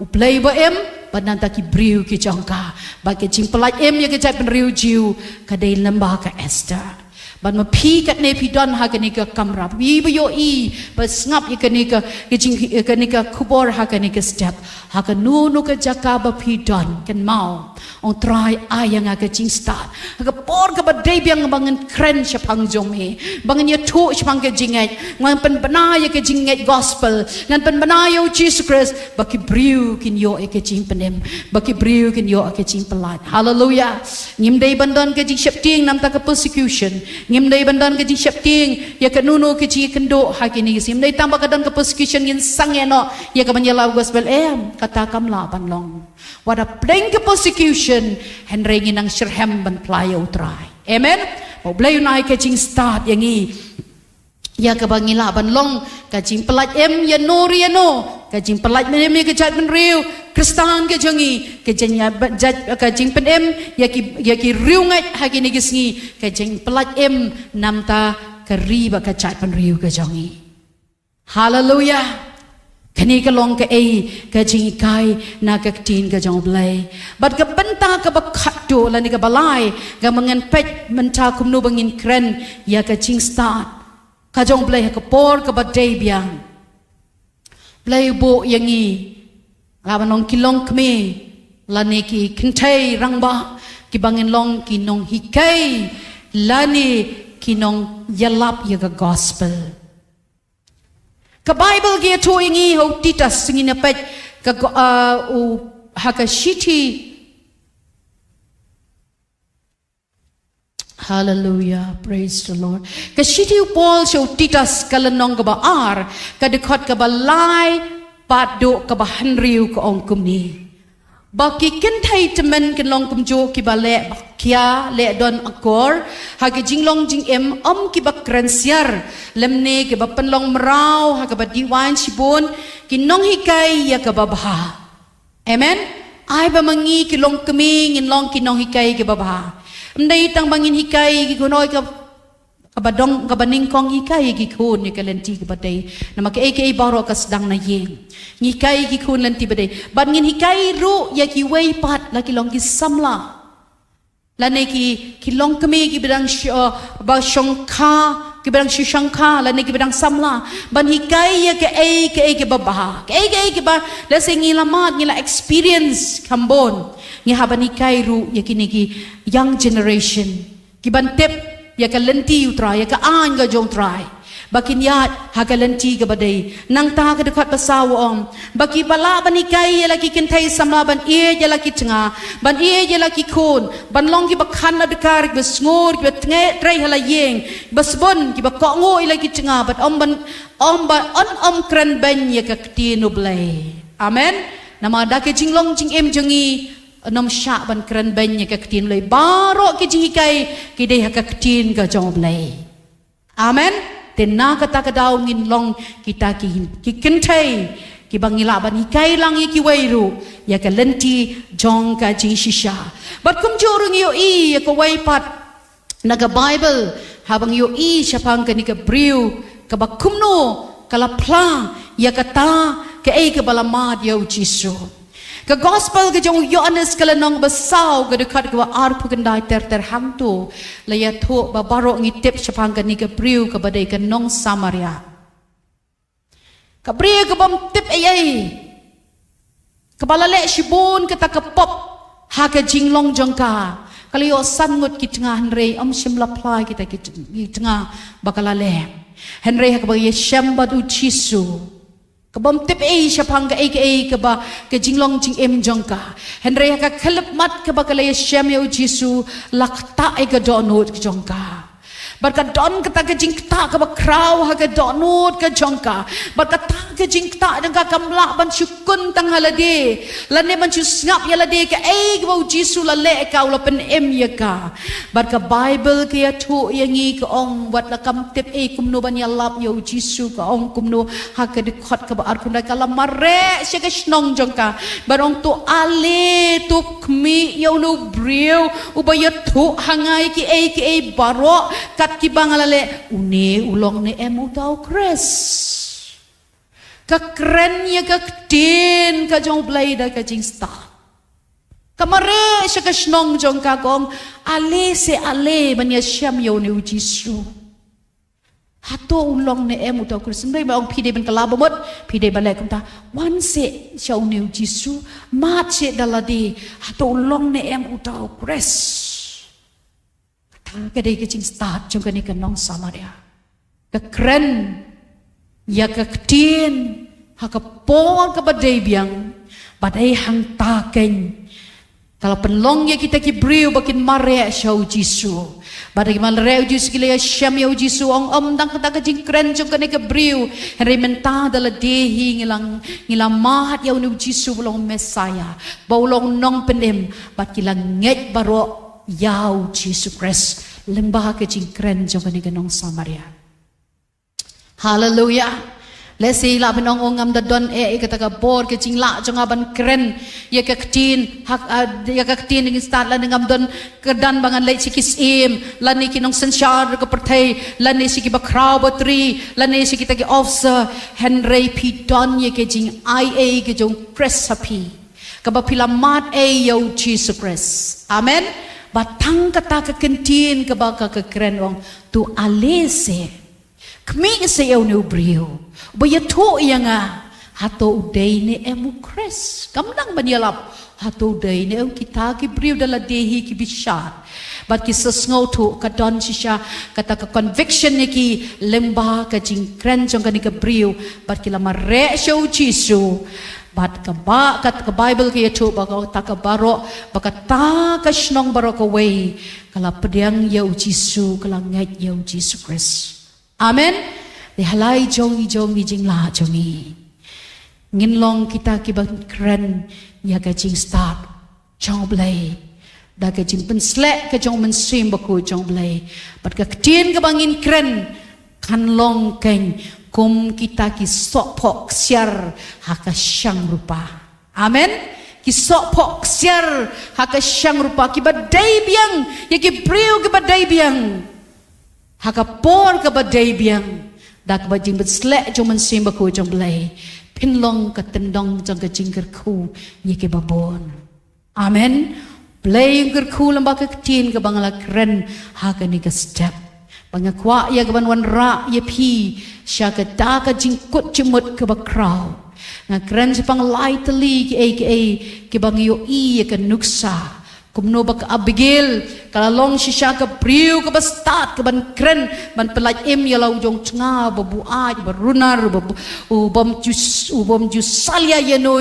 uplay ba em bananta ki briu ki jangka ba ke jimpelai em ye ke jai penriu jiu kadai lembah ka Esther ban ma phi kat ne phi don ha ke ni ka kamra bi ba yo I ba ngap ye ke ni ka ke ni ka kubor ha ke ni ka step ha ka nu ka jaka ba phi don kan mau on try ayang aga jing start aga por ka ba dei biang bangan kren chapang jom he bangan ye thu chapang ke jingai ngan pen bana ye ke jingai gospel ngan pen bana yo Jesus Christ ba ki briu kin yo e ke jing penem ba ki briu kin yo ke jing pelat hallelujah ngim dei bandon ke jing shep ting nam ta ka persecution ngim dei bandon ke jing shep ting ye ke nunu ke jing kendo ha ki ni sim dei tambah ka dan ke persecution ngin sang ye no ye ka banyala gospel em kata kam la ban long wada pleng ke persecution Henry nginang sherhem ban playo try amen mo blayo na ke jing start yang I ya ka bangila ban long ka jing pelat em ya no ka jing pelat em ke jat ban riu kristan ke jangi ke janya jat ka jing pen em ya ki riu ngai ha ki ni gisngi ka jing pelat em namta ka riba ka jat ban riu ke jangi hallelujah kani ka long ka ka jing kai na ka tin ka jong blai bat ka banta ka bakhat do la ni ka balai ka mangan pet menta kum no bangin kren ya ka jing start ka jong blai ka por ka ba dei biang blai bo yangi la banong kilong kme la ne ki kintai rangba ki bangin long ki nong hikai la ni ki nong yalap ya ka gospel ka Bible ge to ingi ho titas singina pet ka haka shiti hallelujah praise the Lord ka shiti Paul show titas kalanong ka ba ar ka dekot ka ba lai pado ka ba hanriu ka ong kumni baki kentai temen ken long kumjo ki ba le kia le don akor ha ki jinglong jing em ki ba krensiar lemne ki ba penlong merau ha ka ba diwan sibon ki nong hikai ya ka ba bah amen ai ba mangi ki long kemi ngin long ki nong hikai ki ba bah ndai tang bangin hikai ki gunoi ka kabadong kabaning kong hikai ki kun ni kalenti ki badai nama ke baro ka sedang na yeng hikai ki kun lenti badai ban ngin hikai ru ya ki wei pat la ki long ki samla la ne ki long kemi ki bidang ba shongka ki bidang shangka la ne ki bidang samla ban hikai ya ke babah ke ba la sengi lamat ngila experience kambon ngi haban hikai ru ya ki young generation ki ban tep ya ka lenti utra ya ka an ga jong try bakin yat ha ka lenti ga badai nang ta ka dekat pasaw om baki bala bani kai ya laki kentai samla ban e ya laki tanga ban e ya laki kon ban long ki bakhan na dekar ki besngor ki tnge trai hala yeng besbon ki bakko ngo laki tanga bat om kran ban ya ka ktinu blai amen nama da ke jinglong jing em jangi nom syak ban keren banyak ke ketin lay barok ke jikai ke deh ke ketin ke jom lay amen tena kata kadau ngin long kita ki kentai ki bangila ban hikai lang ki wairu ya ke lenti jong ka jing shisha bat kum jorung yo ya ko wai pat naga bible habang yo syapang ke ni ke briu ke bakumno kala pla ya kata ke ke balamad yo jisu ka gospel ke jong Yohanes kala nong basau ke dekat ke ar pukendai ter hang tu la ya thu ba barok ngitip syapang ke ni ke priu ke badai ke nong Samaria ka priu ke bom tip ai ke balale shibun ke ta ke pop ha ke jinglong jongka kali yo sangut ki tengah henry shim laplai kita ki tengah bakalale henry ha ke ba yeshem badu chisu kabam tip syapang ka ka ba ka jinglong jing em jongka henry ka khalap mat ka ba kalay syam yo jisu lakta ka donot jongka barka don kata ka jing ta ka ba kraw ha ka donot ka jongka barka ta ka jing ta dang ka kamla ban syukun tang halade lane ban ngap ya lade ka ka ba jisu la le ka ula pen em ya ka barka bible ka ya thu yangi ka ong wat la kam tip kumno ban ya lap yo jisu ka ong kumno ha ka de khot ka ba ar kun ka la mare sya ka snong jongka barong tu ale tu kmi yo no breu ubaya thu hangai ki baro kat kat ki bangalale une ulong ne em utau kres ka kren ya ka tin ka jong blai da ka jing sta kamare sya ka snong jong ka gong ale se ale banya syam yo ne ujisu hato ulong ne em utau kres ndai ba ong pide ben kala bomot pide balai kum ta wan se syau ne ujisu mat se daladi hato ulong ne em utau kres cái đây cái chính start trong cái này cái nong Samaria cái kren ya cái tiên ha cái pon cái badai biang badai hang ta keng kalau penlong ya kita kibriu bakin mare shau Jisu badai mare Jisu kile syam ya Jisu ong dang kata ke kren trong cái này cái briu henry menta dala dehi ngilang mahat ya unu Jisu bolong Messiah bolong nong penem bat kilang nget baro Yau Jesus Christ lembah ke keren jong ni ganong Samaria. Hallelujah. Lesi la benong ongam da don kata ka bor ke la jong aban keren ya ka tin hak ya ka tin ngin start la ngam don kedan bangan lei sikis im la ni kinong sensyar ke pertai la ni siki ba kraw batri la ni siki ta ki officer Henry P Don ya ke IA ke jong press happy ka ba pilamat yo Jesus Christ. Amen. Batang kata ke kentin ke baka ke keren wong tu alese kmi se eu ne brio baya to yanga hato udai ne emu kres kamdang banyalap hato udai ne kita ki brio dala dehi ki bishat bat ki sesngau tu ka don shisha kata ka conviction ne ki lemba ka jing kren jong ka ni ka brio bat ki lama re show Jisu bat ka ba kat ka Bible ke tu ba ka ta ka baro ba ka ta ka snong baro ka way kala pediang ya Jisu kala ngai ya Jesus Christ. Amen. Di halai jong jing la jong ngin long kita ki ba kren ya ka jing start jong blai da ka jing pen slek ka jong men sim ba ko jong blai bat ka tin ka bangin kren kan long ken kum kita ki sok pok siar haka syang rupa. Amen. Ki sok pok siar haka syang rupa ki badai biang ya ki priu ki badai biang haka por ki badai biang dak bajing beslek jong mensim baku jong belai pinlong ka tendong jong ka jingker ku ya ki babon. Amen. Belai jingker ku lembak ka tin ka bangala keren haka ni ka step bangakwa ya ka banwan ra ya pi syaka daka jingkut jemut ke bakrau nga keren sepang lightly ki bang yo ya ka nuksa kumno bak Abigail kalalong sisya ka priu ka bastat ka ban kren ban pelaj em ya lau jong tnga babu aj barunar ubam jus salya yeno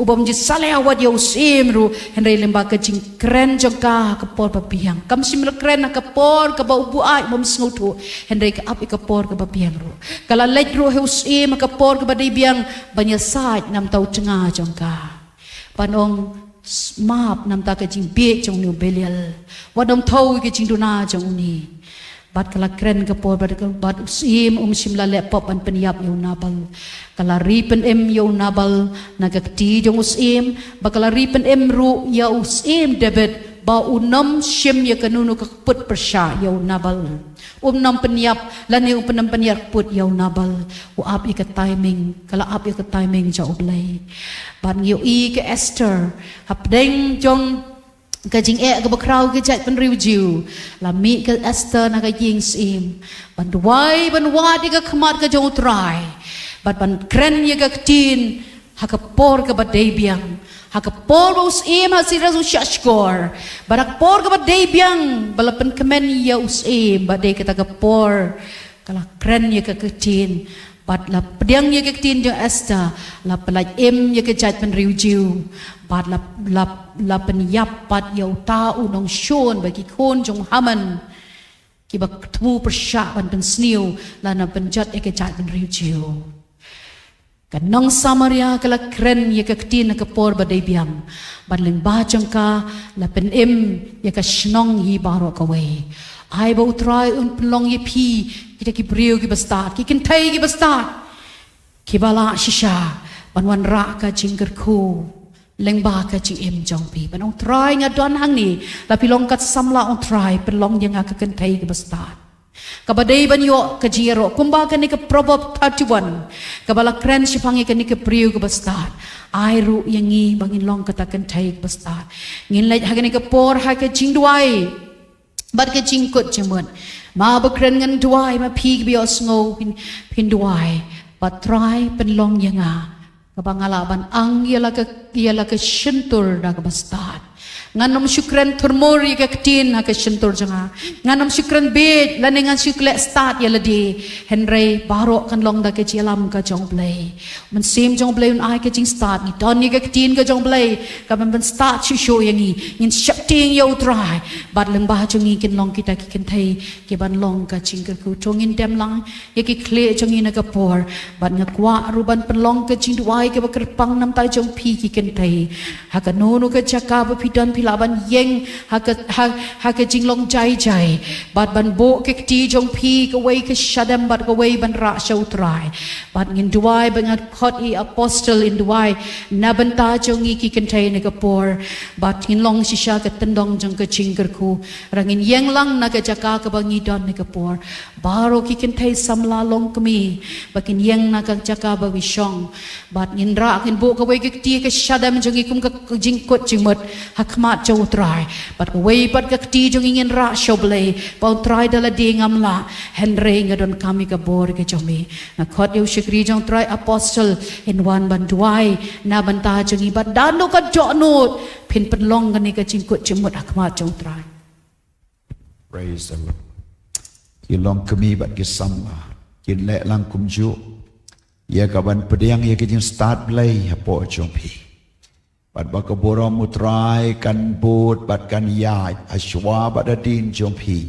ubam jus salya wat yo simru henry lemba ka jing kren jong ka por papiang kam simel kren ka por ka babu aj bom sngutu henry ka ap ka por ka papiang ru kala lej ru heus em ka por ka badai biang banya saj nam tau tnga jong ka panong map nam ta ka jing be jong nu belial wadom thau ke jing duna jong ni bat kala kren ka por bat usim simla le pop an peniap yo nabal kala ripen em yo nabal nagakti jong usim bakala ripen em ru ya usim debet ba unam sim ya kanunu ka put persya yo nabal nam peniap lani penam peniap put yo nabal ap ika timing kala ap ika timing ja oblay ban yo ke Esther hapdeng jong ka jing ka bakraw ke jat pen review lami ke Esther na ka jing sim ban wadi ka khamat ka jong try ban kren ya ka tin hakapor ka badai biang hakapor us im hasira su shashkor barak por ka badai biang balapan kemen ya us im badai ka tagapor kala kren ya ka tin bat la pediang ya ka tin jong Esther la pelaj im ya ka jat pen review bat la penyap pat ya ta unong shon bagi kon jong haman ki bak tmu persya ban pen sniu la na penjat ya ka jat pen review kanong Samaria kala kren ya ka tin ka por badai biang banling bajang ka la pen im ya ka snong hi baro ka we ai bo try un plong ye pi kita ki brio ki bastat ki kentai ki bastat ki bala shisha banwan ra ka jingker ku leng ba ka jing im jong pi banong try nga don hang ni la pilong kat samla on try pelong yang ka kentai ki bastat Kabadai banyo ke jiro kumba kan ni ke Proverb 31 kabala kren sipangi kan ni ke priu ke bestar airu yangi bangin long katakan thai ke bestar ngin lai ha ni ke por ha ke jing duai bat ke jing kot jemun ma ba kren ngan duai ma pi bi osngo pin duai bat try pen long yanga kabangala ban ang yala ke shentur da ke bestar nganam syukran turmori ke ketin ha ke shentur janga nganam syukran bed laningan syukle start ya ladi henry barok kan long da ke jelam ka jong play men sim jong play un ai ke jing start ni don ni ke ketin ka jong play ka ben start show yang ni ngin shapting yo try bat leng ba jong kin long kita ki ken thai ke ban long ka jing ke ku jongin dem lang ye ki kle jong ni ka por bat ngakwa ruban pen long ke jing duai ke ba kerpang nam tai jong pi ki ken thai ha ka no no ke chaka ba pidan laban yeng ha ke jinglong jai bat ban bo ke ti jong pi ke wei ke shadam bat ke wei ban ra show try bat ngin duai bangat khot I apostle in duai na ban ta jong I ki contain ke por bat ngin long shisha ke tendong jong ke jingker ku rangin yeng lang na ke jaka ke bangi don ke por baro ki contain samla long kemi bakin yeng na ke jaka ba wisong bat ngin ra ngin bo ke wei ke ti ke shadam jong I kum ke jingkot jingmot hakmat jauh try, but way but kakti jong ingin ra shoble, pau try dala dingam la, Henry ngadon kami kabor ke jomi, na kot yu shikri jong try apostle in one banduai, na banta jong ibat dano ka jonot, pin penlong gani ka jingkut jemut hakmat jong try.
Praise the Lord. Kilong kami bat kisamba, kinlek lang kumju, ya kaban pediang ya kijing start play hapo jong pi. Bat baka borong mutrai kan bot bat kan yai aswa bat adin jompi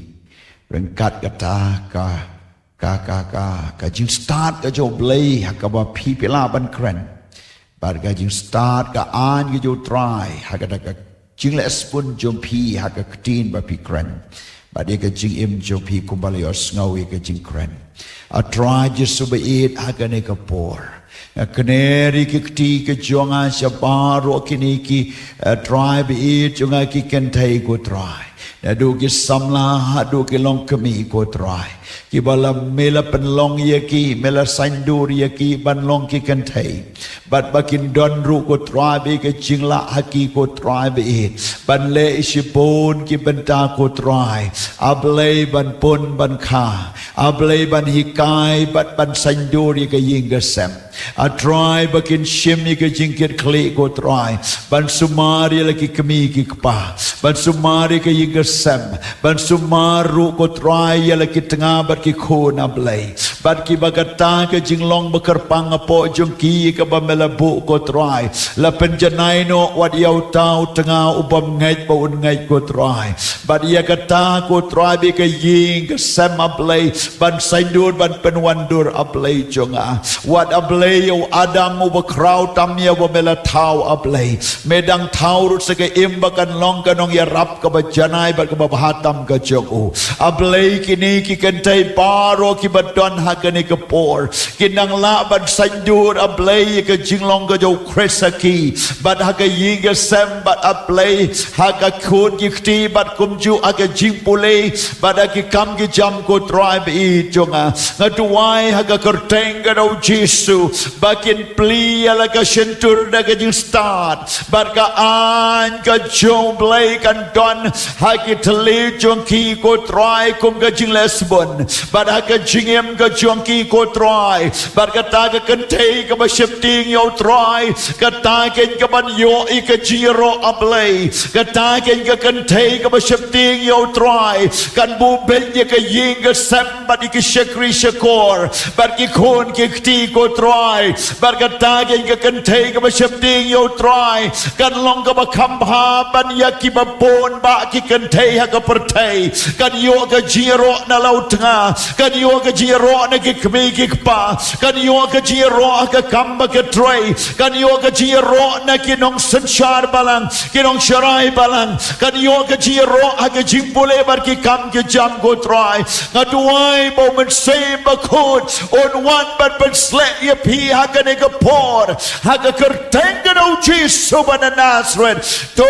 rengkat kata ka jing start ka jo blay hakaba pi pela ban kren bat ka jing start ka an ki jo try hakada ka jing le spun jompi hakka tin ba pi kren bat dia ka jing im jompi kumbali os ngawi ka jing kren a try just be it hakane ka por Keneri kikti ke jonga syabaro kini ki tribe it jonga ki kentai ko try. Nadu ki samla hadu ki long kemi ko try. Ki bala mela penlong ye ki mela sandur ye ki ban long ki kentai. Bat bakin don ru ko tribe ke jingla haki ko tribe it. Ban le isipon ki benta ko try. Ablay ban pon ban ka. Ablay ban hikai bat ban sandur ye ke yingasem. A try bakin shim ni ke jingkit klik ko try ban sumari lagi kemi ki kpa ban sumari ke yiga sem ban sumaru ko try ya lagi tengah bat ki khona blai bat ki bagata ke jinglong bekerpang apo jongki ke bamelabu ko try la penjanai no wat yau tau tengah ubam ngai paun ngai ko try bat ya kata ko try bi ke ying ke sem ablai ban saindur ban penwandur ablai jonga wat ablay yo Adam uba kraw tamya wa mela tau ablay medang tau rut seke imbakan long kanong ya rap ka ba janai ba ka ba hatam ka joku ablay kini ki kentai paro ki badon hakani ka por kinang la ban sandur ablay ka jinglong ka jo kresaki bad haka yinga sem bad ablay haka kun ki kti bad kumju aga jingpule bad aki kam ki jam ko tribe I jonga ngatuai haka kerteng ka do jisu bakin pli ala ka shentur da ka jing start bat ka an ka jong blay kan don haki tali jong ki ko try kum ka jing lesbon bat haka jingem ka jong ki ko try bat ka ta ka kentei ka ba shifting yo try ka ta ken ka ban yo I ka jiro ablay ka ta ken ka kentei ka ba shifting yo try kan bu ben ye ka ying ka sem bat ki shakri shakor bat ki khon ki kti ko try berkata yang kentai ke shifting yo try kan long ke khampa ban ya ki babon ba ki kentai ha ka pertai kan yo ke jiro na lau tengah kan yo ke jiro na ki kmi ki pa kan yo ke jiro ka kamba ke tray kan yo ke jiro na ki nong senchar balang ki nong sharai balang kan yo ke jiro ha ke jimpule bar ki kam ki jam go try ngaduai bo men say bakut on one but slap ye pi haka nega por haka kertenga no Jesus bana Nazareth to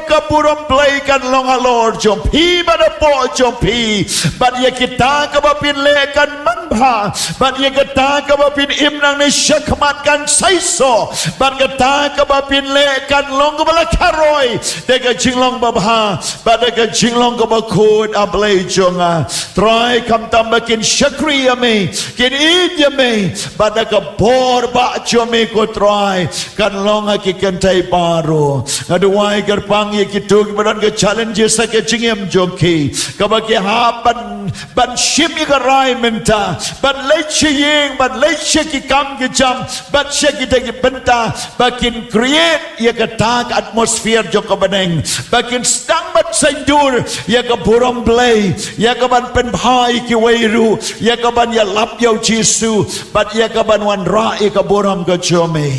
ka purom play kan long Lord jom pi bada po jom pi but ye kita ka ba pin le kan man bha but ye kita ka ba pin im nang ni syakmat kan saiso but kita ka ba pin le kan long ka ba karoi de ka jinglong ba bha but de ka jinglong ka ba khod ablay jonga try kam tam ba kin shakriya me kin idya me but de ka bor ba jome ko try kan long ki kan tai baro aduai gerpang ye kitu kemudian ke challenges ke jingem joki kabaki ha ban ship ye rai menta ban leche yeng ban leche ki kam ki jam ban sheki te ki benta bakin create ye ka tak atmosphere jo ka baneng bakin stang bat sandur ye ka buram play ye ka ban pen bhai ki weiru ye ka ban ya lap yo jisu bat ye ka ban wan ra ye ka buram ka jome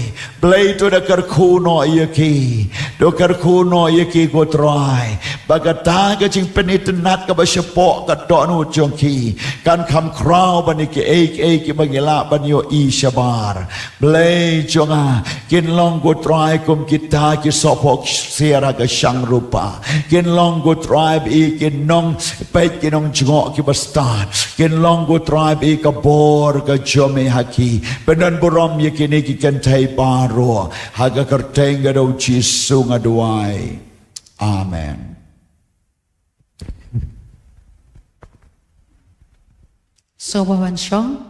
play to the karku no ye ki do karku no ye ki ko try bagata ka jing penitnat ka ba syapo ka do nu jong ki kan kam krau ban ki ki bangila ban yo I shabar play jonga kin long go try kum kita ki sopok siara ka sang rupa kin long go try I kin nong pe kin nong jngok ki bastan kin long go try I ka bor ka jome haki penan borom ye kini ki kan thai baro haga kerteng ga do jisu ngaduai amen.
So wawan syong